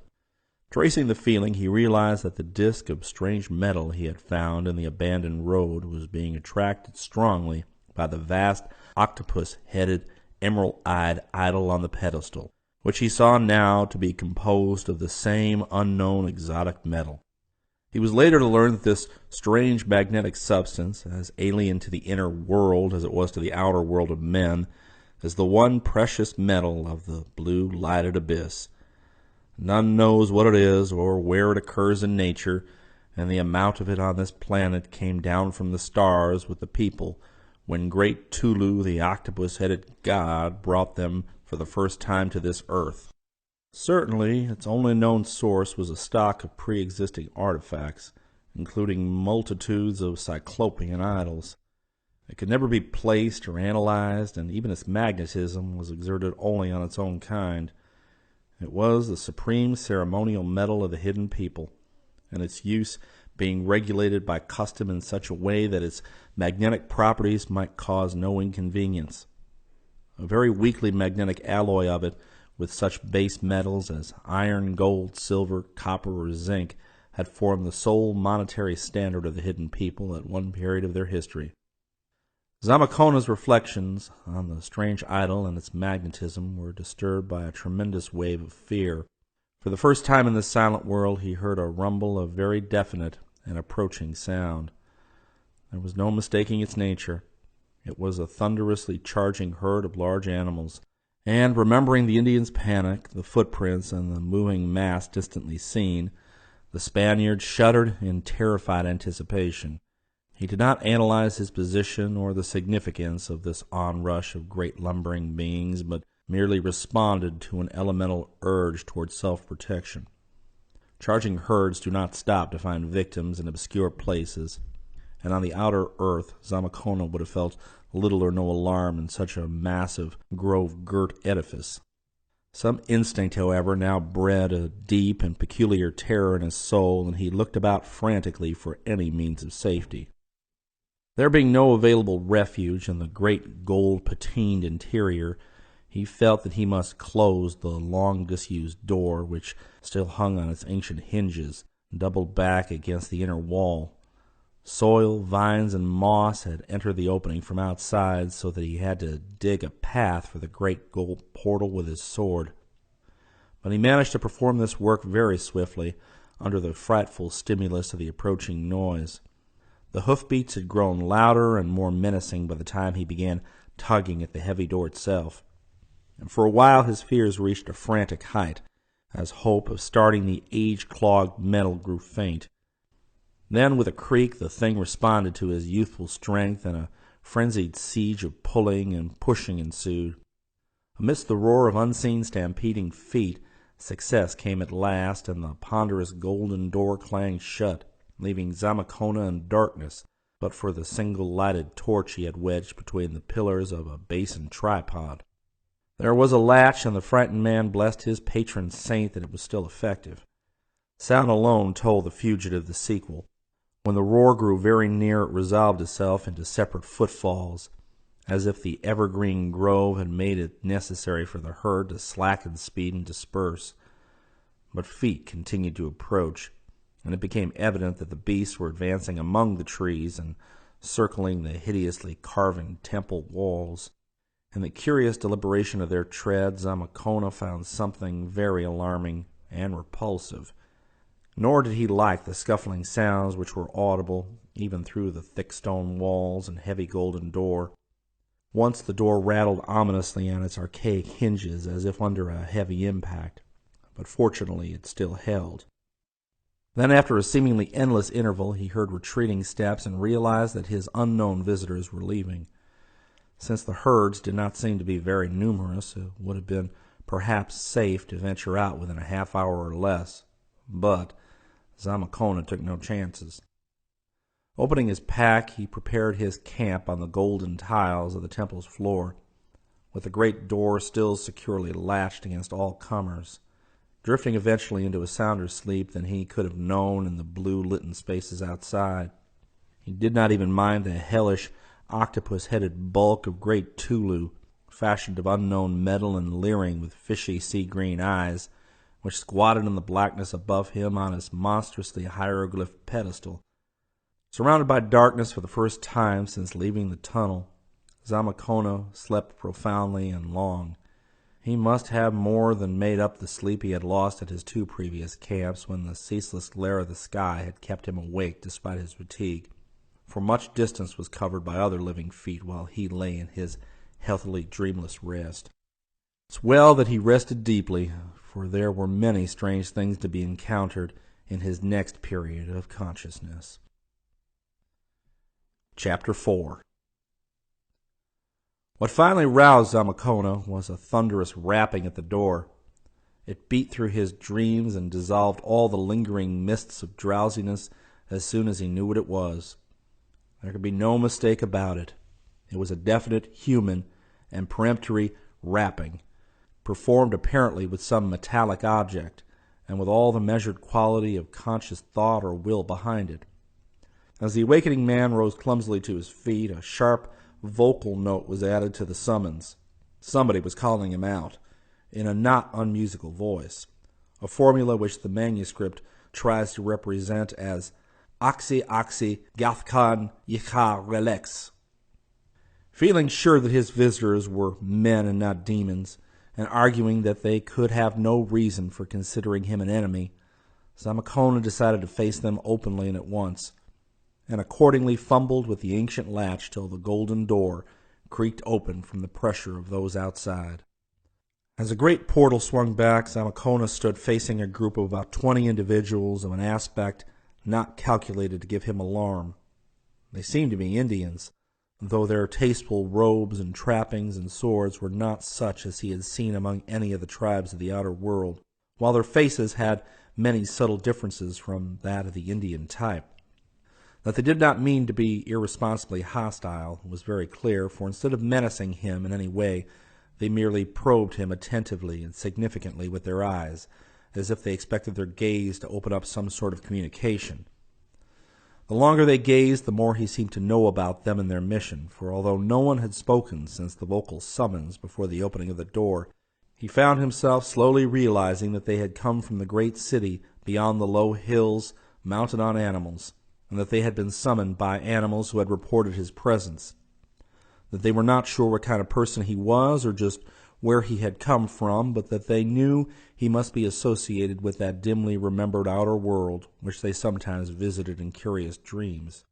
Tracing the feeling, he realized that the disk of strange metal he had found in the abandoned road was being attracted strongly by the vast octopus-headed, emerald-eyed idol on the pedestal, which he saw now to be composed of the same unknown exotic metal. He was later to learn that this strange magnetic substance, as alien to the inner world as it was to the outer world of men, is the one precious metal of the blue lighted abyss. None knows what it is or where it occurs in nature, and the amount of it on this planet came down from the stars with the people when great Tulu, the octopus-headed god, brought them for the first time to this earth. Certainly, its only known source was a stock of pre-existing artifacts, including multitudes of cyclopean idols. It could never be placed or analyzed, and even its magnetism was exerted only on its own kind. It was the supreme ceremonial metal of the hidden people, and its use being regulated by custom in such a way that its magnetic properties might cause no inconvenience. A very weakly magnetic alloy of it, with such base metals as iron, gold, silver, copper, or zinc, had formed the sole monetary standard of the hidden people at one period of their history. Zamacona's reflections on the strange idol and its magnetism were disturbed by a tremendous wave of fear. For the first time in this silent world he heard a rumble of very definite and approaching sound. There was no mistaking its nature. It was a thunderously charging herd of large animals, and, remembering the Indians' panic, the footprints, and the moving mass distantly seen, the Spaniard shuddered in terrified anticipation. He did not analyze his position or the significance of this onrush of great lumbering beings, but merely responded to an elemental urge toward self-protection. Charging herds do not stop to find victims in obscure places, and on the outer earth Zamacona would have felt little or no alarm in such a massive, grove-girt edifice. Some instinct, however, now bred a deep and peculiar terror in his soul, and he looked about frantically for any means of safety. There being no available refuge in the great gold-patined interior, he felt that he must close the long-disused door, which still hung on its ancient hinges, doubled back against the inner wall. Soil, vines, and moss had entered the opening from outside, so that he had to dig a path for the great gold portal with his sword. But he managed to perform this work very swiftly, under the frightful stimulus of the approaching noise. The hoofbeats had grown louder and more menacing by the time he began tugging at the heavy door itself, and for a while his fears reached a frantic height, as hope of starting the age-clogged metal grew faint. Then, with a creak, the thing responded to his youthful strength, and a frenzied siege of pulling and pushing ensued. Amidst the roar of unseen stampeding feet, success came at last, and the ponderous golden door clanged shut, leaving Zamacona in darkness but for the single lighted torch he had wedged between the pillars of a basin tripod. There was a latch, and the frightened man blessed his patron saint that it was still effective. Sound alone told the fugitive the sequel. When the roar grew very near, it resolved itself into separate footfalls, as if the evergreen grove had made it necessary for the herd to slacken speed and disperse. But feet continued to approach, and it became evident that the beasts were advancing among the trees and circling the hideously carven temple walls. In the curious deliberation of their tread, Zamacona found something very alarming and repulsive. Nor did he like the scuffling sounds which were audible even through the thick stone walls and heavy golden door. Once the door rattled ominously on its archaic hinges as if under a heavy impact, but fortunately it still held. Then, after a seemingly endless interval, he heard retreating steps and realized that his unknown visitors were leaving. Since the herds did not seem to be very numerous, it would have been perhaps safe to venture out within a half hour or less, but Zamacona took no chances. Opening his pack, he prepared his camp on the golden tiles of the temple's floor, with the great door still securely latched against all comers, drifting eventually into a sounder sleep than he could have known in the blue-litten spaces outside. He did not even mind the hellish, octopus-headed bulk of great Tulu, fashioned of unknown metal and leering with fishy sea-green eyes, which squatted in the blackness above him on its monstrously hieroglyphed pedestal. Surrounded by darkness for the first time since leaving the tunnel, Zamacona slept profoundly and long. He must have more than made up the sleep he had lost at his 2 previous camps when the ceaseless glare of the sky had kept him awake despite his fatigue, for much distance was covered by other living feet while he lay in his healthily dreamless rest. It's well that he rested deeply, for there were many strange things to be encountered in his next period of consciousness. Chapter 4. What finally roused Zamacona was a thunderous rapping at the door. It beat through his dreams and dissolved all the lingering mists of drowsiness as soon as he knew what it was. There could be no mistake about it. It was a definite, human, and peremptory rapping, performed apparently with some metallic object, and with all the measured quality of conscious thought or will behind it. As the awakening man rose clumsily to his feet, a sharp vocal note was added to the summons. Somebody was calling him out, in a not unmusical voice, a formula which the manuscript tries to represent as Oxy Oxy Gathkan Yicha Relax. Feeling sure that his visitors were men and not demons, and arguing that they could have no reason for considering him an enemy, Zamacona decided to face them openly and at once, and accordingly fumbled with the ancient latch till the golden door creaked open from the pressure of those outside. As a great portal swung back, Zamacona stood facing a group of about 20 individuals of an aspect not calculated to give him alarm. They seemed to be Indians, though their tasteful robes and trappings and swords were not such as he had seen among any of the tribes of the outer world, while their faces had many subtle differences from that of the Indian type. That they did not mean to be irresponsibly hostile was very clear, for instead of menacing him in any way, they merely probed him attentively and significantly with their eyes, as if they expected their gaze to open up some sort of communication. The longer they gazed, the more he seemed to know about them and their mission, for although no one had spoken since the vocal summons before the opening of the door, he found himself slowly realizing that they had come from the great city beyond the low hills mounted on animals, and that they had been summoned by animals who had reported his presence, that they were not sure what kind of person he was or just where he had come from, but that they knew he must be associated with that dimly remembered outer world which they sometimes visited in curious dreams.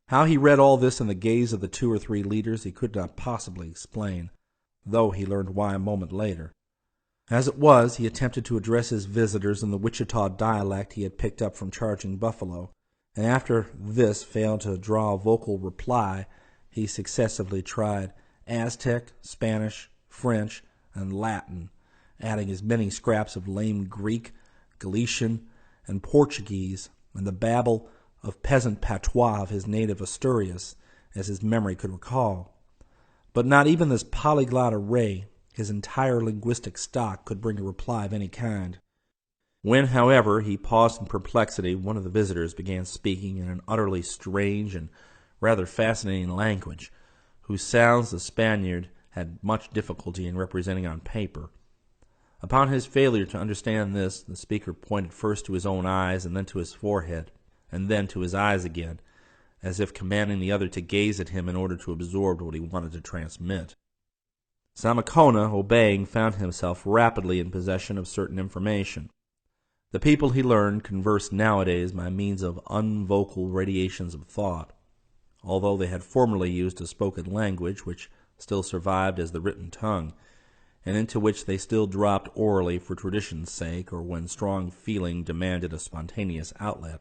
How he read all this in the gaze of the 2 or 3 leaders he could not possibly explain, though he learned why a moment later. As it was, he attempted to address his visitors in the Wichita dialect he had picked up from Charging Buffalo, and after this failed to draw a vocal reply, he successively tried Aztec, Spanish, French, and Latin, adding as many scraps of lame Greek, Galician, and Portuguese, and the babble of peasant patois of his native Asturias, as his memory could recall. But not even this polyglot array, his entire linguistic stock could bring a reply of any kind. When, however, he paused in perplexity, one of the visitors began speaking in an utterly strange and rather fascinating language, whose sounds the Spaniard had much difficulty in representing on paper. Upon his failure to understand this, the speaker pointed first to his own eyes, and then to his forehead, and then to his eyes again, as if commanding the other to gaze at him in order to absorb what he wanted to transmit. Zamacona, obeying, found himself rapidly in possession of certain information. The people, he learned, conversed nowadays by means of unvocal radiations of thought, although they had formerly used a spoken language which still survived as the written tongue, and into which they still dropped orally for tradition's sake or when strong feeling demanded a spontaneous outlet.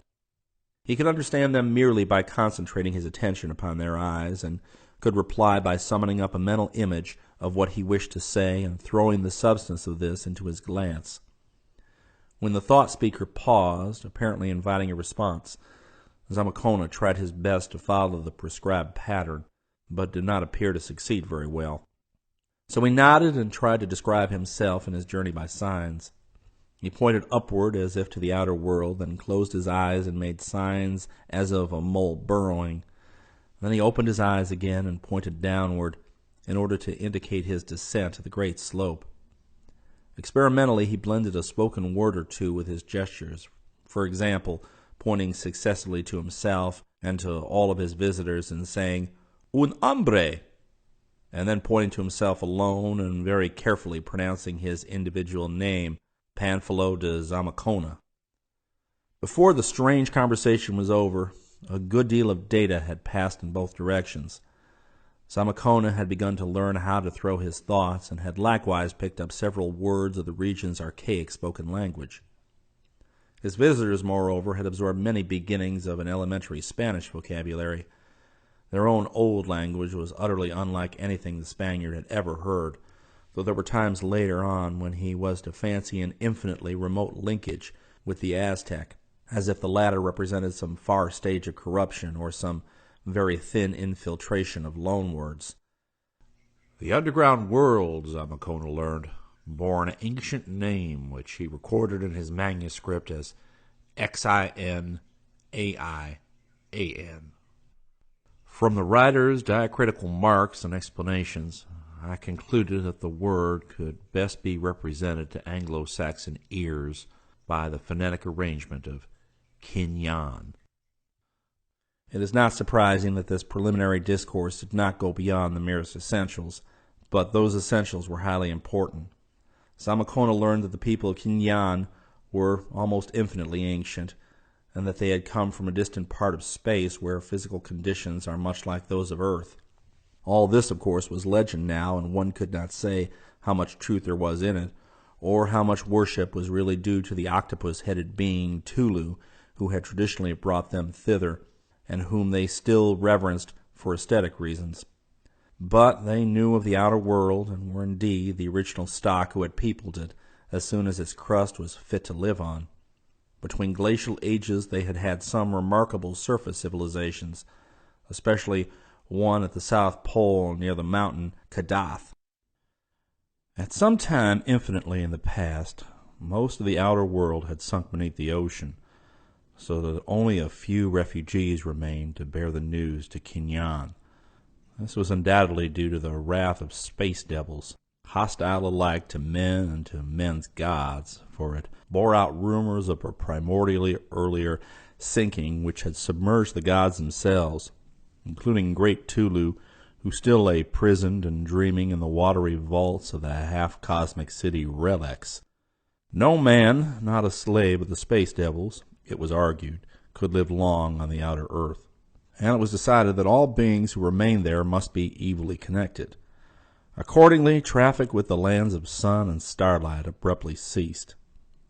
He could understand them merely by concentrating his attention upon their eyes, and could reply by summoning up a mental image of what he wished to say and throwing the substance of this into his glance. When the thought speaker paused, apparently inviting a response, Zamacona tried his best to follow the prescribed pattern, but did not appear to succeed very well. So he nodded and tried to describe himself and his journey by signs. He pointed upward as if to the outer world, then closed his eyes and made signs as of a mole burrowing. Then he opened his eyes again and pointed downward in order to indicate his descent to the great slope. Experimentally, he blended a spoken word or two with his gestures, for example, pointing successively to himself and to all of his visitors and saying, "Un hombre," and then pointing to himself alone and very carefully pronouncing his individual name, Panfilo de Zamacona. Before the strange conversation was over, a good deal of data had passed in both directions. Zamacona had begun to learn how to throw his thoughts, and had likewise picked up several words of the region's archaic spoken language. His visitors, moreover, had absorbed many beginnings of an elementary Spanish vocabulary. Their own old language was utterly unlike anything the Spaniard had ever heard, though there were times later on when he was to fancy an infinitely remote linkage with the Aztec, as if the latter represented some far stage of corruption or some very thin infiltration of loanwords. The underground world, Zamacona learned, bore an ancient name which he recorded in his manuscript as Xinaian. From the writer's diacritical marks and explanations, I concluded that the word could best be represented to Anglo-Saxon ears by the phonetic arrangement of Kinyan. It is not surprising that this preliminary discourse did not go beyond the merest essentials, but those essentials were highly important. Zamacona learned that the people of Kinyan were almost infinitely ancient, and that they had come from a distant part of space where physical conditions are much like those of Earth. All this, of course, was legend now, and one could not say how much truth there was in it, or how much worship was really due to the octopus-headed being Tulu, who had traditionally brought them thither, and whom they still reverenced for aesthetic reasons. But they knew of the outer world, and were indeed the original stock who had peopled it, as soon as its crust was fit to live on. Between glacial ages they had had some remarkable surface civilizations, especially one at the South Pole near the mountain Kadath. At some time infinitely in the past, most of the outer world had sunk beneath the ocean, so that only a few refugees remained to bear the news to Kinyan. This was undoubtedly due to the wrath of space devils, hostile alike to men and to men's gods, for it bore out rumors of a primordially earlier sinking which had submerged the gods themselves, including great Tulu, who still lay prisoned and dreaming in the watery vaults of the half-cosmic city Relax. No man, not a slave of the space devils, it was argued, could live long on the outer earth, and it was decided that all beings who remained there must be evilly connected. Accordingly, traffic with the lands of sun and starlight abruptly ceased.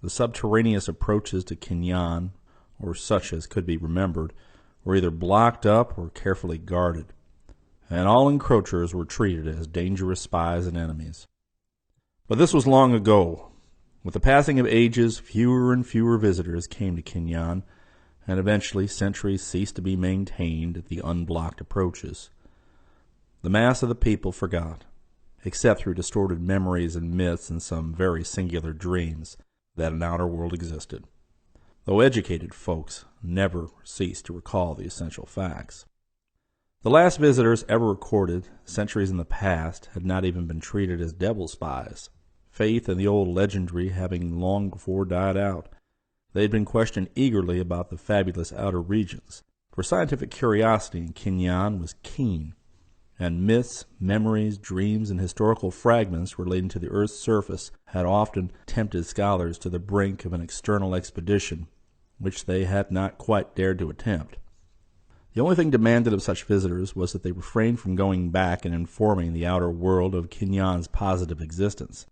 The subterraneous approaches to Kinyan, or such as could be remembered, were either blocked up or carefully guarded, and all encroachers were treated as dangerous spies and enemies. But this was long ago. With the passing of ages, fewer and fewer visitors came to Kinyan, and eventually sentries ceased to be maintained at the unblocked approaches. The mass of the people forgot. except through distorted memories and myths and some very singular dreams, that an outer world existed, though educated folks never ceased to recall the essential facts. The last visitors ever recorded, centuries in the past, had not even been treated as devil spies, faith in the old legendary having long before died out. They had been questioned eagerly about the fabulous outer regions, for scientific curiosity in Kinyan was keen, and myths, memories, dreams, and historical fragments relating to the Earth's surface had often tempted scholars to the brink of an external expedition, which they had not quite dared to attempt. The only thing demanded of such visitors was that they refrain from going back and informing the outer world of Kinyan's positive existence,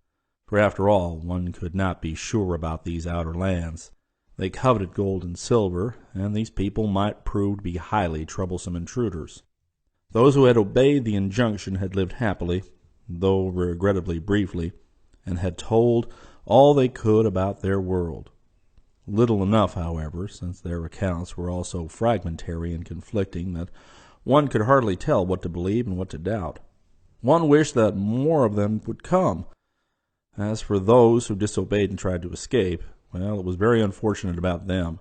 for after all, one could not be sure about these outer lands. They coveted gold and silver, and these people might prove to be highly troublesome intruders. Those who had obeyed the injunction had lived happily, though regrettably briefly, and had told all they could about their world. Little enough, however, since their accounts were all so fragmentary and conflicting that one could hardly tell what to believe and what to doubt. One wished that more of them would come. As for those who disobeyed and tried to escape, well, it was very unfortunate about them.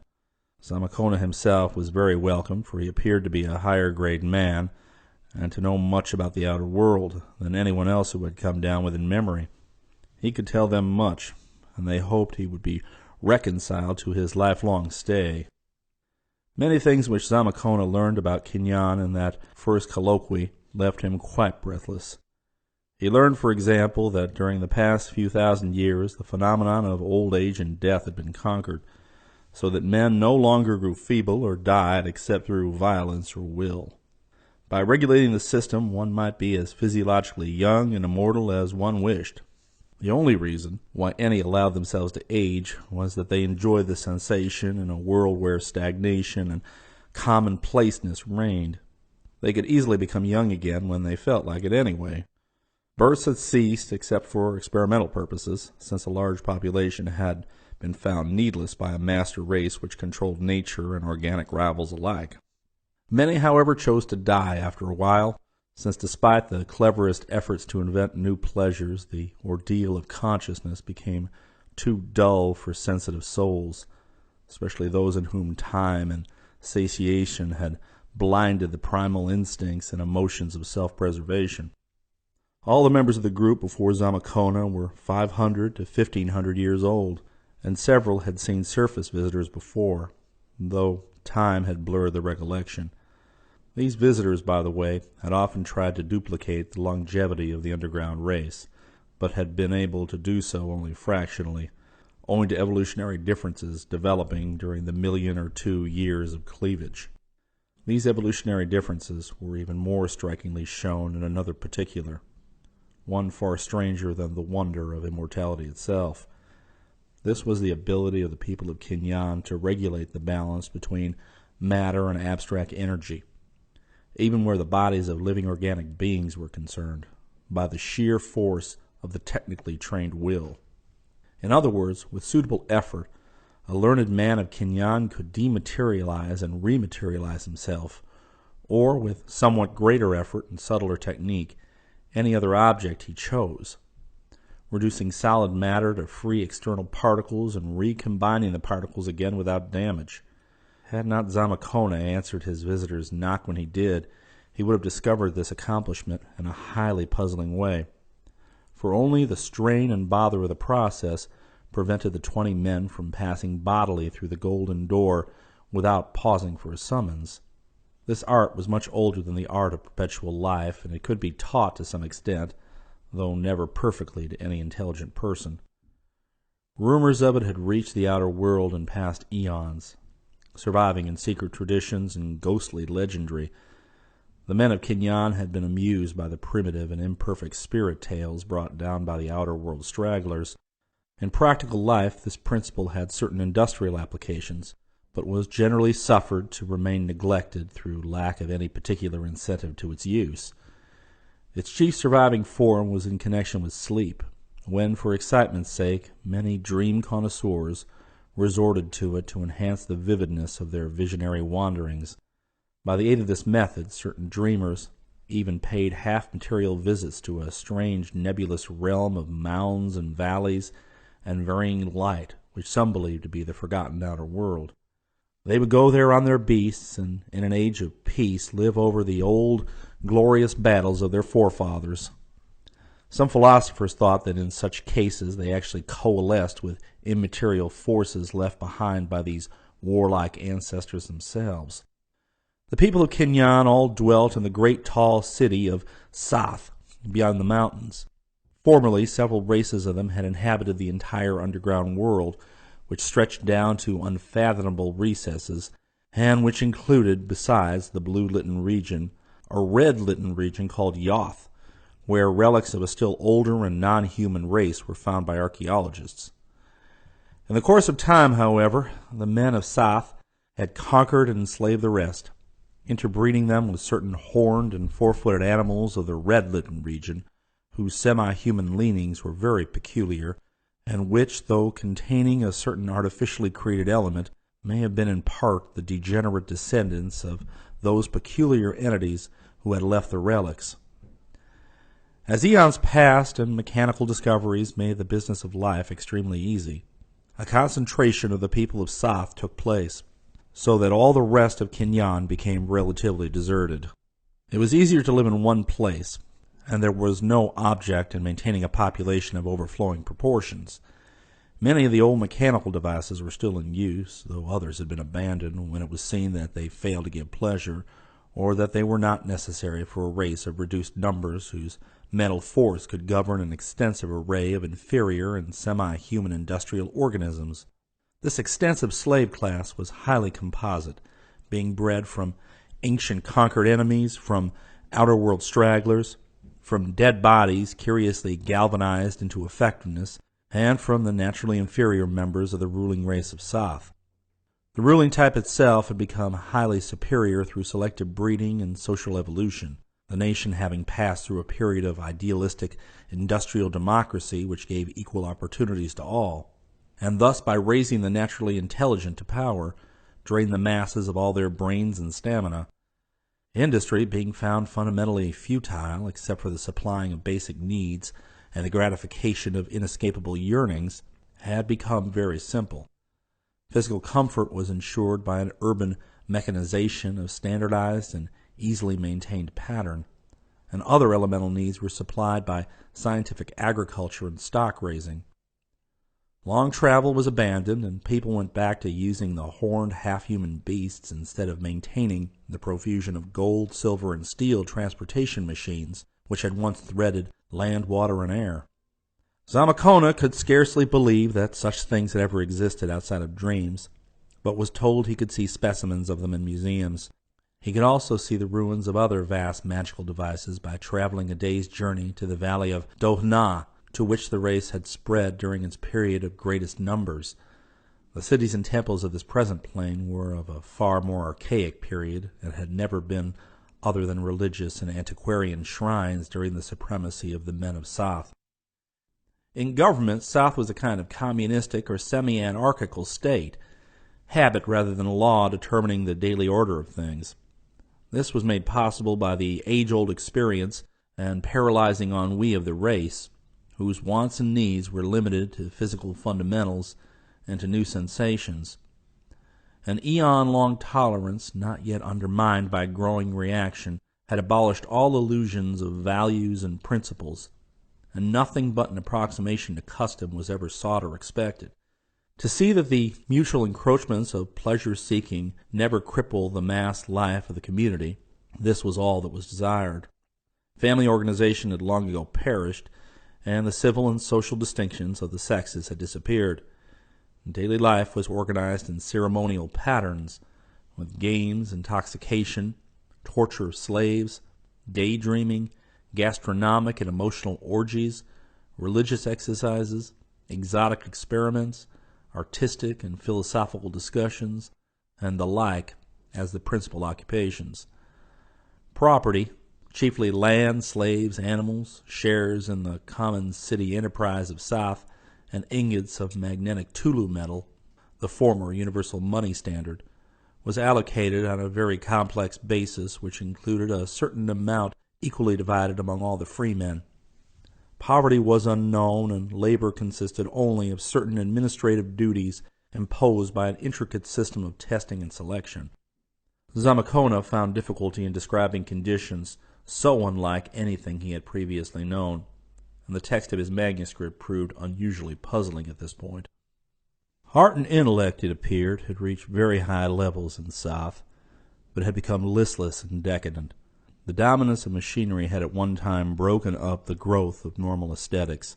Zamakona himself was very welcome, for he appeared to be a higher-grade man, and to know much about the outer world than anyone else who had come down within memory. He could tell them much, and they hoped he would be reconciled to his lifelong stay. Many things which Zamakona learned about Kinyan in that first colloquy left him quite breathless. He learned, for example, that during the past few thousand years the phenomenon of old age and death had been conquered, so that men no longer grew feeble or died except through violence or will. By regulating the system, one might be as physiologically young and immortal as one wished. The only reason why any allowed themselves to age was that they enjoyed the sensation in a world where stagnation and commonplaceness reigned. They could easily become young again when they felt like it anyway. Births had ceased except for experimental purposes, since a large population had been found needless by a master race which controlled nature and organic rivals alike. Many, however, chose to die after a while, since despite the cleverest efforts to invent new pleasures, the ordeal of consciousness became too dull for sensitive souls, especially those in whom time and satiation had blinded the primal instincts and emotions of self-preservation. All the members of the group before Zamakona were 500 to 1,500 years old, and several had seen surface visitors before, though time had blurred the recollection. These visitors, by the way, had often tried to duplicate the longevity of the underground race, but had been able to do so only fractionally, owing to evolutionary differences developing during the 1,000,000 or 2 years of cleavage. These evolutionary differences were even more strikingly shown in another particular, one far stranger than the wonder of immortality itself. This was the ability of the people of Kinyan to regulate the balance between matter and abstract energy, even where the bodies of living organic beings were concerned, by the sheer force of the technically trained will. In other words, with suitable effort, a learned man of Kinyan could dematerialize and rematerialize himself, or with somewhat greater effort and subtler technique, any other object he chose, reducing solid matter to free external particles and recombining the particles again without damage. Had not Zamakona answered his visitor's knock when he did, he would have discovered this accomplishment in a highly puzzling way, for only the strain and bother of the process prevented the 20 men from passing bodily through the golden door without pausing for a summons. This art was much older than the art of perpetual life, and it could be taught to some extent, though never perfectly to any intelligent person. Rumors of it had reached the outer world in past eons, surviving in secret traditions and ghostly legendary. The men of Kinyan had been amused by the primitive and imperfect spirit tales brought down by the outer world stragglers. In practical life, this principle had certain industrial applications, but was generally suffered to remain neglected through lack of any particular incentive to its use. Its chief surviving form was in connection with sleep, when, for excitement's sake, many dream connoisseurs resorted to it to enhance the vividness of their visionary wanderings. By the aid of this method, certain dreamers, even paid half-material visits to a strange nebulous realm of mounds and valleys and varying light, which some believed to be the forgotten outer world. They would go there on their beasts, and in an age of peace live over the old glorious battles of their forefathers. Some philosophers thought that in such cases they actually coalesced with immaterial forces left behind by these warlike ancestors themselves. The people of Kinyan all dwelt in the great tall city of Sath, beyond the mountains. Formerly, several races of them had inhabited the entire underground world, which stretched down to unfathomable recesses, and which included, besides the blue-litten region, a red-litten region called Yoth, where relics of a still older and non-human race were found by archaeologists. In the course of time, however, the men of Sath had conquered and enslaved the rest, interbreeding them with certain horned and four-footed animals of the red-litten region, whose semi-human leanings were very peculiar, and which, though containing a certain artificially created element, may have been in part the degenerate descendants of those peculiar entities who had left the relics. As eons passed and mechanical discoveries made the business of life extremely easy, a concentration of the people of Sath took place, so that all the rest of Kinyan became relatively deserted. It was easier to live in one place, and there was no object in maintaining a population of overflowing proportions. Many of the old mechanical devices were still in use, though others had been abandoned when it was seen that they failed to give pleasure, or that they were not necessary for a race of reduced numbers whose mental force could govern an extensive array of inferior and semi-human industrial organisms. This extensive slave class was highly composite, being bred from ancient conquered enemies, from outer world stragglers, from dead bodies curiously galvanized into effectiveness, and from the naturally inferior members of the ruling race of Sath. The ruling type itself had become highly superior through selective breeding and social evolution, the nation having passed through a period of idealistic industrial democracy which gave equal opportunities to all, and thus by raising the naturally intelligent to power, drained the masses of all their brains and stamina. Industry, being found fundamentally futile except for the supplying of basic needs and the gratification of inescapable yearnings, had become very simple. Physical comfort was ensured by an urban mechanization of standardized and easily maintained pattern, and other elemental needs were supplied by scientific agriculture and stock raising. Long travel was abandoned, and people went back to using the horned half-human beasts instead of maintaining the profusion of gold, silver, and steel transportation machines which had once threaded land, water, and air. Zamakona could scarcely believe that such things had ever existed outside of dreams, but was told he could see specimens of them in museums. He could also see the ruins of other vast magical devices by traveling a day's journey to the valley of Dohna, to which the race had spread during its period of greatest numbers. The cities and temples of this present plain were of a far more archaic period, and had never been other than religious and antiquarian shrines during the supremacy of the men of Sath. In government, Sath was a kind of communistic or semi-anarchical state, habit rather than law determining the daily order of things. This was made possible by the age-old experience and paralyzing ennui of the race, whose wants and needs were limited to physical fundamentals and to new sensations. An eon-long tolerance, not yet undermined by growing reaction, had abolished all illusions of values and principles, and nothing but an approximation to custom was ever sought or expected. To see that the mutual encroachments of pleasure-seeking never cripple the mass life of the community, this was all that was desired. Family organization had long ago perished, and the civil and social distinctions of the sexes had disappeared. Daily life was organized in ceremonial patterns, with games, intoxication, torture of slaves, daydreaming, gastronomic and emotional orgies, religious exercises, exotic experiments, artistic and philosophical discussions, and the like as the principal occupations. Property, chiefly land, slaves, animals, shares in the common city enterprise of Sath, and ingots of magnetic Tulu metal, the former universal money standard, was allocated on a very complex basis which included a certain amount equally divided among all the free men. Poverty was unknown, and labor consisted only of certain administrative duties imposed by an intricate system of testing and selection. Zamacona found difficulty in describing conditions so unlike anything he had previously known, and the text of his manuscript proved unusually puzzling at this point. Heart and intellect, it appeared, had reached very high levels in the South, but had become listless and decadent. The dominance of machinery had at one time broken up the growth of normal aesthetics,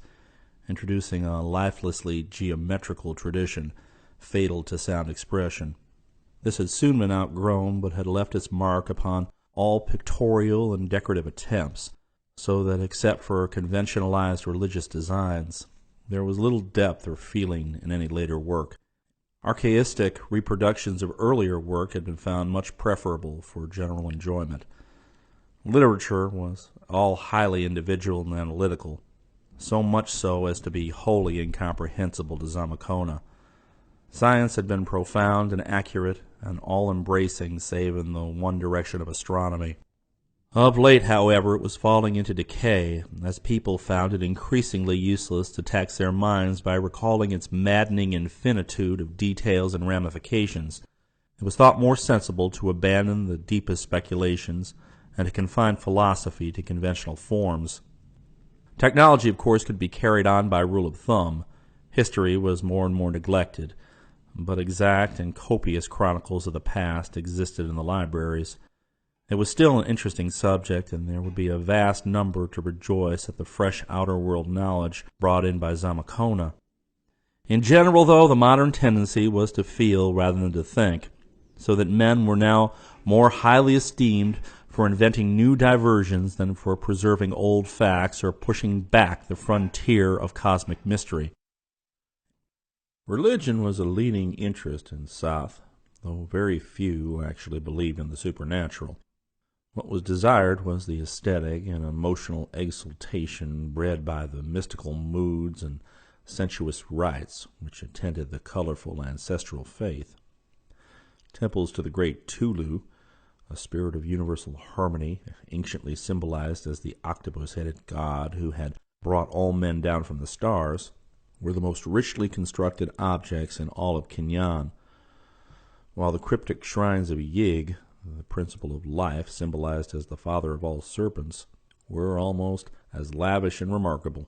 introducing a lifelessly geometrical tradition fatal to sound expression. This had soon been outgrown, but had left its mark upon all pictorial and decorative attempts, so that except for conventionalized religious designs, there was little depth or feeling in any later work. Archaistic reproductions of earlier work had been found much preferable for general enjoyment. Literature was all highly individual and analytical, so much so as to be wholly incomprehensible to Zamacona. Science had been profound and accurate and all-embracing save in the one direction of astronomy. Of late, however, it was falling into decay, as people found it increasingly useless to tax their minds by recalling its maddening infinitude of details and ramifications. It was thought more sensible to abandon the deepest speculations and to confine philosophy to conventional forms. Technology, of course, could be carried on by rule of thumb. History was more and more neglected, but exact and copious chronicles of the past existed in the libraries. It was still an interesting subject, and there would be a vast number to rejoice at the fresh outer world knowledge brought in by Zamacona. In general, though, the modern tendency was to feel rather than to think, so that men were now more highly esteemed for inventing new diversions than for preserving old facts or pushing back the frontier of cosmic mystery. Religion was a leading interest in South, though very few actually believed in the supernatural. What was desired was the aesthetic and emotional exaltation bred by the mystical moods and sensuous rites which attended the colorful ancestral faith. Temples to the great Tulu, a spirit of universal harmony, anciently symbolized as the octopus-headed god who had brought all men down from the stars, were the most richly constructed objects in all of Kinyan, while the cryptic shrines of Yig, the principle of life symbolized as the father of all serpents, were almost as lavish and remarkable.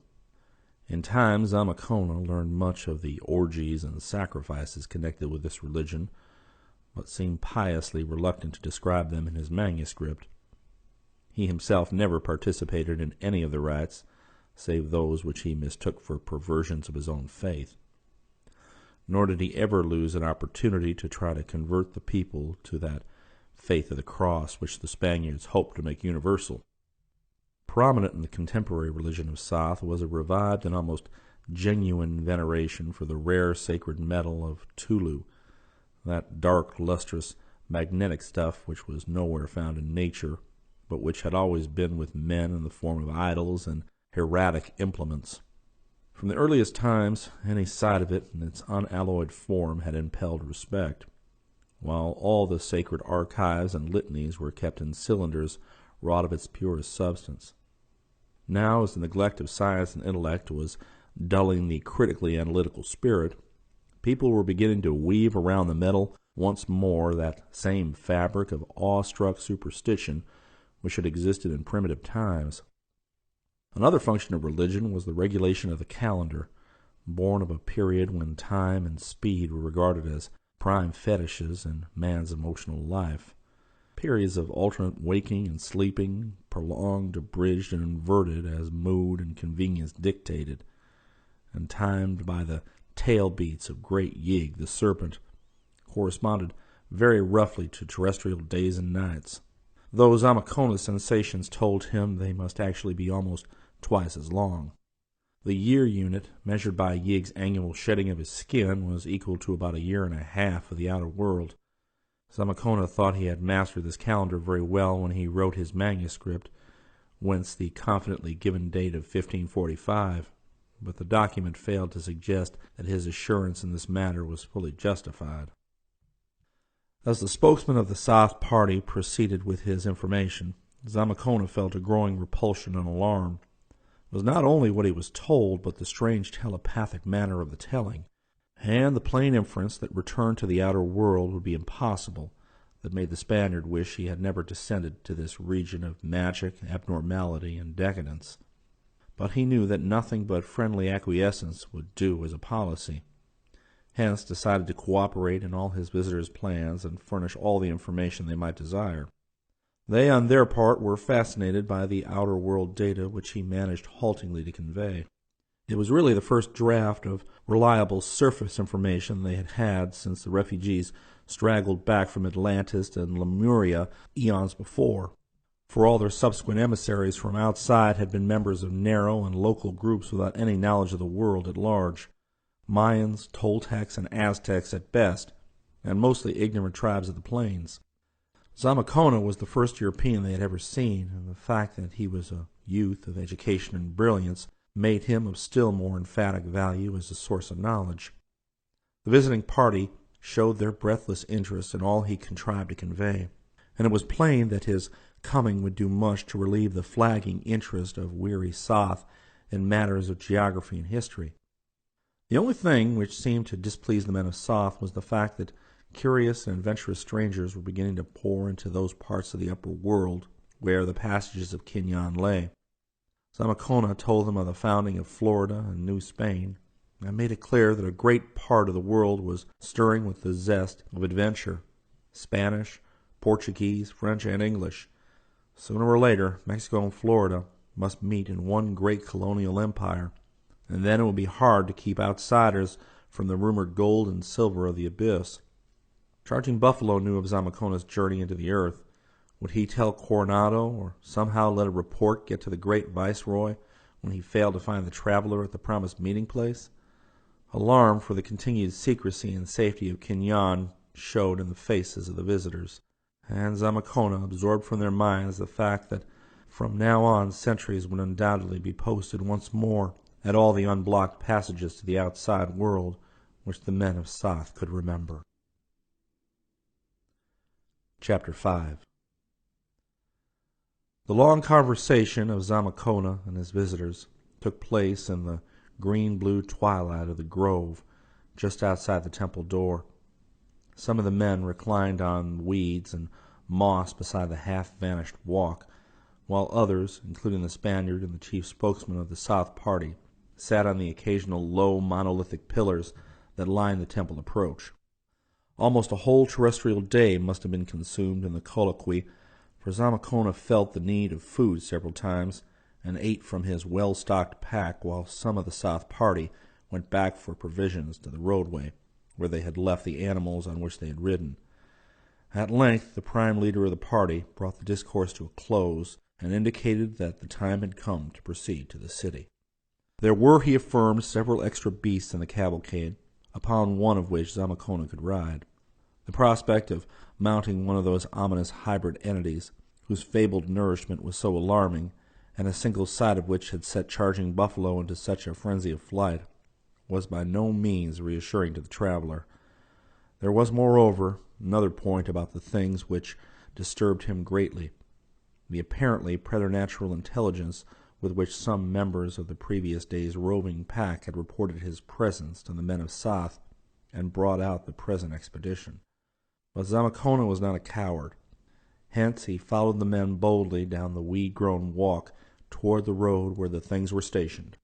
In time, Zamacona learned much of the orgies and sacrifices connected with this religion, but seemed piously reluctant to describe them in his manuscript. He himself never participated in any of the rites, save those which he mistook for perversions of his own faith. Nor did he ever lose an opportunity to try to convert the people to that faith of the cross which the Spaniards hoped to make universal. Prominent in the contemporary religion of South was a revived and almost genuine veneration for the rare sacred metal of Tulu, that dark, lustrous, magnetic stuff which was nowhere found in nature, but which had always been with men in the form of idols and hieratic implements. From the earliest times, any sight of it in its unalloyed form had impelled respect, while all the sacred archives and litanies were kept in cylinders wrought of its purest substance. Now, as the neglect of science and intellect was dulling the critically analytical spirit, people were beginning to weave around the metal once more that same fabric of awestruck superstition which had existed in primitive times. Another function of religion was the regulation of the calendar, born of a period when time and speed were regarded as prime fetishes in man's emotional life. Periods of alternate waking and sleeping, prolonged, abridged, and inverted as mood and convenience dictated, and timed by the tail beats of great Yig, the serpent, corresponded very roughly to terrestrial days and nights, though Zamacona's sensations told him they must actually be almost twice as long. The year unit, measured by Yig's annual shedding of his skin, was equal to about a year and a half of the outer world. Zamacona thought he had mastered this calendar very well when he wrote his manuscript, whence the confidently given date of 1545, but the document failed to suggest that his assurance in this matter was fully justified. As the spokesman of the South Party proceeded with his information, Zamakona felt a growing repulsion and alarm. It was not only what he was told, but the strange telepathic manner of the telling, and the plain inference that return to the outer world would be impossible, that made the Spaniard wish he had never descended to this region of magic, abnormality, and decadence. But he knew that nothing but friendly acquiescence would do as a policy, hence decided to cooperate in all his visitors' plans and furnish all the information they might desire. They, on their part, were fascinated by the outer world data which he managed haltingly to convey. It was really the first draft of reliable surface information they had had since the refugees straggled back from Atlantis and Lemuria eons before, for all their subsequent emissaries from outside had been members of narrow and local groups without any knowledge of the world at large, Mayans, Toltecs, and Aztecs at best, and mostly ignorant tribes of the plains. Zamakona was the first European they had ever seen, and the fact that he was a youth of education and brilliance made him of still more emphatic value as a source of knowledge. The visiting party showed their breathless interest in all he contrived to convey, and it was plain that his coming would do much to relieve the flagging interest of weary Soth in matters of geography and history. The only thing which seemed to displease the men of Soth was the fact that curious and adventurous strangers were beginning to pour into those parts of the upper world where the passages of Kinyon lay. Zamakona told them of the founding of Florida and New Spain, and made it clear that a great part of the world was stirring with the zest of adventure. Spanish, Portuguese, French, and English. Sooner or later, Mexico and Florida must meet in one great colonial empire, and then it would be hard to keep outsiders from the rumored gold and silver of the abyss. Charging Buffalo knew of Zamakona's journey into the earth. Would he tell Coronado, or somehow let a report get to the great viceroy when he failed to find the traveler at the promised meeting place? Alarm for the continued secrecy and safety of Kinyon showed in the faces of the visitors, and Zamakona absorbed from their minds the fact that from now on sentries would undoubtedly be posted once more at all the unblocked passages to the outside world which the men of Soth could remember. Chapter 5. The long conversation of Zamakona and his visitors took place in the green-blue twilight of the grove just outside the temple door. Some of the men reclined on weeds and moss beside the half-vanished walk, while others, including the Spaniard and the chief spokesman of the Soth party, sat on the occasional low monolithic pillars that lined the temple approach. Almost a whole terrestrial day must have been consumed in the colloquy, for Zamakona felt the need of food several times, and ate from his well-stocked pack while some of the Soth party went back for provisions to the roadway, where they had left the animals on which they had ridden. At length the prime leader of the party brought the discourse to a close, and indicated that the time had come to proceed to the city. There were, he affirmed, several extra beasts in the cavalcade, upon one of which Zamakona could ride. The prospect of mounting one of those ominous hybrid entities, whose fabled nourishment was so alarming, and a single sight of which had set Charging Buffalo into such a frenzy of flight, was by no means reassuring to the traveler. There was, moreover, another point about the things which disturbed him greatly: the apparently preternatural intelligence with which some members of the previous day's roving pack had reported his presence to the men of Soth, and brought out the present expedition. But Zamakona was not a coward. Hence he followed the men boldly down the weed-grown walk toward the road where the things were stationed.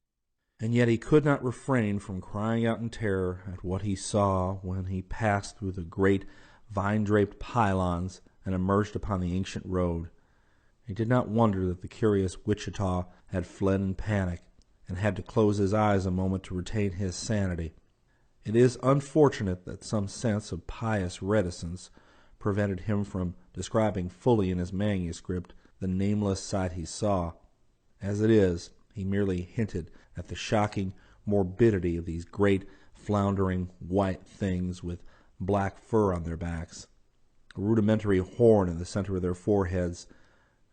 And yet he could not refrain from crying out in terror at what he saw when he passed through the great vine-draped pylons and emerged upon the ancient road. He did not wonder that the curious Wichita had fled in panic and had to close his eyes a moment to retain his sanity. It is unfortunate that some sense of pious reticence prevented him from describing fully in his manuscript the nameless sight he saw. As it is, he merely hinted at the shocking morbidity of these great, floundering, white things with black fur on their backs, a rudimentary horn in the center of their foreheads,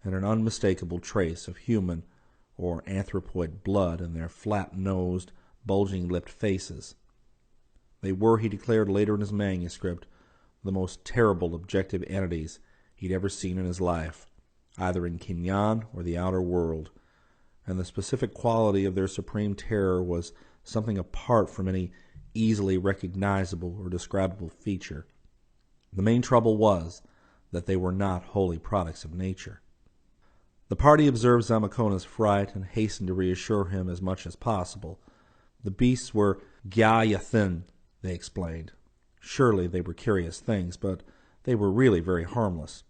and an unmistakable trace of human or anthropoid blood in their flat-nosed, bulging-lipped faces. They were, he declared later in his manuscript, the most terrible objective entities he'd ever seen in his life, either in Kinyan or the outer world, and the specific quality of their supreme terror was something apart from any easily recognizable or describable feature. The main trouble was that they were not wholly products of nature. The party observed Zamakona's fright and hastened to reassure him as much as possible. The beasts were Gyayathin, they explained. Surely they were curious things, but they were really very harmless.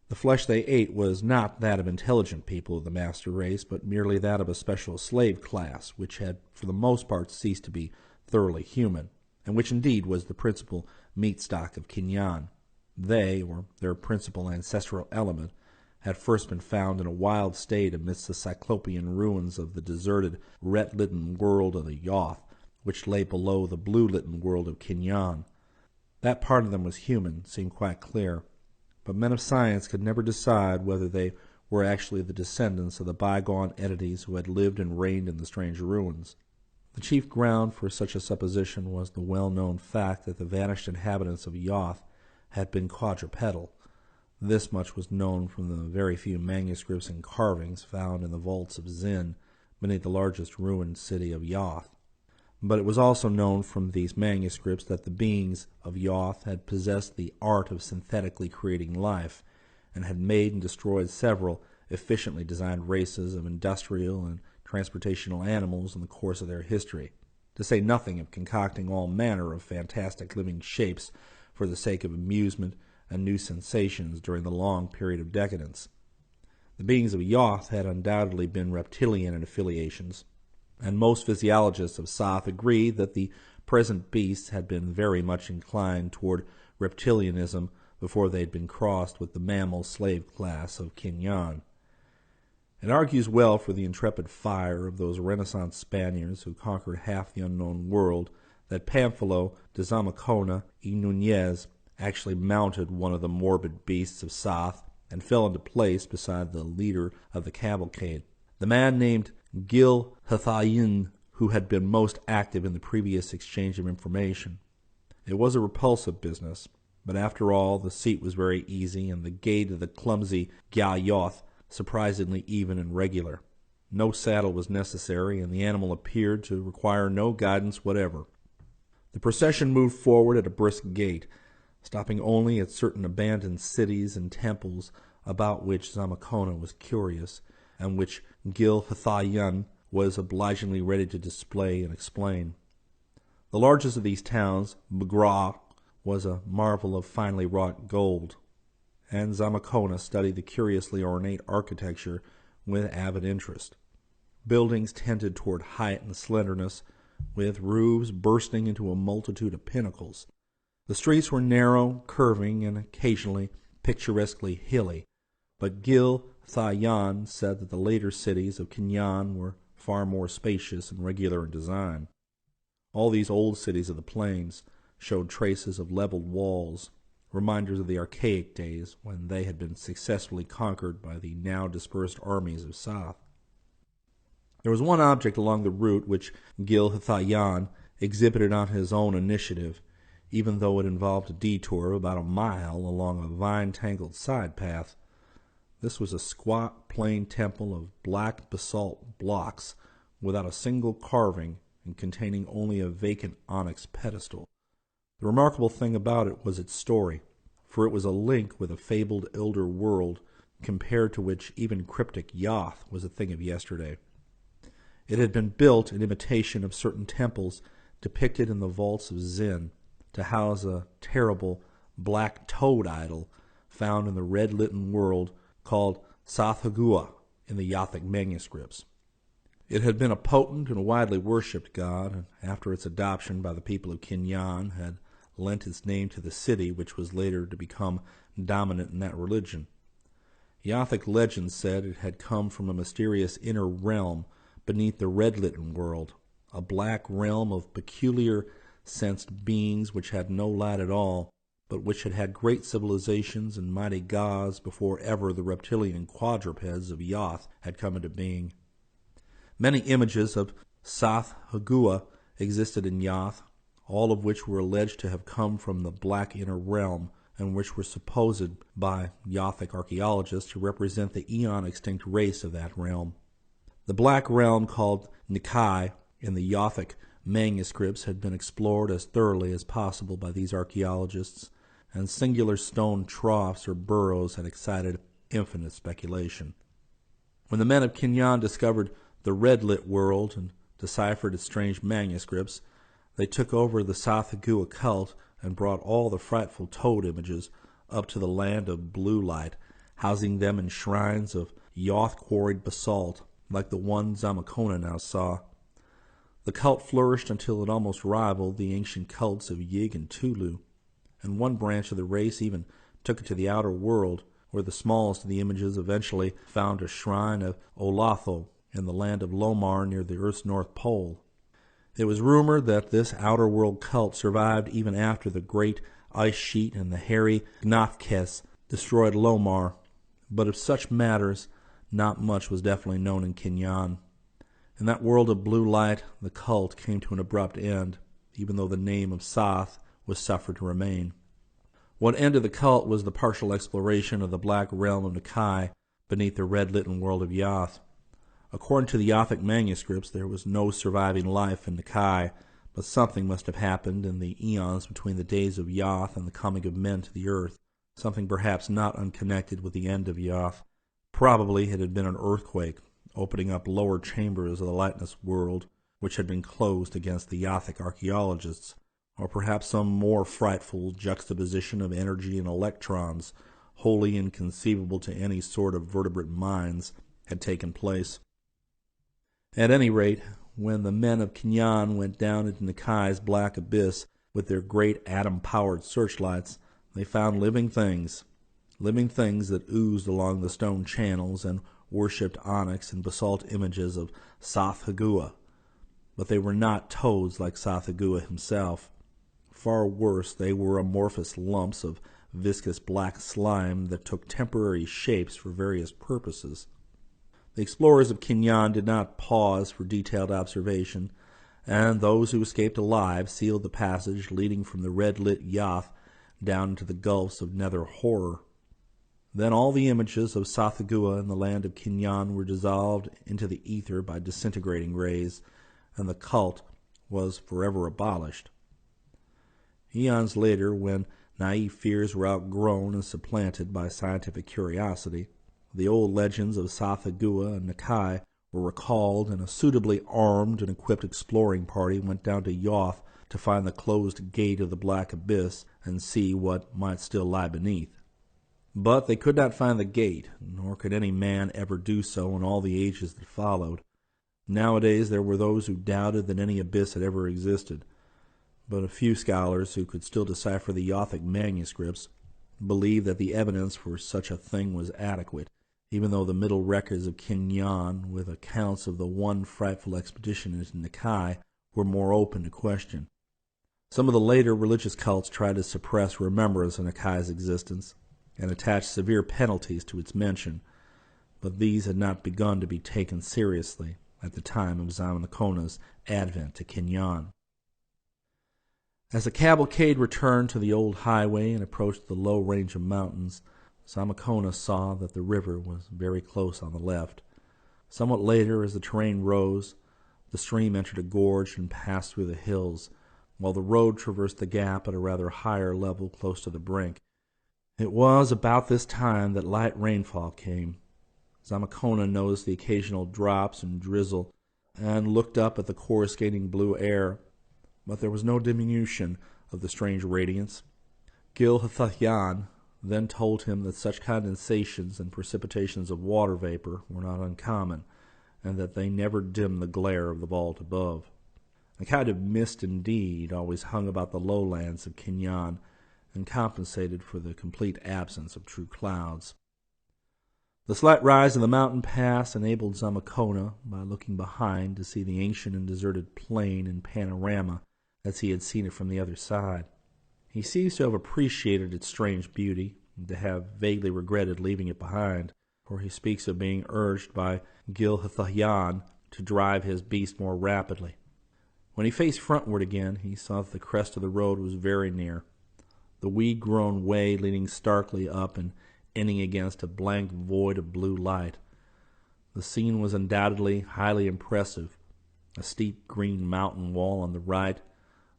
The flesh they ate was not that of intelligent people of the master race, but merely that of a special slave class, which had for the most part ceased to be thoroughly human, and which indeed was the principal meat stock of Kinyan. They, or their principal ancestral element, had first been found in a wild state amidst the cyclopean ruins of the deserted, red-litten world of the Yoth, which lay below the blue-litten world of Kinyan. That part of them was human seemed quite clear, but men of science could never decide whether they were actually the descendants of the bygone entities who had lived and reigned in the strange ruins. The chief ground for such a supposition was the well-known fact that the vanished inhabitants of Yoth had been quadrupedal. This much was known from the very few manuscripts and carvings found in the vaults of Zin, beneath the largest ruined city of Yoth. But it was also known from these manuscripts that the beings of Yoth had possessed the art of synthetically creating life, and had made and destroyed several efficiently designed races of industrial and transportational animals in the course of their history, to say nothing of concocting all manner of fantastic living shapes for the sake of amusement and new sensations during the long period of decadence. The beings of Yoth had undoubtedly been reptilian in affiliations, and most physiologists of Soth agree that the present beasts had been very much inclined toward reptilianism before they had been crossed with the mammal slave class of Kinyan. It argues well for the intrepid fire of those Renaissance Spaniards who conquered half the unknown world that Pamphilo de Zamacona y Núñez actually mounted one of the morbid beasts of Soth and fell into place beside the leader of the cavalcade, the man named Gil Hathayin, who had been most active in the previous exchange of information. It was a repulsive business, but after all the seat was very easy and the gait of the clumsy Gyayoth surprisingly even and regular. No saddle was necessary, and the animal appeared to require no guidance whatever. The procession moved forward at a brisk gait, stopping only at certain abandoned cities and temples about which Zamacona was curious, and which Gil Hathayan was obligingly ready to display and explain. The largest of these towns, Bagra, was a marvel of finely wrought gold, and Zamacona studied the curiously ornate architecture with avid interest. Buildings tended toward height and slenderness, with roofs bursting into a multitude of pinnacles. The streets were narrow, curving, and occasionally picturesquely hilly, but Gil Thayan said that the later cities of Kinyan were far more spacious and regular in design. All these old cities of the plains showed traces of leveled walls, reminders of the archaic days when they had been successfully conquered by the now dispersed armies of Soth. There was one object along the route which Gil Hathayan exhibited on his own initiative, even though it involved a detour of about a mile along a vine-tangled side path. This was a squat, plain temple of black basalt blocks without a single carving and containing only a vacant onyx pedestal. The remarkable thing about it was its story, for it was a link with a fabled elder world, compared to which even cryptic Yoth was a thing of yesterday. It had been built in imitation of certain temples depicted in the vaults of Zin, to house a terrible black toad idol found in the red-litten world called Sathagua in the Yothic manuscripts. It had been a potent and widely worshipped god, and after its adoption by the people of Kinyan had lent its name to the city which was later to become dominant in that religion. Yothic legend said it had come from a mysterious inner realm beneath the red-litten world, a black realm of peculiar sensed beings which had no light at all, but which had had great civilizations and mighty gods before ever the reptilian quadrupeds of Yoth had come into being. Many images of Sath-Hagua existed in Yoth, all of which were alleged to have come from the black inner realm, and which were supposed by Yothic archaeologists to represent the eon-extinct race of that realm. The Black Realm, called Nikai in the Yothic manuscripts, had been explored as thoroughly as possible by these archaeologists, and singular stone troughs or burrows had excited infinite speculation. When the men of Kinyan discovered the red-lit world and deciphered its strange manuscripts, they took over the Sathagua cult and brought all the frightful toad images up to the land of blue light, housing them in shrines of Yoth-quarried basalt, like the one Zamakona now saw. The cult flourished until it almost rivaled the ancient cults of Yig and Tulu, and one branch of the race even took it to the outer world, where the smallest of the images eventually found a shrine of Olatho in the land of Lomar near the Earth's North Pole. It was rumored that this outer world cult survived even after the great ice sheet and the hairy Gnafkes destroyed Lomar, but of such matters not much was definitely known in Kinyan. In that world of blue light, the cult came to an abrupt end, even though the name of Sath was suffered to remain. What ended the cult was the partial exploration of the Black Realm of Nikai beneath the red-litten world of Yoth. According to the Yothic manuscripts, there was no surviving life in Nikai, but something must have happened in the eons between the days of Yoth and the coming of men to the earth, something perhaps not unconnected with the end of Yoth. Probably it had been an earthquake, opening up lower chambers of the lightless world, which had been closed against the Yothic archaeologists, or perhaps some more frightful juxtaposition of energy and electrons, wholly inconceivable to any sort of vertebrate minds, had taken place. At any rate, when the men of Kinyan went down into Nikai's black abyss with their great atom-powered searchlights, they found living things that oozed along the stone channels and worshipped onyx and basalt images of Sathagua. But they were not toads like Sathagua himself. Far worse, they were amorphous lumps of viscous black slime that took temporary shapes for various purposes. The explorers of Kinyan did not pause for detailed observation, and those who escaped alive sealed the passage leading from the red-lit Yoth down into the gulfs of nether horror. Then all the images of Sathagua in the land of Kinyan were dissolved into the ether by disintegrating rays, and the cult was forever abolished. Eons later, when naive fears were outgrown and supplanted by scientific curiosity, the old legends of Sathagua and Nikai were recalled, and a suitably armed and equipped exploring party went down to Yoth to find the closed gate of the Black Abyss and see what might still lie beneath. But they could not find the gate, nor could any man ever do so in all the ages that followed. Nowadays there were those who doubted that any abyss had ever existed, but a few scholars who could still decipher the Yothic manuscripts believed that the evidence for such a thing was adequate, even though the middle records of Kinyan, with accounts of the one frightful expedition into Nikai, were more open to question. Some of the later religious cults tried to suppress remembrance of Nikai's existence and attached severe penalties to its mention, but these had not begun to be taken seriously at the time of Zamakona's advent to Kinyan. As the cavalcade returned to the old highway and approached the low range of mountains, Zamakona saw that the river was very close on the left. Somewhat later, as the terrain rose, the stream entered a gorge and passed through the hills, while the road traversed the gap at a rather higher level close to the brink. It was about this time that light rainfall came. Zamakona noticed the occasional drops and drizzle, and looked up at the coruscating blue air, but there was no diminution of the strange radiance. Gil-Hathayan then told him that such condensations and precipitations of water vapor were not uncommon, and that they never dimmed the glare of the vault above. A kind of mist, indeed, always hung about the lowlands of Kinyan, and compensated for the complete absence of true clouds. The slight rise of the mountain pass enabled Zamakona, by looking behind, to see the ancient and deserted plain in panorama as he had seen it from the other side. He seems to have appreciated its strange beauty, and to have vaguely regretted leaving it behind, for he speaks of being urged by Gil-Hathayan to drive his beast more rapidly. When he faced frontward again, he saw that the crest of the road was very near. the weed-grown way leading starkly up and ending against a blank void of blue light. The scene was undoubtedly highly impressive. A steep green mountain wall on the right,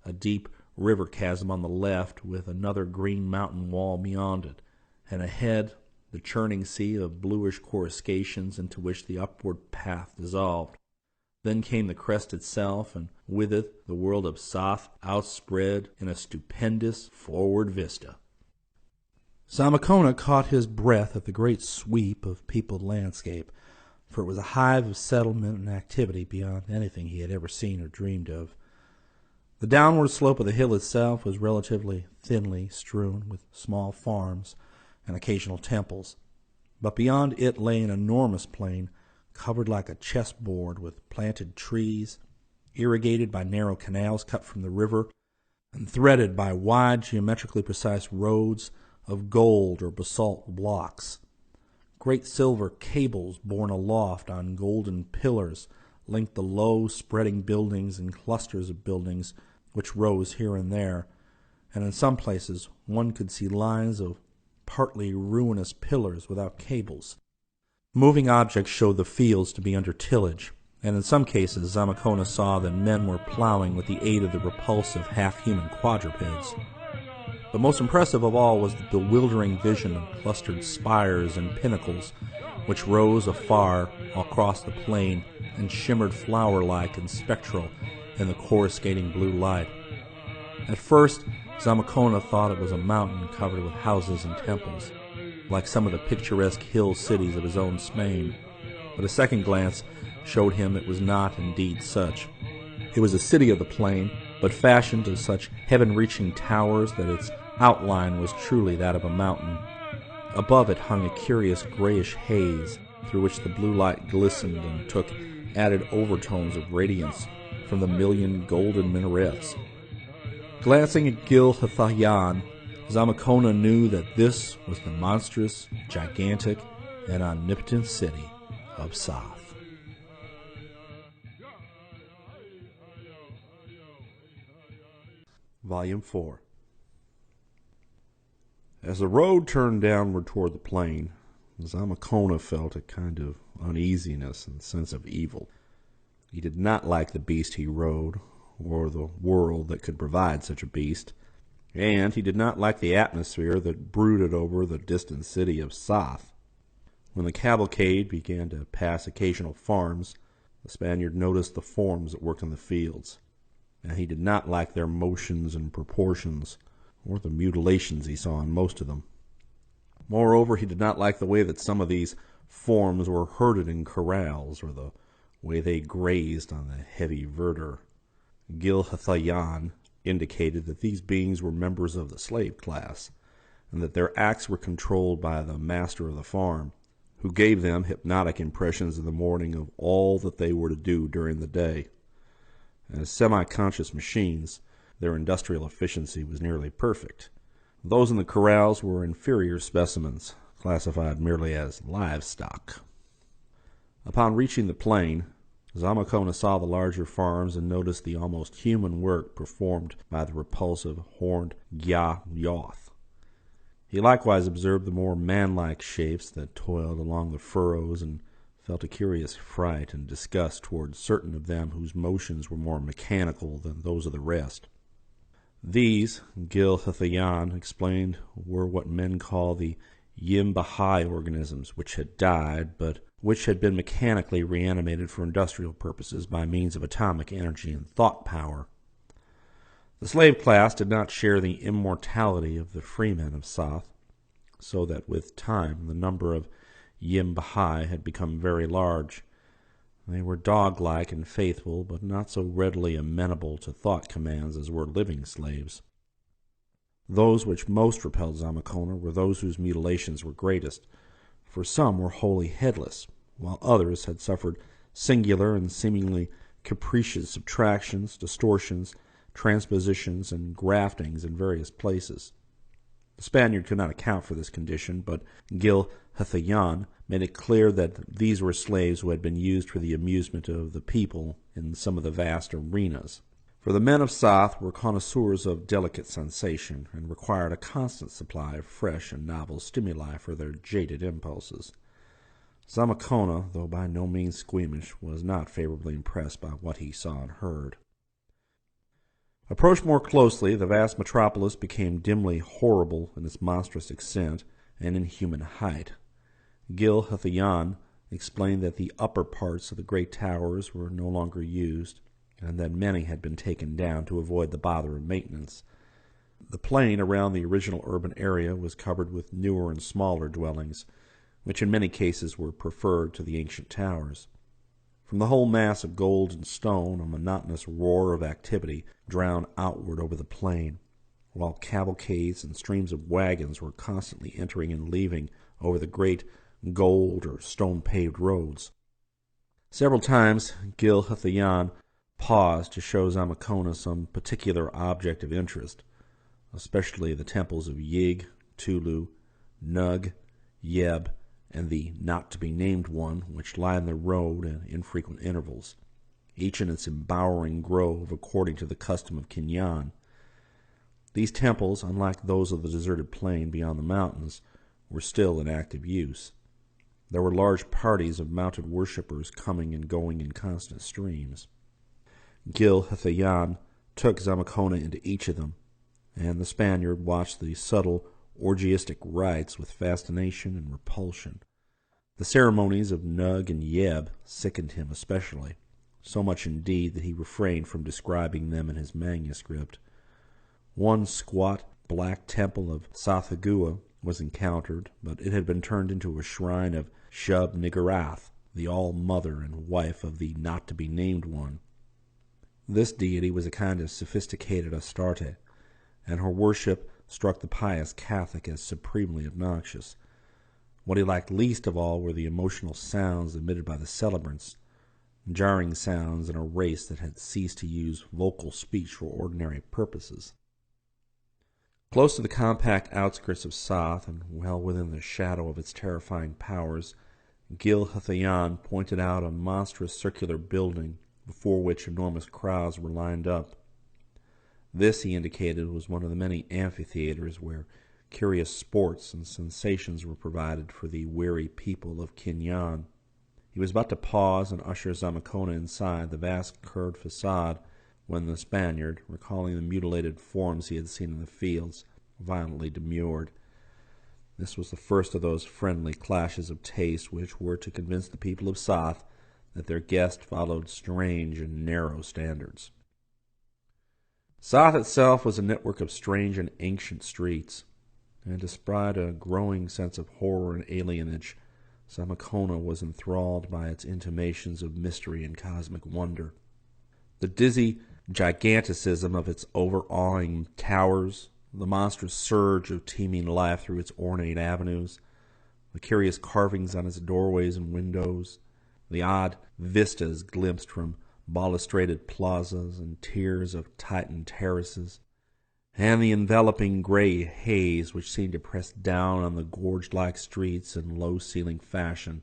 a deep river chasm on the left with another green mountain wall beyond it, and ahead the churning sea of bluish coruscations into which the upward path dissolved. Then came the crest itself, and with it the world of Soth outspread in a stupendous forward vista. Zamacona caught his breath at the great sweep of peopled landscape, for it was a hive of settlement and activity beyond anything he had ever seen or dreamed of. The downward slope of the hill itself was relatively thinly strewn with small farms and occasional temples, but beyond it lay an enormous plain covered like a chessboard with planted trees, irrigated by narrow canals cut from the river, and threaded by wide geometrically precise roads of gold or basalt blocks. Great silver cables borne aloft on golden pillars linked the low, spreading buildings and clusters of buildings which rose here and there, and in some places one could see lines of partly ruinous pillars without cables. Moving objects showed the fields to be under tillage, and in some cases Zamacona saw that men were plowing with the aid of the repulsive half-human quadrupeds. But most impressive of all was the bewildering vision of clustered spires and pinnacles which rose afar across the plain and shimmered flower-like and spectral in the coruscating blue light. At first, Zamacona thought it was a mountain covered with houses and temples, like some of the picturesque hill cities of his own Spain, but a second glance showed him it was not indeed such. It was a city of the plain, but fashioned of such heaven-reaching towers that its outline was truly that of a mountain. Above it hung a curious grayish haze, through which the blue light glistened and took added overtones of radiance from the million golden minarets. Glancing at Gil Hathayan, Zamacona knew that this was the monstrous, gigantic, and omnipotent city of Soth. Volume 4. As the road turned downward toward the plain, Zamacona felt a kind of uneasiness and sense of evil. He did not like the beast he rode, or the world that could provide such a beast, and he did not like the atmosphere that brooded over the distant city of Soth. When the cavalcade began to pass occasional farms, the Spaniard noticed the forms that worked in the fields, and he did not like their motions and proportions, or the mutilations he saw in most of them. Moreover, he did not like the way that some of these forms were herded in corrals, or the way they grazed on the heavy verdure. Gil Hathayan indicated that these beings were members of the slave class, and that their acts were controlled by the master of the farm, who gave them hypnotic impressions in the morning of all that they were to do during the day. As semi-conscious machines, their industrial efficiency was nearly perfect. Those in the corrals were inferior specimens, classified merely as livestock. Upon reaching the plain, Zamacona saw the larger farms and noticed the almost human work performed by the repulsive horned Gya-Yoth. He likewise observed the more manlike shapes that toiled along the furrows, and felt a curious fright and disgust towards certain of them whose motions were more mechanical than those of the rest. These, Gil Hathayan explained, were what men call the Yim-Bahai organisms, which had died, but which had been mechanically reanimated for industrial purposes by means of atomic energy and thought power. The slave class did not share the immortality of the freemen of Soth, so that with time the number of Yim-Bahai had become very large. They were dog-like and faithful, but not so readily amenable to thought commands as were living slaves. Those which most repelled Zamacona were those whose mutilations were greatest, for some were wholly headless, while others had suffered singular and seemingly capricious subtractions, distortions, transpositions, and graftings in various places. The Spaniard could not account for this condition, but Gil Hathayan made it clear that these were slaves who had been used for the amusement of the people in some of the vast arenas, For the men of Soth were connoisseurs of delicate sensation, and required a constant supply of fresh and novel stimuli for their jaded impulses. Zamacona, though by no means squeamish, was not favorably impressed by what he saw and heard. Approached more closely, the vast metropolis became dimly horrible in its monstrous extent and inhuman height. Gil Hathayan explained that the upper parts of the great towers were no longer used, and that many had been taken down to avoid the bother of maintenance. The plain around the original urban area was covered with newer and smaller dwellings, which in many cases were preferred to the ancient towers. From the whole mass of gold and stone, a monotonous roar of activity drowned outward over the plain, while cavalcades and streams of wagons were constantly entering and leaving over the great gold or stone-paved roads. Several times Gil Hathayan paused to show Zamacona some particular object of interest, especially the temples of Yig, Tulu, Nug, Yeb, and the not-to-be-named one, which lined the road at infrequent intervals, each in its embowering grove according to the custom of Kinyan. These temples, unlike those of the deserted plain beyond the mountains, were still in active use. There were large parties of mounted worshippers coming and going in constant streams. Gil Hathayan took Zamacona into each of them, and the Spaniard watched the subtle orgiastic rites with fascination and repulsion. The ceremonies of Nug and Yeb sickened him especially, so much indeed that he refrained from describing them in his manuscript. One squat black temple of Sathagua was encountered, but it had been turned into a shrine of Shub-Niggurath, the all-mother and wife of the not-to-be-named one. This deity was a kind of sophisticated Astarte, and her worship struck the pious Catholic as supremely obnoxious. What he liked least of all were the emotional sounds emitted by the celebrants, jarring sounds in a race that had ceased to use vocal speech for ordinary purposes. Close to the compact outskirts of Soth, and well within the shadow of its terrifying powers, Gil Hathayan pointed out a monstrous circular building before which enormous crowds were lined up. This, he indicated, was one of the many amphitheaters where curious sports and sensations were provided for the weary people of Kinyan. He was about to pause and usher Zamacona inside the vast curved facade when the Spaniard, recalling the mutilated forms he had seen in the fields, violently demurred. This was the first of those friendly clashes of taste which were to convince the people of Soth that their guest followed strange and narrow standards. Soth itself was a network of strange and ancient streets, and despite a growing sense of horror and alienage, Zamacona was enthralled by its intimations of mystery and cosmic wonder. The dizzy giganticism of its overawing towers, the monstrous surge of teeming life through its ornate avenues, the curious carvings on its doorways and windows, the odd vistas glimpsed from balustraded plazas and tiers of Titan terraces, and the enveloping gray haze which seemed to press down on the gorge-like streets in low-ceiling fashion,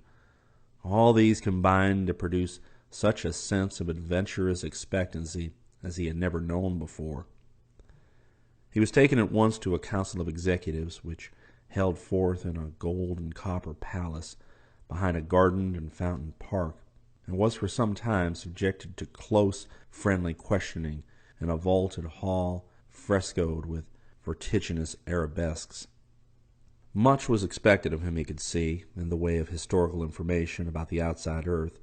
all these combined to produce such a sense of adventurous expectancy as he had never known before. He was taken at once to a council of executives, which held forth in a gold and copper palace behind a gardened and fountained park, and was for some time subjected to close, friendly questioning in a vaulted hall frescoed with vertiginous arabesques. Much was expected of him, he could see, in the way of historical information about the outside earth,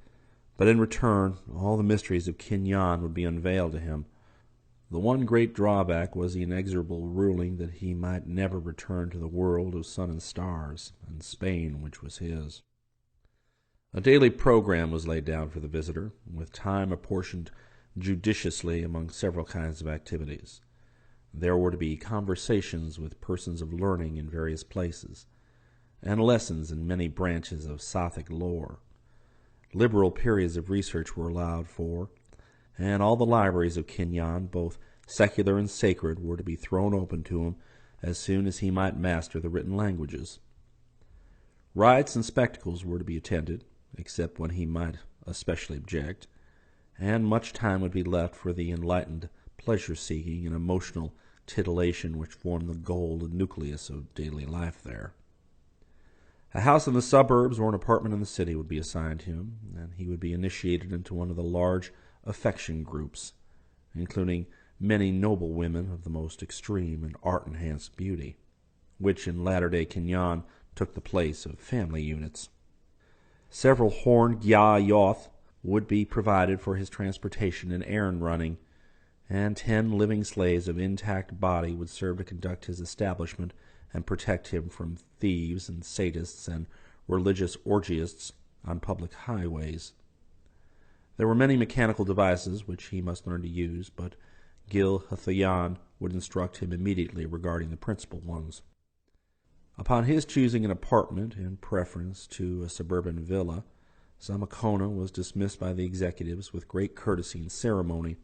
but in return all the mysteries of Kinyan would be unveiled to him. The one great drawback was the inexorable ruling that he might never return to the world of sun and stars, and Spain which was his. A daily program was laid down for the visitor, with time apportioned judiciously among several kinds of activities. There were to be conversations with persons of learning in various places, and lessons in many branches of Sothic lore. Liberal periods of research were allowed for, and all the libraries of Kinyan, both secular and sacred, were to be thrown open to him as soon as he might master the written languages. Rites and spectacles were to be attended, except when he might especially object, and much time would be left for the enlightened pleasure-seeking, and emotional titillation which formed the goal and nucleus of daily life there. A house in the suburbs or an apartment in the city would be assigned him, and he would be initiated into one of the large affection groups, including many noble women of the most extreme and art-enhanced beauty, which in latter-day Kenyan took the place of family units. Several horned Gya-Yoth would be provided for his transportation and errand running, and 10 living slaves of intact body would serve to conduct his establishment and protect him from thieves and sadists and religious orgiasts on public highways. There were many mechanical devices which he must learn to use, but Gil Hathayan would instruct him immediately regarding the principal ones. Upon his choosing an apartment in preference to a suburban villa, Zamakona was dismissed by the executives with great courtesy and ceremony,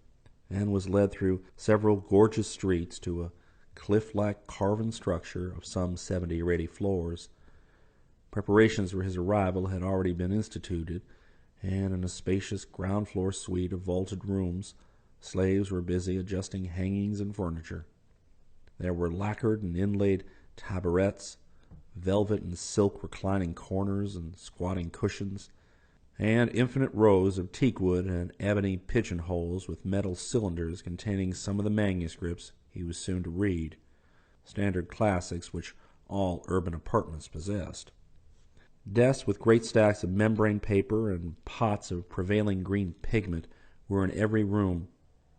and was led through several gorgeous streets to a cliff-like carven structure of some 70 or 80 floors. Preparations for his arrival had already been instituted, and in a spacious ground-floor suite of vaulted rooms, slaves were busy adjusting hangings and furniture. There were lacquered and inlaid tabourets, velvet and silk reclining corners and squatting cushions, and infinite rows of teakwood and ebony pigeonholes with metal cylinders containing some of the manuscripts he was soon to read, standard classics which all urban apartments possessed. Desks with great stacks of membrane paper and pots of prevailing green pigment were in every room,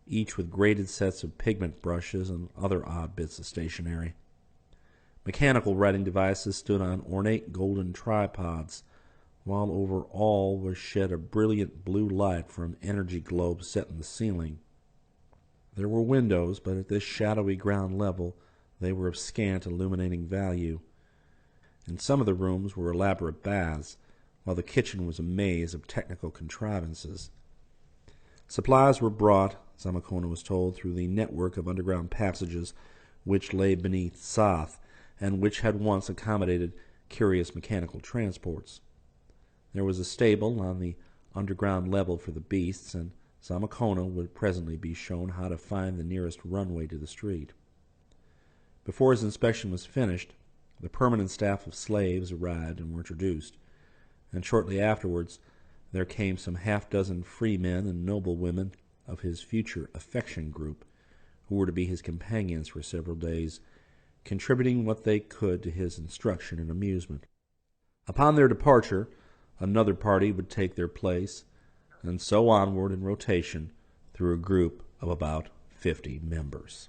each with graded sets of pigment brushes and other odd bits of stationery. Mechanical writing devices stood on ornate golden tripods, while over all was shed a brilliant blue light from energy globes set in the ceiling. There were windows, but at this shadowy ground level they were of scant illuminating value. In some of the rooms were elaborate baths, while the kitchen was a maze of technical contrivances. Supplies were brought, Zamakona was told, through the network of underground passages which lay beneath Sath, and which had once accommodated curious mechanical transports. There was a stable on the underground level for the beasts, and Zamakona would presently be shown how to find the nearest runway to the street. Before his inspection was finished, the permanent staff of slaves arrived and were introduced, and shortly afterwards there came some half-dozen free men and noble women of his future affection group, who were to be his companions for several days, contributing what they could to his instruction and amusement. Upon their departure, another party would take their place, and so onward in rotation through a group of about 50 members.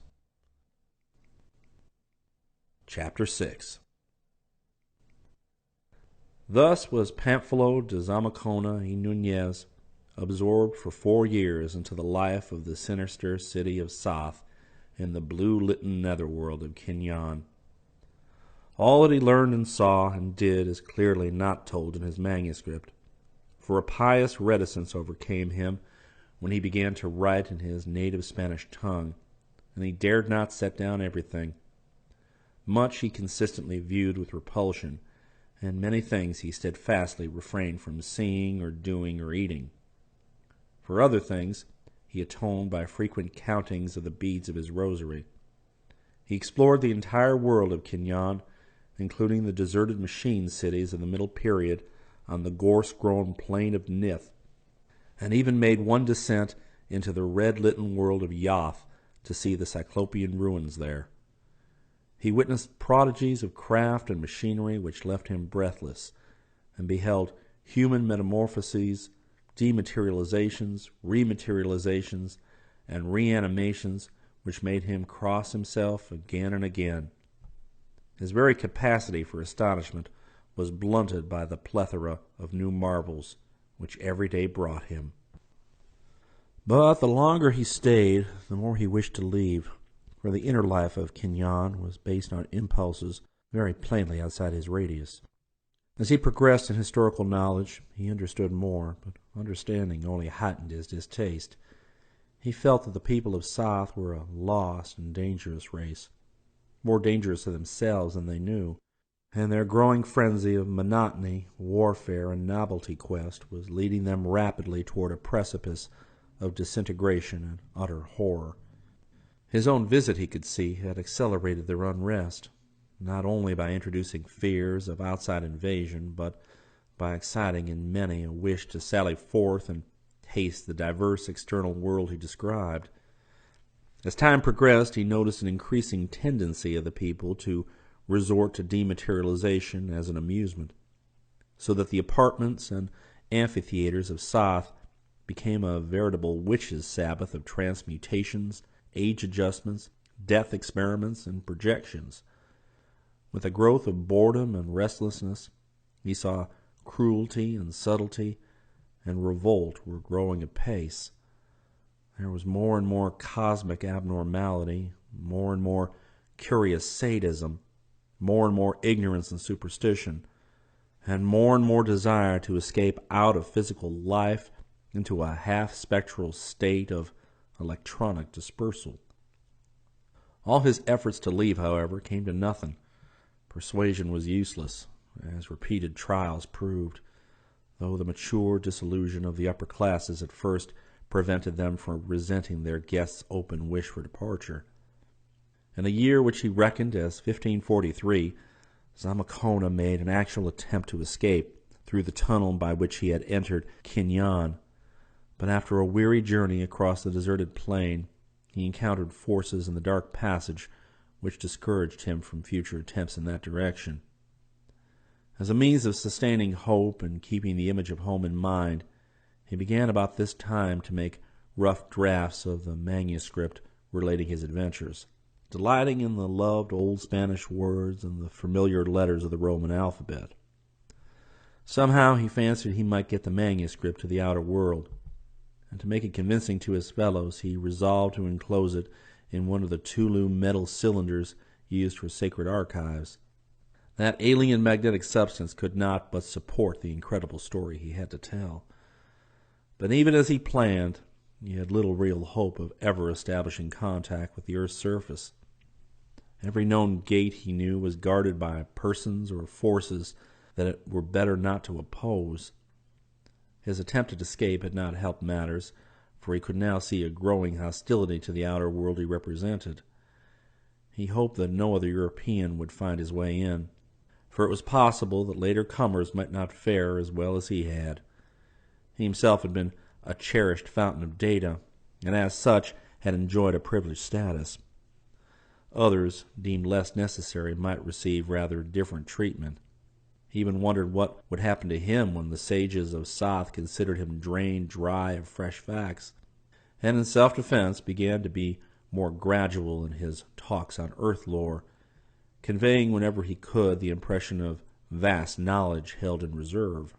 Chapter 6. Thus was Pamphilo de Zamakona y Nunez absorbed for 4 years into the life of the sinister city of Sath in the blue-litten netherworld of Kenyan. All that he learned and saw and did is clearly not told in his manuscript, for a pious reticence overcame him when he began to write in his native Spanish tongue, and he dared not set down everything. Much he consistently viewed with repulsion, and many things he steadfastly refrained from seeing or doing or eating. For other things he atoned by frequent countings of the beads of his rosary. He explored the entire world of Kenyan, including the deserted machine cities of the Middle Period on the gorse-grown plain of Nith, and even made one descent into the red-litten world of Yoth to see the Cyclopean ruins there. He witnessed prodigies of craft and machinery which left him breathless, and beheld human metamorphoses, dematerializations, rematerializations, and reanimations which made him cross himself again and again. His very capacity for astonishment was blunted by the plethora of new marvels which every day brought him. But the longer he stayed, the more he wished to leave, for the inner life of Kenyan was based on impulses very plainly outside his radius. As he progressed in historical knowledge, he understood more, but understanding only heightened his distaste. He felt that the people of Sath were a lost and dangerous race, more dangerous to themselves than they knew, and their growing frenzy of monotony, warfare, and novelty quest was leading them rapidly toward a precipice of disintegration and utter horror. His own visit, he could see, had accelerated their unrest, not only by introducing fears of outside invasion, but by exciting in many a wish to sally forth and taste the diverse external world he described. As time progressed, he noticed an increasing tendency of the people to resort to dematerialization as an amusement, so that the apartments and amphitheaters of Soth became a veritable witches' sabbath of transmutations, age adjustments, death experiments, and projections. With the growth of boredom and restlessness, he saw cruelty and subtlety and revolt were growing apace. There was more and more cosmic abnormality, more and more curious sadism, more and more ignorance and superstition, and more desire to escape out of physical life into a half-spectral state of electronic dispersal. All his efforts to leave, however, came to nothing. Persuasion was useless, as repeated trials proved, though the mature disillusion of the upper classes at first prevented them from resenting their guest's open wish for departure. In a year which he reckoned as 1543, Zamacona made an actual attempt to escape through the tunnel by which he had entered Kinyan, but after a weary journey across the deserted plain, he encountered forces in the dark passage which discouraged him from future attempts in that direction. As a means of sustaining hope and keeping the image of home in mind, he began about this time to make rough drafts of the manuscript relating his adventures, delighting in the loved old Spanish words and the familiar letters of the Roman alphabet. Somehow he fancied he might get the manuscript to the outer world, and to make it convincing to his fellows, he resolved to enclose it in one of the Tulu metal cylinders used for sacred archives. That alien magnetic substance could not but support the incredible story he had to tell. But even as he planned, he had little real hope of ever establishing contact with the Earth's surface. Every known gate he knew was guarded by persons or forces that it were better not to oppose. His attempted escape had not helped matters, for he could now see a growing hostility to the outer world he represented. He hoped that no other European would find his way in, for it was possible that later comers might not fare as well as he had. He himself had been a cherished fountain of data, and as such had enjoyed a privileged status. Others, deemed less necessary, might receive rather different treatment. He even wondered what would happen to him when the sages of Soth considered him drained dry of fresh facts, and in self-defense began to be more gradual in his talks on earth lore, conveying whenever he could the impression of vast knowledge held in reserve.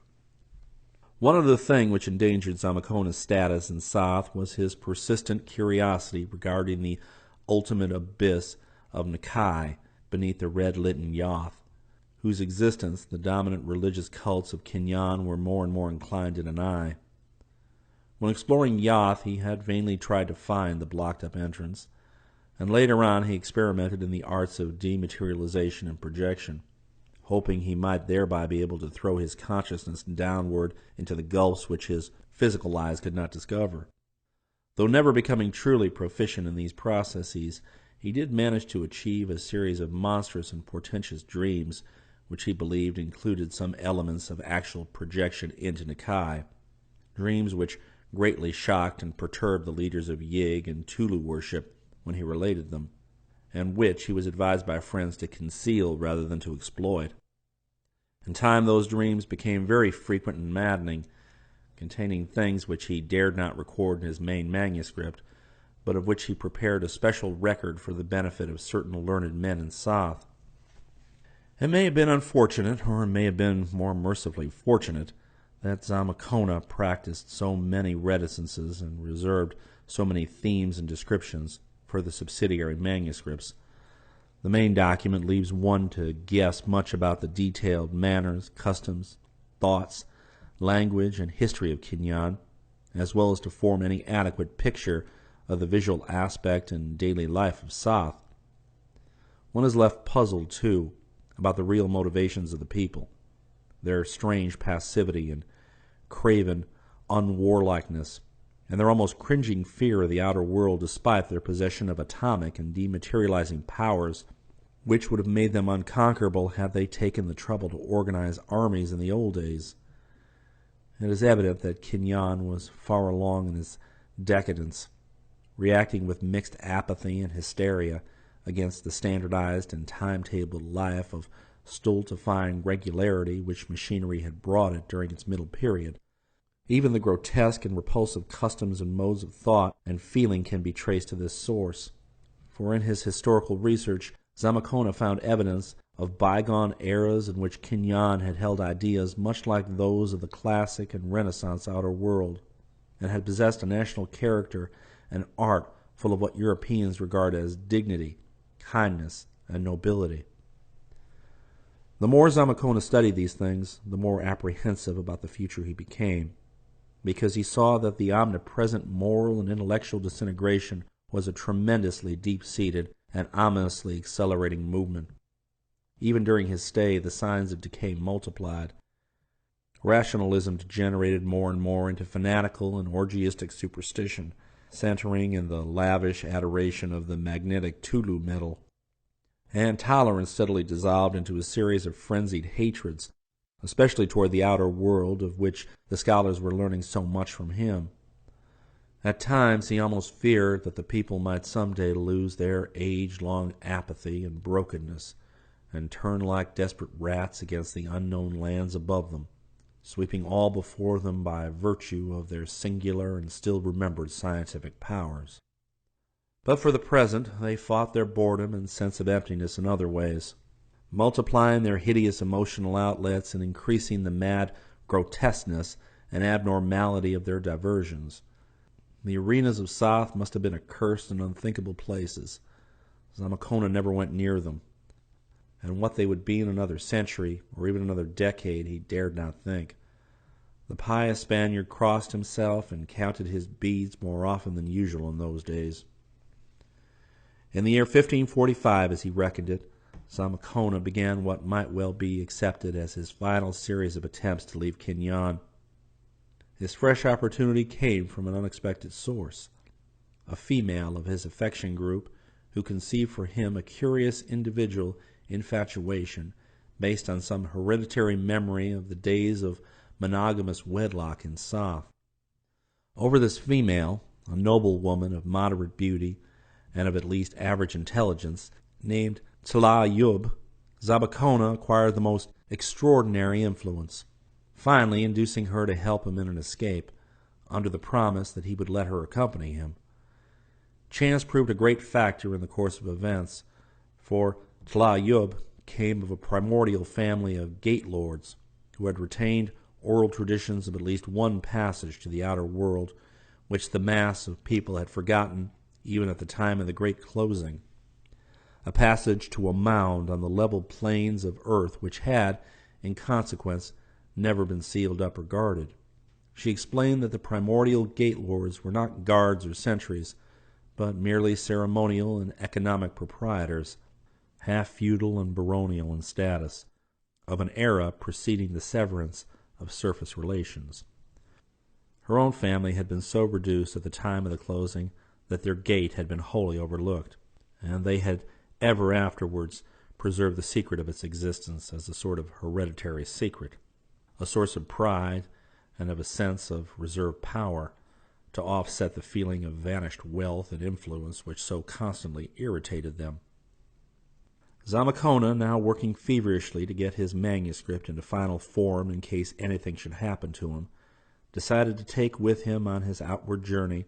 One other thing which endangered Zamacona's status in Soth was his persistent curiosity regarding the ultimate abyss of Nakai beneath the red-litten Yoth, whose existence the dominant religious cults of Kinyan were more and more inclined to deny. When exploring Yoth, he had vainly tried to find the blocked-up entrance, and later on he experimented in the arts of dematerialization and projection, hoping he might thereby be able to throw his consciousness downward into the gulfs which his physical eyes could not discover. Though never becoming truly proficient in these processes, he did manage to achieve a series of monstrous and portentous dreams, which he believed included some elements of actual projection into Nakai, dreams which greatly shocked and perturbed the leaders of Yig and Tulu worship when he related them, and which he was advised by friends to conceal rather than to exploit. In time those dreams became very frequent and maddening, containing things which he dared not record in his main manuscript, but of which he prepared a special record for the benefit of certain learned men in Soth. It may have been unfortunate, or it may have been more mercifully fortunate, that Zamacona practiced so many reticences and reserved so many themes and descriptions for the subsidiary manuscripts. The main document leaves one to guess much about the detailed manners, customs, thoughts, language, and history of Kinyan, as well as to form any adequate picture of the visual aspect and daily life of Soth. One is left puzzled, too, about the real motivations of the people, their strange passivity and craven unwarlikeness, and their almost cringing fear of the outer world despite their possession of atomic and dematerializing powers, which would have made them unconquerable had they taken the trouble to organize armies in the old days. It is evident that Kenyon was far along in his decadence, reacting with mixed apathy and hysteria against the standardized and timetabled life of stultifying regularity which machinery had brought it during its middle period. Even the grotesque and repulsive customs and modes of thought and feeling can be traced to this source, for in his historical research Zamacona found evidence of bygone eras in which Kenyon had held ideas much like those of the classic and Renaissance outer world, and had possessed a national character and art full of what Europeans regard as dignity, kindness, and nobility. The more Zamacona studied these things, the more apprehensive about the future he became, because he saw that the omnipresent moral and intellectual disintegration was a tremendously deep-seated and ominously accelerating movement. Even during his stay, the signs of decay multiplied. Rationalism degenerated more and more into fanatical and orgiastic superstition, centering in the lavish adoration of the magnetic Tulu metal. And tolerance steadily dissolved into a series of frenzied hatreds, especially toward the outer world of which the scholars were learning so much from him. At times he almost feared that the people might someday lose their age-long apathy and brokenness, and turn like desperate rats against the unknown lands above them, sweeping all before them by virtue of their singular and still remembered scientific powers. But for the present they fought their boredom and sense of emptiness in other ways, multiplying their hideous emotional outlets and increasing the mad grotesqueness and abnormality of their diversions. The arenas of Soth must have been accursed and unthinkable places. Zamacona never went near them, and what they would be in another century, or even another decade, he dared not think. The pious Spaniard crossed himself and counted his beads more often than usual in those days. In the year 1545, as he reckoned it, Zamacona began what might well be accepted as his final series of attempts to leave Kenyon. His fresh opportunity came from an unexpected source, a female of his affection group who conceived for him a curious individual infatuation based on some hereditary memory of the days of monogamous wedlock in Soth. Over this female, a noble woman of moderate beauty and of at least average intelligence, named Tla Yub, Zamacona acquired the most extraordinary influence, finally inducing her to help him in an escape, under the promise that he would let her accompany him. Chance proved a great factor in the course of events, for Tla Yub came of a primordial family of gate lords who had retained oral traditions of at least one passage to the outer world, which the mass of people had forgotten even at the time of the great closing. A passage to a mound on the level plains of earth which had, in consequence, never been sealed up or guarded. She explained that the primordial gate lords were not guards or sentries, but merely ceremonial and economic proprietors, half feudal and baronial in status, of an era preceding the severance of surface relations. Her own family had been so reduced at the time of the closing that their gate had been wholly overlooked, and they had ever afterwards preserved the secret of its existence as a sort of hereditary secret, a source of pride and of a sense of reserved power, to offset the feeling of vanished wealth and influence which so constantly irritated them. Zamacona, now working feverishly to get his manuscript into final form in case anything should happen to him, decided to take with him on his outward journey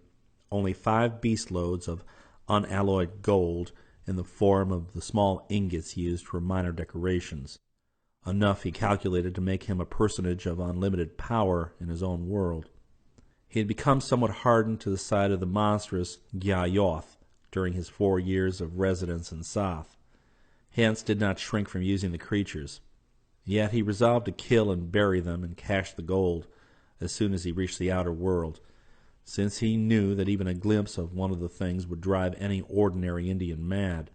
only 5 beast loads of unalloyed gold in the form of the small ingots used for minor decorations, enough, he calculated, to make him a personage of unlimited power in his own world. He had become somewhat hardened to the side of the monstrous Gyayoth during his 4 years of residence in Soth, hence did not shrink from using the creatures. Yet he resolved to kill and bury them and cache the gold as soon as he reached the outer world, since he knew that even a glimpse of one of the things would drive any ordinary Indian mad.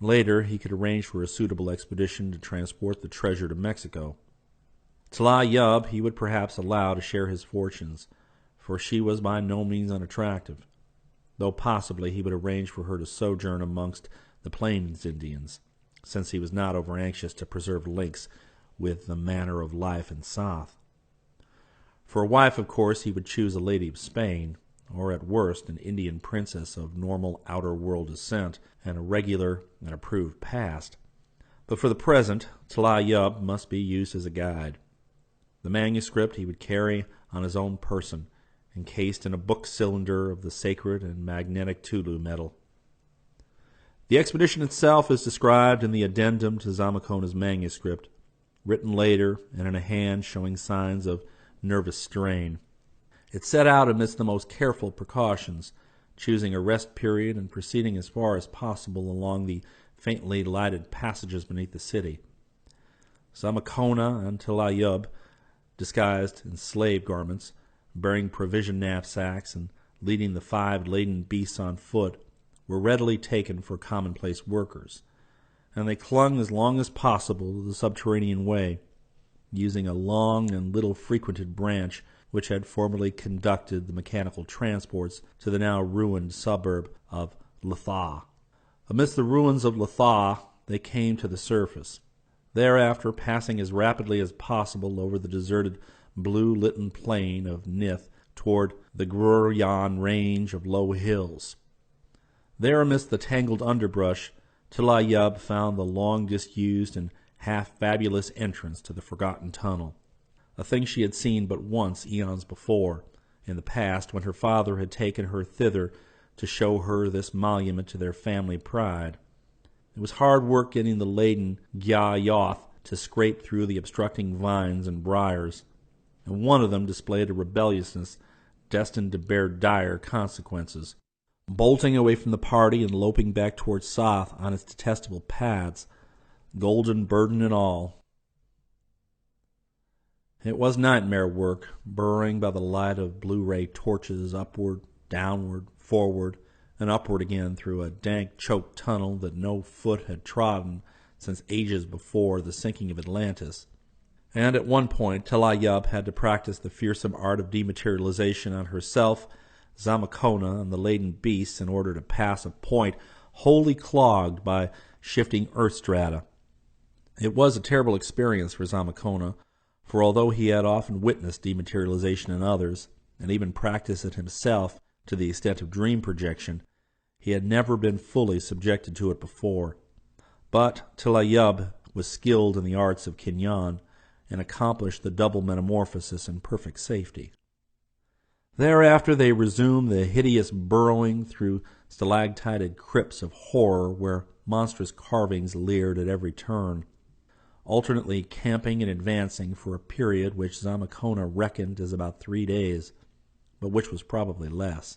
Later he could arrange for a suitable expedition to transport the treasure to Mexico. Tla Yub he would perhaps allow to share his fortunes, for she was by no means unattractive, though possibly he would arrange for her to sojourn amongst the Plains Indians, since he was not over-anxious to preserve links with the manner of life in South. For a wife, of course, he would choose a lady of Spain, or at worst an Indian princess of normal outer world descent and a regular and approved past. But for the present, Tla-Yub must be used as a guide. The manuscript he would carry on his own person, encased in a book cylinder of the sacred and magnetic Tulu metal. The expedition itself is described in the addendum to Zamakona's manuscript, written later and in a hand showing signs of nervous strain. It set out amidst the most careful precautions, choosing a rest period and proceeding as far as possible along the faintly lighted passages beneath the city. Zamakona and Tla-Yub, disguised in slave garments, bearing provision knapsacks and leading the 5 laden beasts on foot, were readily taken for commonplace workers, and they clung as long as possible to the subterranean way, using a long and little frequented branch which had formerly conducted the mechanical transports to the now ruined suburb of Letha. Amidst the ruins of Letha they came to the surface, thereafter passing as rapidly as possible over the deserted blue-litten plain of Nith toward the Gruryan range of low hills. There, amidst the tangled underbrush, Tla-Yub found the long-disused and half-fabulous entrance to the forgotten tunnel, a thing she had seen but once eons before, in the past, when her father had taken her thither to show her this monument to their family pride. It was hard work getting the laden Gya-Yoth to scrape through the obstructing vines and briars, and one of them displayed a rebelliousness destined to bear dire consequences. Bolting away from the party and loping back towards Soth on its detestable paths, golden burden and all. It was nightmare work, burrowing by the light of Blu-ray torches upward, downward, forward, and upward again through a dank, choked tunnel that no foot had trodden since ages before the sinking of Atlantis. And at one point, Tla-Yub had to practice the fearsome art of dematerialization on herself, Zamakona, and the laden beasts in order to pass a point wholly clogged by shifting earth strata. It was a terrible experience for Zamakona, for although he had often witnessed dematerialization in others, and even practiced it himself to the extent of dream projection, he had never been fully subjected to it before. But Tla-Yub was skilled in the arts of Kinyan, and accomplished the double metamorphosis in perfect safety. Thereafter they resumed the hideous burrowing through stalactited crypts of horror where monstrous carvings leered at every turn, alternately camping and advancing for a period which Zamakona reckoned as about 3 days, but which was probably less.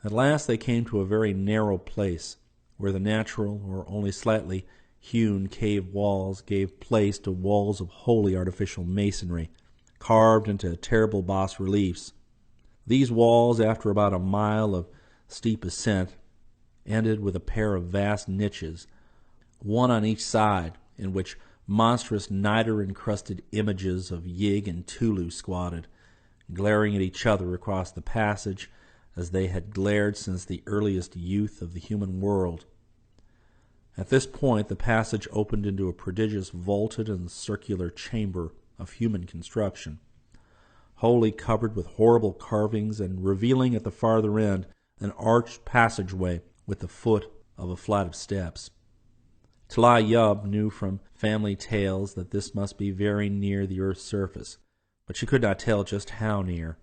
At last they came to a very narrow place, where the natural or only slightly hewn cave walls gave place to walls of wholly artificial masonry, carved into terrible bas-reliefs. These walls, after about a mile of steep ascent, ended with a pair of vast niches, one on each side, in which monstrous niter-encrusted images of Yig and Tulu squatted, glaring at each other across the passage as they had glared since the earliest youth of the human world. At this point the passage opened into a prodigious vaulted and circular chamber of human construction, wholly covered with horrible carvings and revealing at the farther end an arched passageway with the foot of a flight of steps. Tla-Yub knew from family tales that this must be very near the earth's surface, but she could not tell just how near.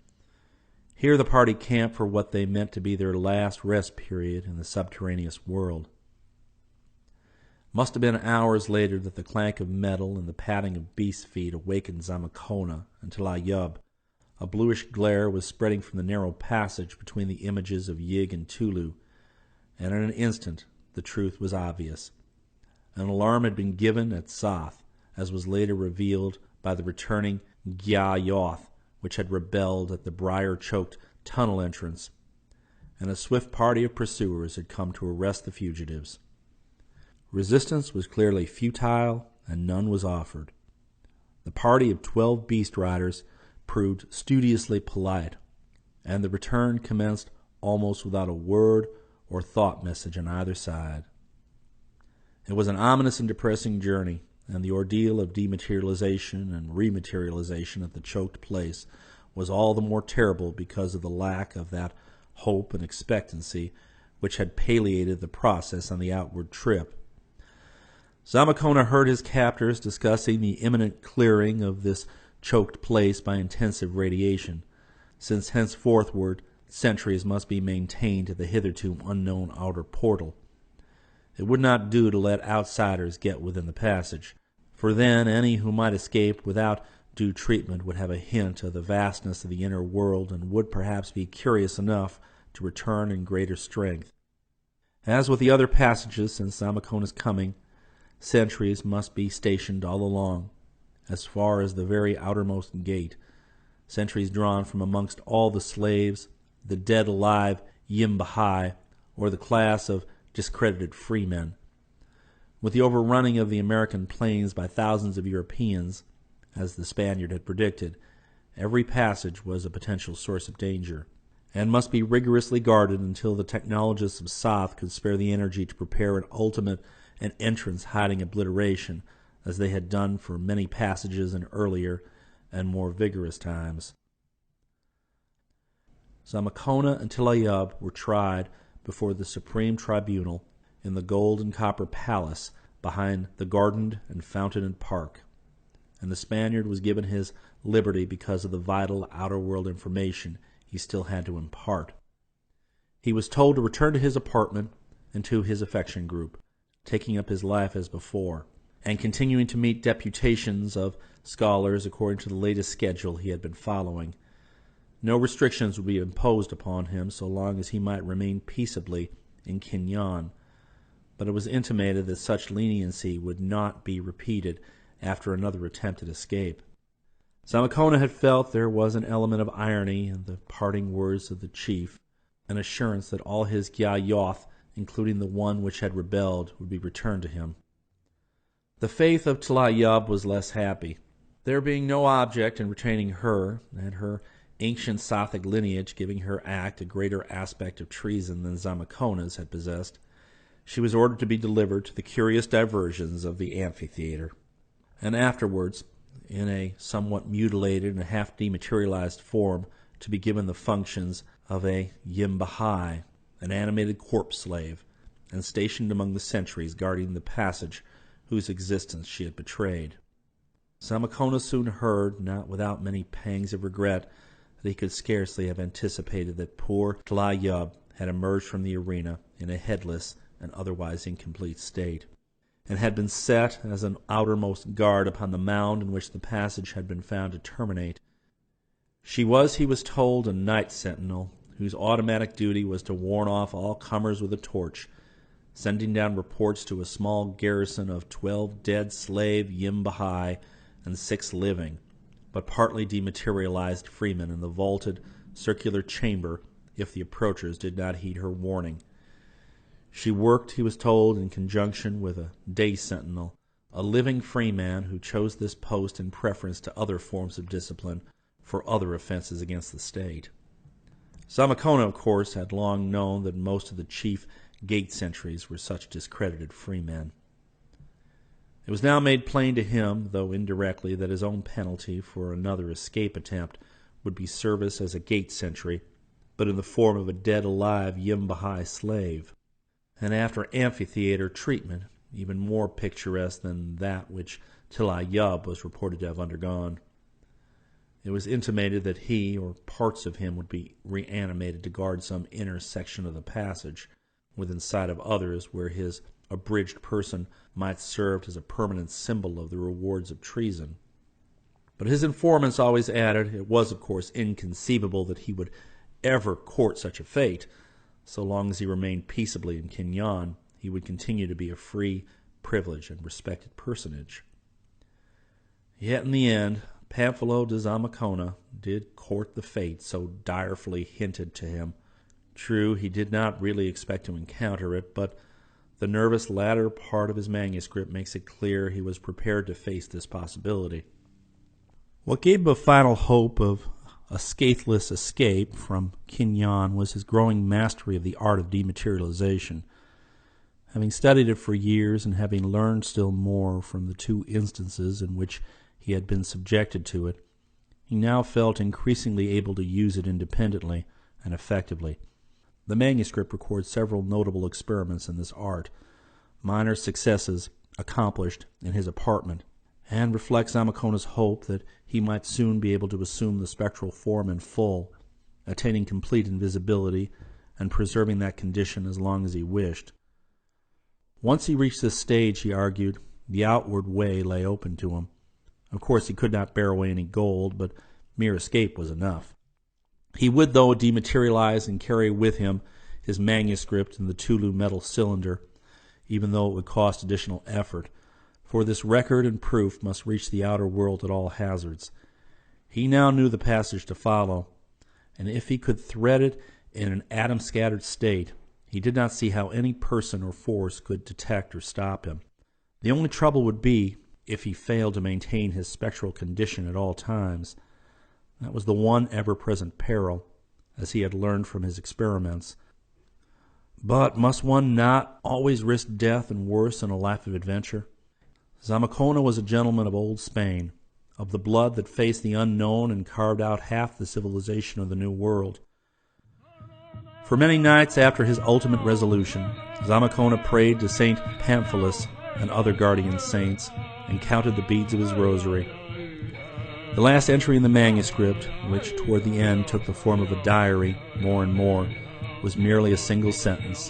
Here the party camped for what they meant to be their last rest period in the subterraneous world. Must have been hours later that the clank of metal and the padding of beast feet awakened Zamakona and Tla-Yub. A bluish glare was spreading from the narrow passage between the images of Yig and Tulu, and in an instant the truth was obvious. An alarm had been given at Soth, as was later revealed by the returning Gya-Yoth, which had rebelled at the briar-choked tunnel entrance, and a swift party of pursuers had come to arrest the fugitives. Resistance was clearly futile, and none was offered. The party of 12 beast riders proved studiously polite, and the return commenced almost without a word or thought message on either side. It was an ominous and depressing journey, and the ordeal of dematerialization and rematerialization at the choked place was all the more terrible because of the lack of that hope and expectancy which had palliated the process on the outward trip. Zamacona heard his captors discussing the imminent clearing of this choked place by intensive radiation, since henceforthward sentries must be maintained at the hitherto unknown outer portal. It would not do to let outsiders get within the passage, for then any who might escape without due treatment would have a hint of the vastness of the inner world and would perhaps be curious enough to return in greater strength. As with the other passages since Zamacona's coming, sentries must be stationed all along, as far as the very outermost gate, sentries drawn from amongst all the slaves, the dead-alive Yimbahai, or the class of discredited freemen. With the overrunning of the American plains by thousands of Europeans, as the Spaniard had predicted, every passage was a potential source of danger, and must be rigorously guarded until the technologists of South could spare the energy to prepare an ultimate and entrance-hiding obliteration, as they had done for many passages in earlier and more vigorous times. Zamacona and Tlaib were tried before the Supreme Tribunal in the gold and copper palace behind the gardened and fountained park, and the Spaniard was given his liberty because of the vital outer world information he still had to impart. He was told to return to his apartment and to his affection group, taking up his life as before, and continuing to meet deputations of scholars according to the latest schedule he had been following. No restrictions would be imposed upon him so long as he might remain peaceably in Kinyan, but it was intimated that such leniency would not be repeated after another attempted escape. Zamacona had felt there was an element of irony in the parting words of the chief, an assurance that all his Gyayoth, including the one which had rebelled, would be returned to him. The faith of Tlaib was less happy. There being no object in retaining her, and her ancient Sothic lineage giving her act a greater aspect of treason than Zamacona's had possessed, she was ordered to be delivered to the curious diversions of the amphitheater, and afterwards, in a somewhat mutilated and half-dematerialized form, to be given the functions of a Yimbahai, an animated corpse slave, and stationed among the sentries guarding the passage whose existence she had betrayed. Zamacona soon heard, not without many pangs of regret, that he could scarcely have anticipated that poor Tlaib had emerged from the arena in a headless and otherwise incomplete state, and had been set as an outermost guard upon the mound in which the passage had been found to terminate. She was, he was told, a night sentinel, whose automatic duty was to warn off all comers with a torch, sending down reports to a small garrison of 12 dead slave Yimbahai and 6 living, but partly dematerialized freemen in the vaulted circular chamber if the approachers did not heed her warning. She worked, he was told, in conjunction with a day sentinel, a living freeman who chose this post in preference to other forms of discipline for other offenses against the state. Zamacona, of course, had long known that most of the chief gate sentries were such discredited freemen. It was now made plain to him, though indirectly, that his own penalty for another escape attempt would be service as a gate sentry, but in the form of a dead-alive Yimbahai slave, and after amphitheater treatment, even more picturesque than that which Tlaib was reported to have undergone. It was intimated that he, or parts of him, would be reanimated to guard some inner section of the passage, within sight of others where his abridged person might serve as a permanent symbol of the rewards of treason. But his informants always added it was, of course, inconceivable that he would ever court such a fate. So long as he remained peaceably in Kinyan, he would continue to be a free, privileged, and respected personage. Yet in the end, Pamphilo de Zamacona did court the fate so direfully hinted to him. True, he did not really expect to encounter it, but the nervous latter part of his manuscript makes it clear he was prepared to face this possibility. What gave him a final hope of A scatheless escape from Kinyan was his growing mastery of the art of dematerialization. Having studied it for years and having learned still more from the 2 instances in which he had been subjected to it, he now felt increasingly able to use it independently and effectively. The manuscript records several notable experiments in this art, minor successes accomplished in his apartment, and reflects Zamakona's hope that he might soon be able to assume the spectral form in full, attaining complete invisibility and preserving that condition as long as he wished. Once he reached this stage, he argued, the outward way lay open to him. Of course, he could not bear away any gold, but mere escape was enough. He would, though, dematerialize and carry with him his manuscript in the Tulu metal cylinder, even though it would cost additional effort, for this record and proof must reach the outer world at all hazards. He now knew the passage to follow, and if he could thread it in an atom-scattered state, he did not see how any person or force could detect or stop him. The only trouble would be if he failed to maintain his spectral condition at all times. That was the one ever-present peril, as he had learned from his experiments. But must one not always risk death and worse in a life of adventure? Zamakona was a gentleman of old Spain, of the blood that faced the unknown and carved out half the civilization of the New World. For many nights after his ultimate resolution, Zamakona prayed to Saint Pamphilus and other guardian saints and counted the beads of his rosary. The last entry in the manuscript, which toward the end took the form of a diary more and more, was merely a single sentence.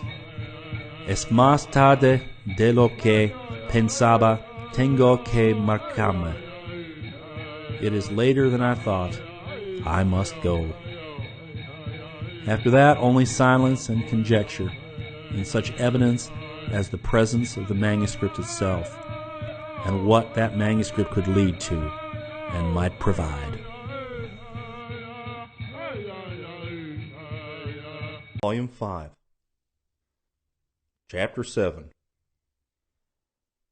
Es más tarde de lo que pensaba, tengo que marcharme. It is later than I thought. I must go. After that, only silence and conjecture, and such evidence as the presence of the manuscript itself, and what that manuscript could lead to and might provide. Volume 5, Chapter 7.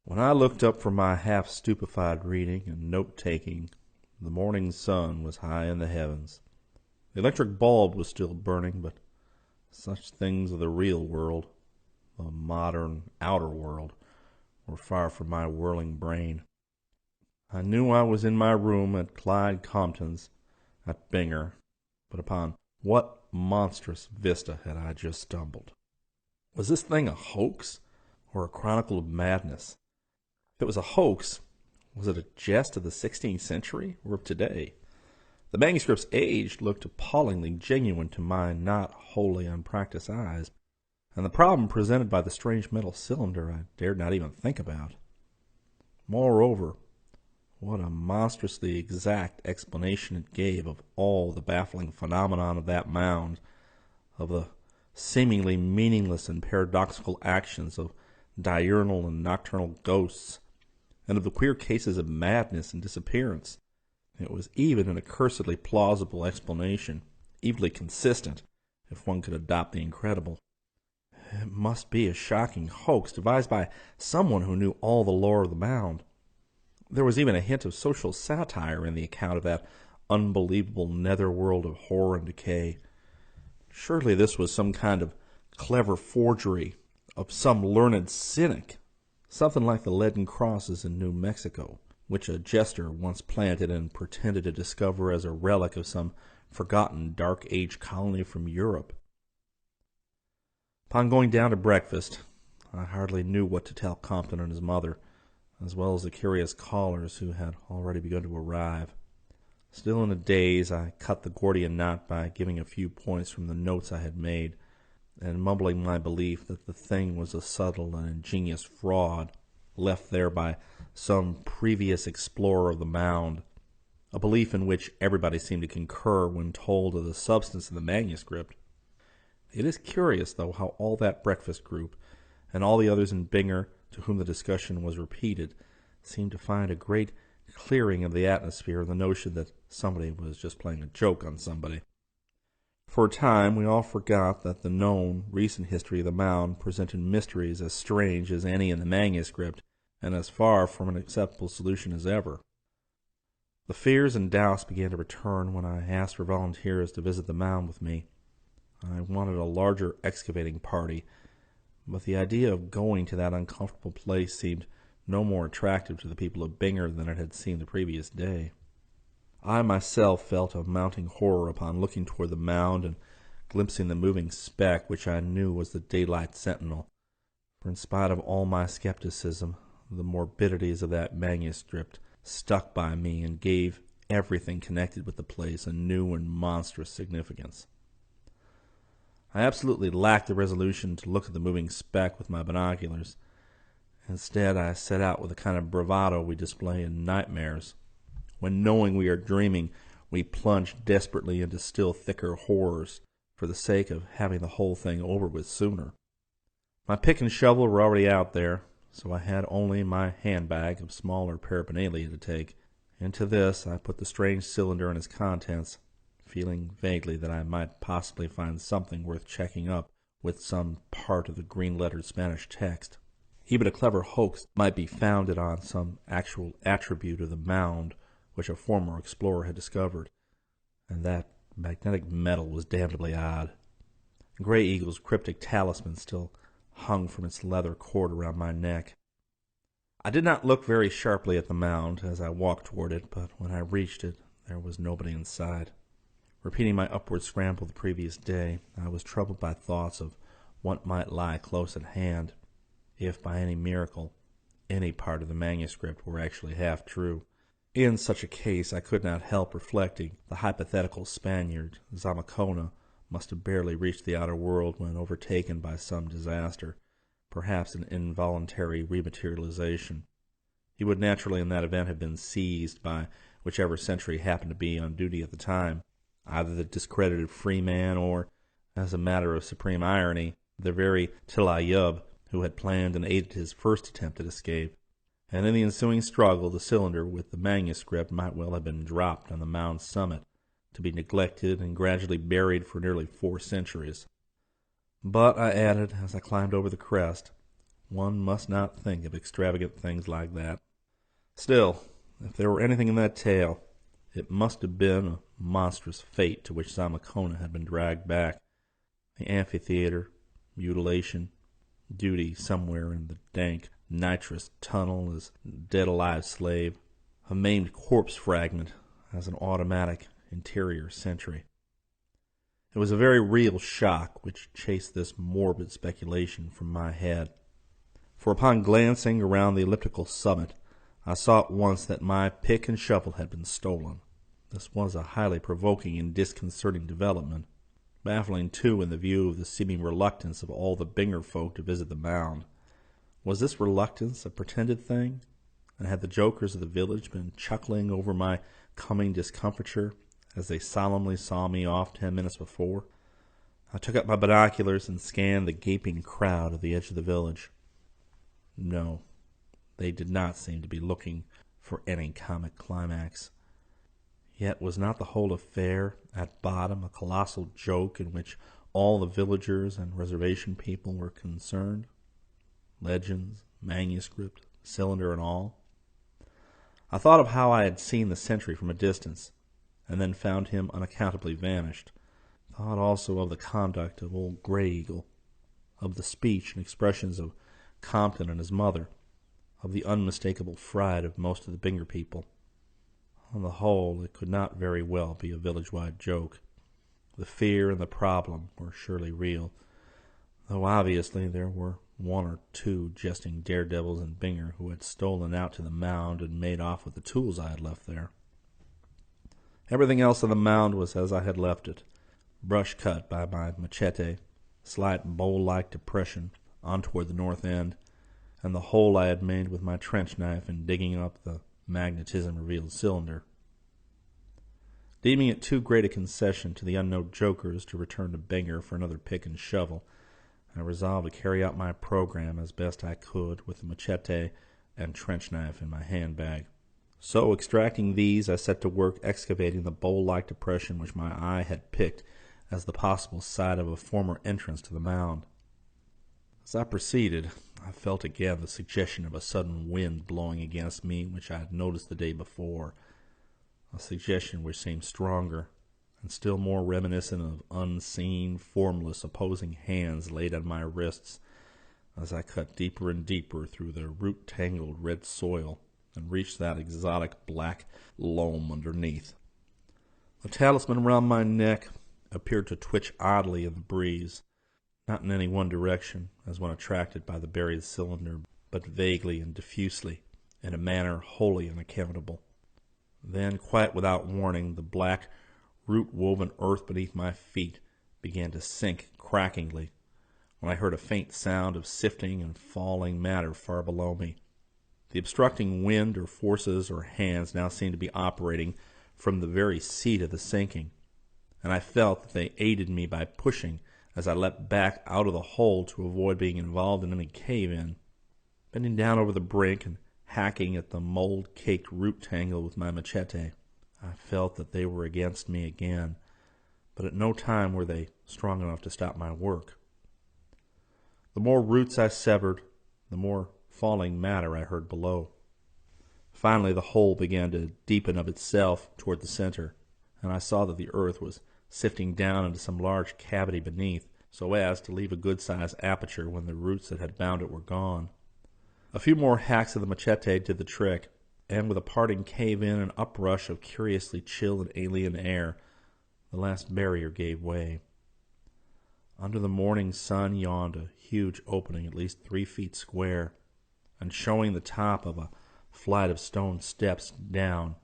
When I looked up from my half-stupefied reading and note-taking, the morning sun was high in the heavens. The electric bulb was still burning, but such things of the real world, the modern outer world, were far from my whirling brain. I knew I was in my room at Clyde Compton's at Bingor, but upon what monstrous vista had I just stumbled? Was this thing a hoax, or a chronicle of madness? If it was a hoax, was it a jest of the 16th century or of today? The manuscript's age looked appallingly genuine to my not wholly unpracticed eyes, and the problem presented by the strange metal cylinder I dared not even think about. Moreover, what a monstrously exact explanation it gave of all the baffling phenomenon of that mound, of the seemingly meaningless and paradoxical actions of diurnal and nocturnal ghosts, and of the queer cases of madness and disappearance. It was even an accursedly plausible explanation, evilly consistent, if one could adopt the incredible. It must be a shocking hoax devised by someone who knew all the lore of the mound. There was even a hint of social satire in the account of that unbelievable netherworld of horror and decay. Surely this was some kind of clever forgery of some learned cynic, something like the leaden crosses in New Mexico, which a jester once planted and pretended to discover as a relic of some forgotten Dark Age colony from Europe. Upon going down to breakfast, I hardly knew what to tell Compton and his mother, as well as the curious callers who had already begun to arrive. Still in a daze, I cut the Gordian knot by giving a few points from the notes I had made, and mumbling my belief that the thing was a subtle and ingenious fraud left there by some previous explorer of the mound, a belief in which everybody seemed to concur when told of the substance of the manuscript. It is curious, though, how all that breakfast group, and all the others in Bingor to whom the discussion was repeated, seemed to find a great clearing of the atmosphere in the notion that somebody was just playing a joke on somebody. For a time, we all forgot that the known, recent history of the mound presented mysteries as strange as any in the manuscript, and as far from an acceptable solution as ever. The fears and doubts began to return when I asked for volunteers to visit the mound with me. I wanted a larger excavating party, but the idea of going to that uncomfortable place seemed no more attractive to the people of Binger than it had seemed the previous day. I myself felt a mounting horror upon looking toward the mound and glimpsing the moving speck which I knew was the daylight sentinel, for in spite of all my skepticism, the morbidities of that manuscript stuck by me and gave everything connected with the place a new and monstrous significance. I absolutely lacked the resolution to look at the moving speck with my binoculars. Instead, I set out with the kind of bravado we display in nightmares, when, knowing we are dreaming, we plunge desperately into still thicker horrors for the sake of having the whole thing over with sooner. My pick and shovel were already out there, so I had only my handbag of smaller paraphernalia to take. Into this I put the strange cylinder and its contents, feeling vaguely that I might possibly find something worth checking up with some part of the green-lettered Spanish text. Even a clever hoax might be founded on some actual attribute of the mound which a former explorer had discovered, and that magnetic metal was damnably odd. Gray Eagle's cryptic talisman still hung from its leather cord around my neck. I did not look very sharply at the mound as I walked toward it, but when I reached it, there was nobody inside. Repeating my upward scramble the previous day, I was troubled by thoughts of what might lie close at hand, if by any miracle any part of the manuscript were actually half true. In such a case, I could not help reflecting the hypothetical Spaniard, Zamacona, must have barely reached the outer world when overtaken by some disaster, perhaps an involuntary rematerialization. He would naturally in that event have been seized by whichever sentry happened to be on duty at the time, either the discredited freeman or, as a matter of supreme irony, the very Tlaayub who had planned and aided his first attempt at escape. And in the ensuing struggle, the cylinder with the manuscript might well have been dropped on the mound's summit, to be neglected and gradually buried for nearly 4 centuries. But, I added, as I climbed over the crest, one must not think of extravagant things like that. Still, if there were anything in that tale, it must have been a monstrous fate to which Zamacona had been dragged back. The amphitheater, mutilation, duty somewhere in the dank, nitrous tunnel as dead-alive slave, a maimed corpse fragment as an automatic interior sentry. It was a very real shock which chased this morbid speculation from my head. For upon glancing around the elliptical summit, I saw at once that my pick and shovel had been stolen. This was a highly provoking and disconcerting development, baffling too in the view of the seeming reluctance of all the Binger folk to visit the mound. Was this reluctance a pretended thing? And had the jokers of the village been chuckling over my coming discomfiture as they solemnly saw me off 10 minutes before? I took up my binoculars and scanned the gaping crowd at the edge of the village. No, they did not seem to be looking for any comic climax. Yet was not the whole affair, at bottom, a colossal joke in which all the villagers and reservation people were concerned? Legends, manuscript, cylinder and all. I thought of how I had seen the sentry from a distance, and then found him unaccountably vanished. Thought also of the conduct of old Gray Eagle, of the speech and expressions of Compton and his mother, of the unmistakable fright of most of the Binger people. On the whole, it could not very well be a village-wide joke. The fear and the problem were surely real, though obviously there were 1 or 2 jesting daredevils in Binger who had stolen out to the mound and made off with the tools I had left there. Everything else on the mound was as I had left it, brush cut by my machete, slight bowl-like depression on toward the north end, and the hole I had made with my trench knife in digging up the magnetism-revealed cylinder. Deeming it too great a concession to the unknown jokers to return to Binger for another pick and shovel, I resolved to carry out my program as best I could with the machete and trench knife in my handbag. So, extracting these, I set to work excavating the bowl-like depression which my eye had picked as the possible site of a former entrance to the mound. As I proceeded, I felt again the suggestion of a sudden wind blowing against me which I had noticed the day before. a suggestion which seemed stronger and still more reminiscent of unseen, formless, opposing hands laid on my wrists as I cut deeper and deeper through the root-tangled red soil and reached that exotic black loam underneath. The talisman around my neck appeared to twitch oddly in the breeze, not in any one direction, as when attracted by the buried cylinder, but vaguely and diffusely, in a manner wholly unaccountable. Then, quite without warning, the black, root-woven earth beneath my feet began to sink crackingly, when I heard a faint sound of sifting and falling matter far below me. The obstructing wind or forces or hands now seemed to be operating from the very seat of the sinking, and I felt that they aided me by pushing as I leapt back out of the hole to avoid being involved in any cave-in. Bending down over the brink and hacking at the mold-caked root tangle with my machete, I felt that they were against me again, but at no time were they strong enough to stop my work. The more roots I severed, the more falling matter I heard below. Finally, the hole began to deepen of itself toward the center, and I saw that the earth was sifting down into some large cavity beneath, so as to leave a good-sized aperture when the roots that had bound it were gone. A few more hacks of the machete did the trick, and with a parting cave-in and uprush of curiously chill and alien air, the last barrier gave way. Under the morning sun yawned a huge opening at least 3 feet square, and showing the top of a flight of stone steps down,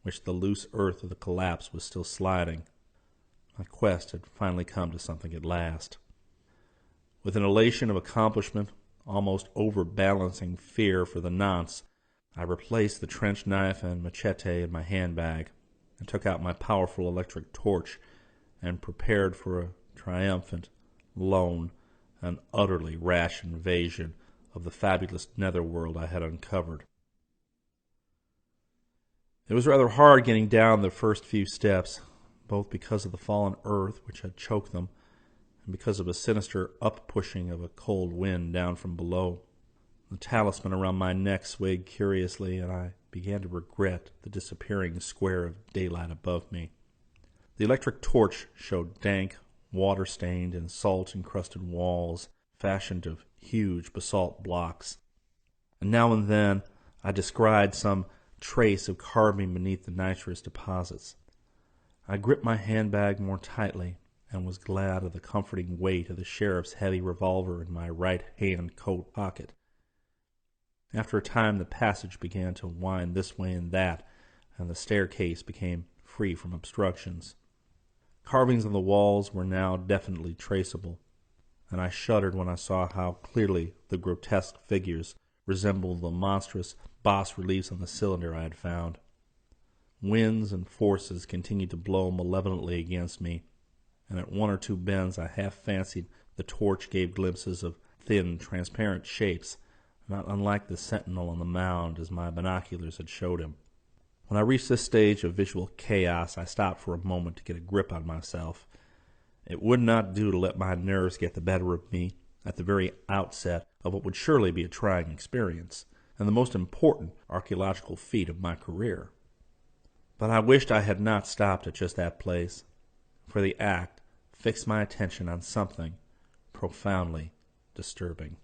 which the loose earth of the collapse was still sliding. My quest had finally come to something at last. With an elation of accomplishment, almost overbalancing fear for the nonce, I replaced the trench knife and machete in my handbag, and took out my powerful electric torch, and prepared for a triumphant, lone, and utterly rash invasion of the fabulous netherworld I had uncovered. It was rather hard getting down the first few steps, both because of the fallen earth which had choked them, and because of a sinister up-pushing of a cold wind down from below. The talisman around my neck swayed curiously, and I began to regret the disappearing square of daylight above me. The electric torch showed dank, water-stained, and salt-encrusted walls, fashioned of huge basalt blocks, and now and then I descried some trace of carving beneath the nitrous deposits. I gripped my handbag more tightly, and was glad of the comforting weight of the sheriff's heavy revolver in my right-hand coat pocket. After a time the passage began to wind this way and that, and the staircase became free from obstructions. Carvings on the walls were now definitely traceable, and I shuddered when I saw how clearly the grotesque figures resembled the monstrous bas-reliefs on the cylinder I had found. Winds and forces continued to blow malevolently against me, and at 1 or 2 bends I half fancied the torch gave glimpses of thin, transparent shapes, not unlike the sentinel on the mound as my binoculars had showed him. When I reached this stage of visual chaos, I stopped for a moment to get a grip on myself. It would not do to let my nerves get the better of me at the very outset of what would surely be a trying experience, and the most important archaeological feat of my career. But I wished I had not stopped at just that place, for the act fixed my attention on something profoundly disturbing.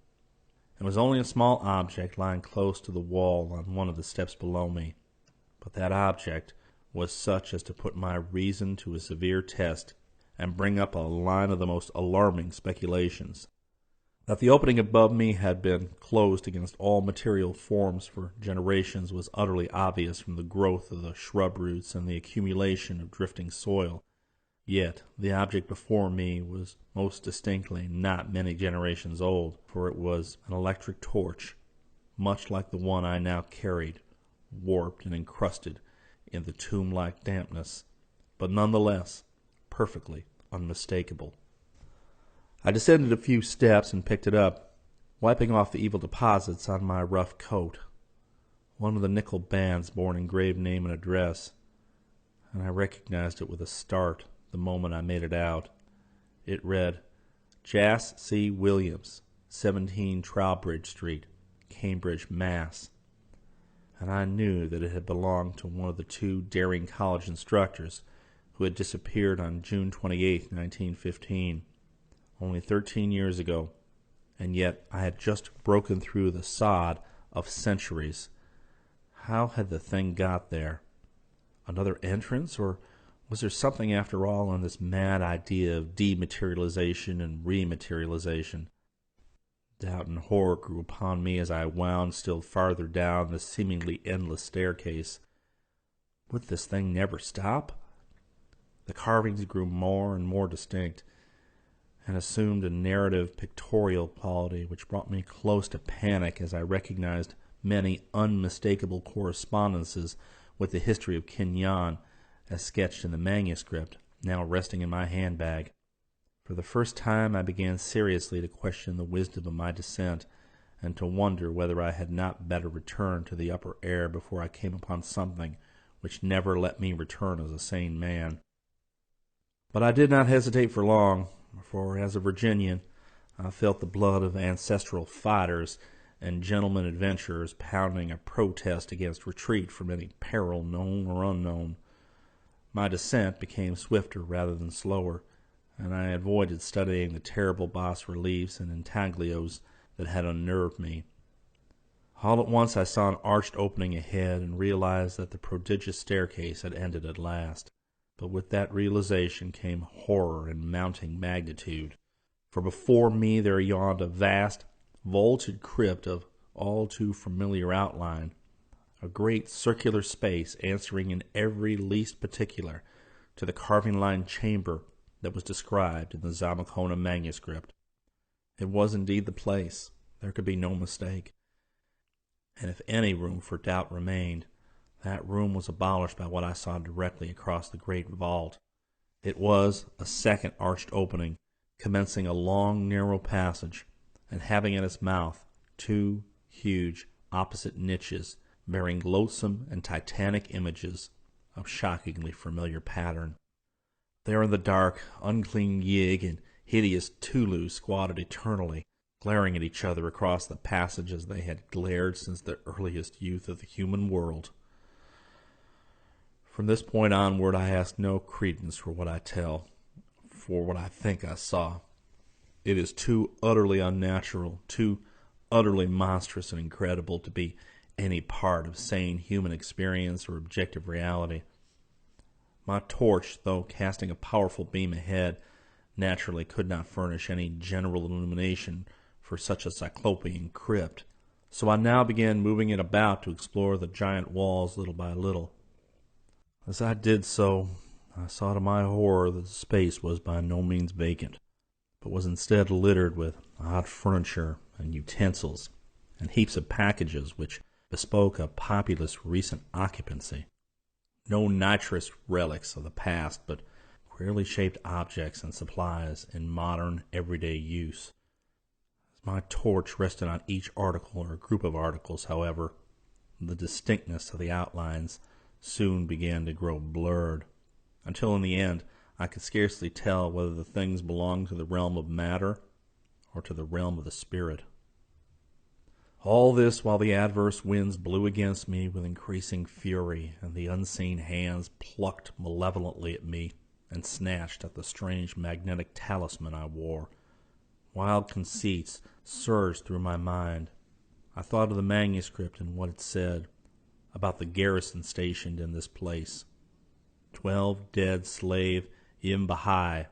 It was only a small object lying close to the wall on one of the steps below me, but that object was such as to put my reason to a severe test and bring up a line of the most alarming speculations. That the opening above me had been closed against all material forms for generations was utterly obvious from the growth of the shrub roots and the accumulation of drifting soil. Yet the object before me was most distinctly not many generations old, for it was an electric torch, much like the one I now carried, warped and encrusted in the tomb-like dampness, but nonetheless perfectly unmistakable. I descended a few steps and picked it up, wiping off the evil deposits on my rough coat. One of the nickel bands bore an engraved name and address, and I recognized it with a start the moment I made it out. It read, Jas. C. Williams, 17 Trowbridge Street, Cambridge, Mass. and I knew that it had belonged to one of the two daring college instructors who had disappeared on June 28, 1915, only 13 years ago, and yet I had just broken through the sod of centuries. How had the thing got there? Another entrance, or was there something after all in this mad idea of dematerialization and rematerialization? Doubt and horror grew upon me as I wound still farther down the seemingly endless staircase. Would this thing never stop? The carvings grew more and more distinct, and assumed a narrative pictorial quality which brought me close to panic as I recognized many unmistakable correspondences with the history of Kinyan as sketched in the manuscript, now resting in my handbag. For the first time I began seriously to question the wisdom of my descent, and to wonder whether I had not better return to the upper air before I came upon something which never let me return as a sane man. But I did not hesitate for long, for as a Virginian I felt the blood of ancestral fighters and gentlemen adventurers pounding a protest against retreat from any peril known or unknown. My descent became swifter rather than slower, and I avoided studying the terrible bas-reliefs and intaglios that had unnerved me. All at once I saw an arched opening ahead and realized that the prodigious staircase had ended at last. But with that realization came horror and mounting magnitude, for before me there yawned a vast, vaulted crypt of all too familiar outline, a great circular space answering in every least particular to the carving-lined chamber that was described in the Zamacona manuscript. It was indeed the place. There could be no mistake. And if any room for doubt remained, that room was abolished by what I saw directly across the great vault. It was a second arched opening, commencing a long, narrow passage, and having at its mouth two huge, opposite niches, bearing loathsome and titanic images of shockingly familiar pattern. There in the dark, unclean Yig and hideous Tulu squatted eternally, glaring at each other across the passage as they had glared since the earliest youth of the human world. From this point onward I ask no credence for what I tell, for what I think I saw. It is too utterly unnatural, too utterly monstrous and incredible to be any part of sane human experience or objective reality. My torch, though casting a powerful beam ahead, naturally could not furnish any general illumination for such a cyclopean crypt, so I now began moving it about to explore the giant walls little by little. As I did so, I saw to my horror that the space was by no means vacant, but was instead littered with odd furniture and utensils, and heaps of packages which bespoke a populous recent occupancy. No nitrous relics of the past, but queerly shaped objects and supplies in modern, everyday use. As my torch rested on each article or group of articles, however, the distinctness of the outlines soon began to grow blurred, until in the end I could scarcely tell whether the things belonged to the realm of matter or to the realm of the spirit. All this while the adverse winds blew against me with increasing fury, and the unseen hands plucked malevolently at me and snatched at the strange magnetic talisman I wore. Wild conceits surged through my mind. I thought of the manuscript and what it said about the garrison stationed in this place. 12 dead slave Imbahai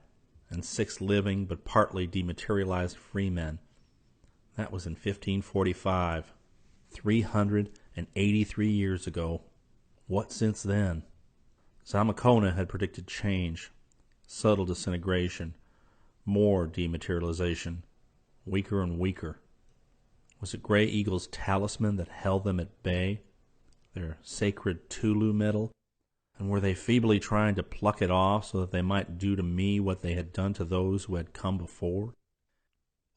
and 6 living but partly dematerialized freemen. That was in 1545, 383 years ago. What since then? Zamacona had predicted change, subtle disintegration, more dematerialization, weaker and weaker. Was it Grey Eagle's talisman that held them at bay, their sacred Tulu metal? And were they feebly trying to pluck it off so that they might do to me what they had done to those who had come before?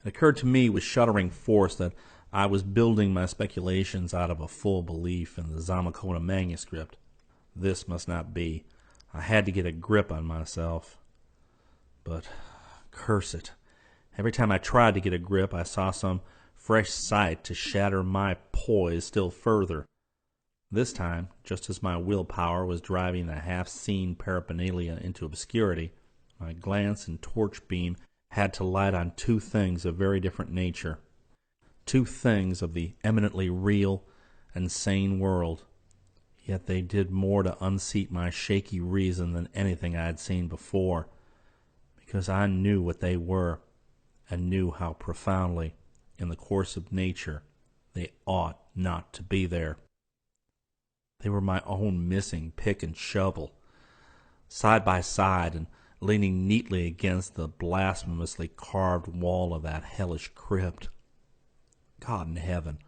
It occurred to me with shuddering force that I was building my speculations out of a full belief in the Zamacona manuscript. This must not be. I had to get a grip on myself. But, curse it, every time I tried to get a grip, I saw some fresh sight to shatter my poise still further. This time, just as my willpower was driving the half-seen paraphernalia into obscurity, my glance and torch beam had to light on two things of very different nature. Two things of the eminently real and sane world. Yet they did more to unseat my shaky reason than anything I had seen before, because I knew what they were, and knew how profoundly, in the course of nature, they ought not to be there. They were my own missing pick and shovel, side by side and leaning neatly against the blasphemously carved wall of that hellish crypt. God in heaven!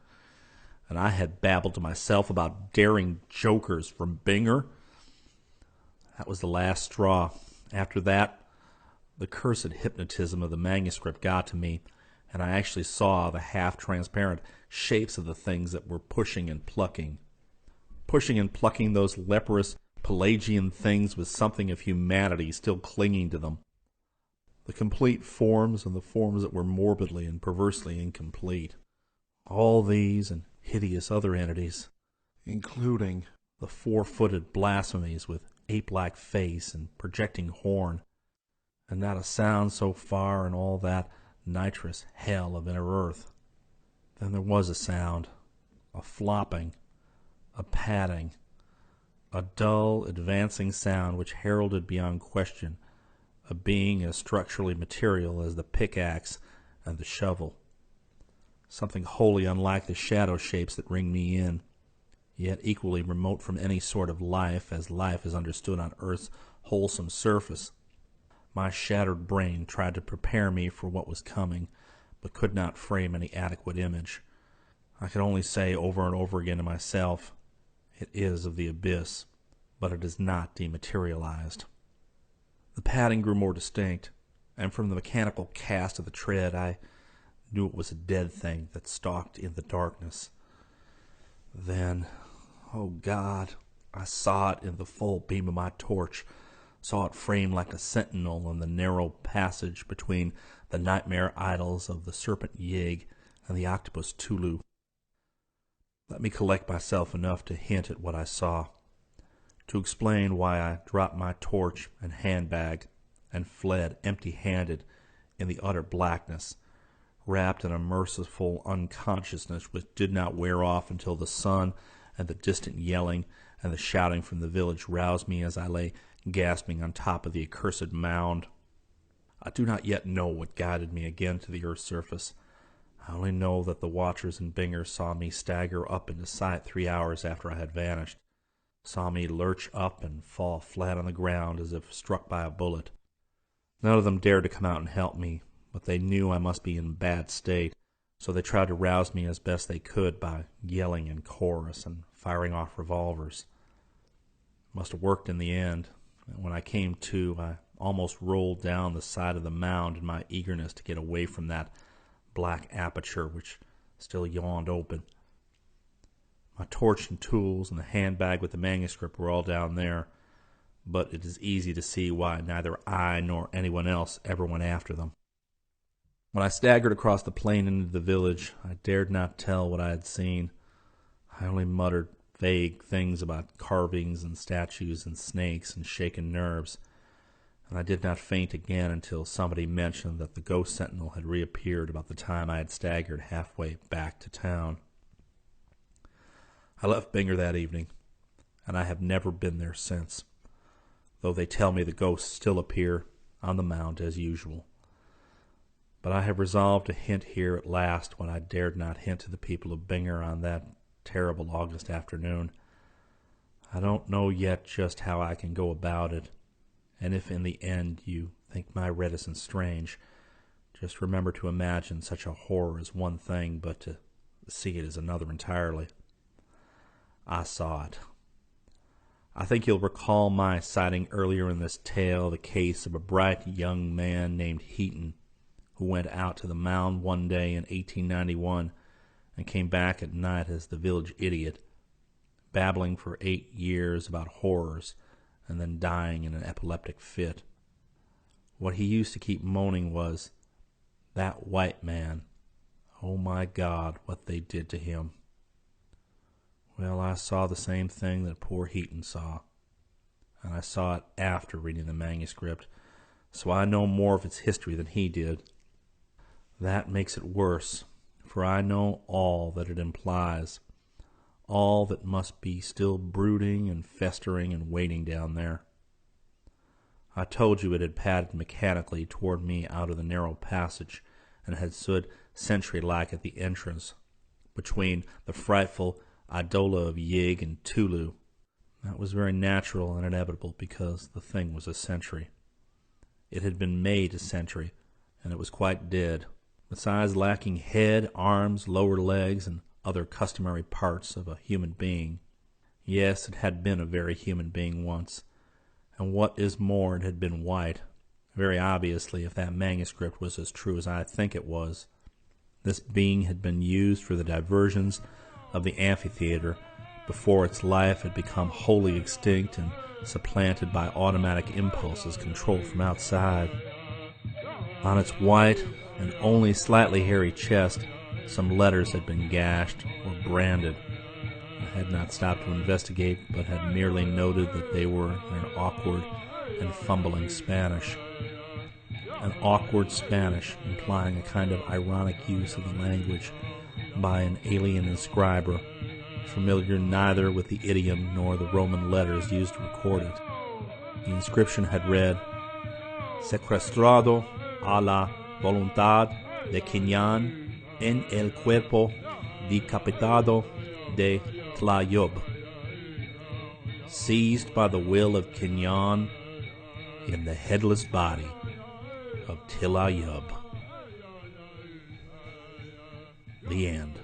And I had babbled to myself about daring jokers from Binger. That was the last straw. After that, the cursed hypnotism of the manuscript got to me, and I actually saw the half-transparent shapes of the things that were pushing and plucking those leprous Pelagian things with something of humanity still clinging to them. The complete forms and the forms that were morbidly and perversely incomplete. All these and hideous other entities, including the four-footed blasphemies with ape-like face and projecting horn, and not a sound so far in all that nitrous hell of inner earth. Then there was a sound, a flopping, a padding, a dull, advancing sound which heralded beyond question a being as structurally material as the pickaxe and the shovel. Something wholly unlike the shadow shapes that ring me in, yet equally remote from any sort of life as life is understood on Earth's wholesome surface. My shattered brain tried to prepare me for what was coming, but could not frame any adequate image. I could only say over and over again to myself, "It is of the abyss, but it is not dematerialized." The padding grew more distinct, and from the mechanical cast of the tread I knew it was a dead thing that stalked in the darkness. Then, oh God, I saw it in the full beam of my torch, saw it framed like a sentinel in the narrow passage between the nightmare idols of the serpent Yig and the octopus Tulu. Let me collect myself enough to hint at what I saw, to explain why I dropped my torch and handbag and fled empty-handed in the utter blackness, wrapped in a merciful unconsciousness which did not wear off until the sun and the distant yelling and the shouting from the village roused me as I lay gasping on top of the accursed mound. I do not yet know what guided me again to the earth's surface. I only know that the watchers in Binger saw me stagger up into sight 3 hours after I had vanished, saw me lurch up and fall flat on the ground as if struck by a bullet. None of them dared to come out and help me, but they knew I must be in a bad state, so they tried to rouse me as best they could by yelling in chorus and firing off revolvers. It must have worked in the end, and when I came to, I almost rolled down the side of the mound in my eagerness to get away from that black aperture which still yawned open. My torch and tools and the handbag with the manuscript were all down there, but it is easy to see why neither I nor anyone else ever went after them. When I staggered across the plain into the village, I dared not tell what I had seen. I only muttered vague things about carvings and statues and snakes and shaken nerves, and I did not faint again until somebody mentioned that the ghost sentinel had reappeared about the time I had staggered halfway back to town. I left Binger that evening, and I have never been there since, though they tell me the ghosts still appear on the mound as usual. But I have resolved to hint here at last what I dared not hint to the people of Binger on that terrible August afternoon. I don't know yet just how I can go about it, and if in the end you think my reticence strange, just remember to imagine such a horror is one thing, but to see it is another entirely. I saw it. I think you'll recall my citing earlier in this tale the case of a bright young man named Heaton, who went out to the Mound one day in 1891 and came back at night as the village idiot, babbling for 8 years about horrors and then dying in an epileptic fit. What he used to keep moaning was, "That white man, oh my God, what they did to him." Well, I saw the same thing that poor Heaton saw, and I saw it after reading the manuscript, so I know more of its history than he did. That makes it worse, for I know all that it implies, all that must be still brooding and festering and waiting down there. I told you it had padded mechanically toward me out of the narrow passage, and had stood sentry-like at the entrance, between the frightful idola of Yig and Tulu. That was very natural and inevitable, because the thing was a sentry. It had been made a sentry, and it was quite dead, besides lacking head, arms, lower legs, and other customary parts of a human being. Yes, it had been a very human being once, and what is more, it had been white, very obviously, if that manuscript was as true as I think it was. This being had been used for the diversions of the amphitheater before its life had become wholly extinct and supplanted by automatic impulses controlled from outside. On its white and only slightly hairy chest, some letters had been gashed or branded. I had not stopped to investigate, but had merely noted that they were in an awkward and fumbling Spanish. An awkward Spanish, implying a kind of ironic use of the language by an alien inscriber, familiar neither with the idiom nor the Roman letters used to record it. The inscription had read, "Secuestrado a la voluntad de Quinyan en el cuerpo decapitado de Tlayob." Seized by the will of Quinyan in the headless body of Tlayob. The end.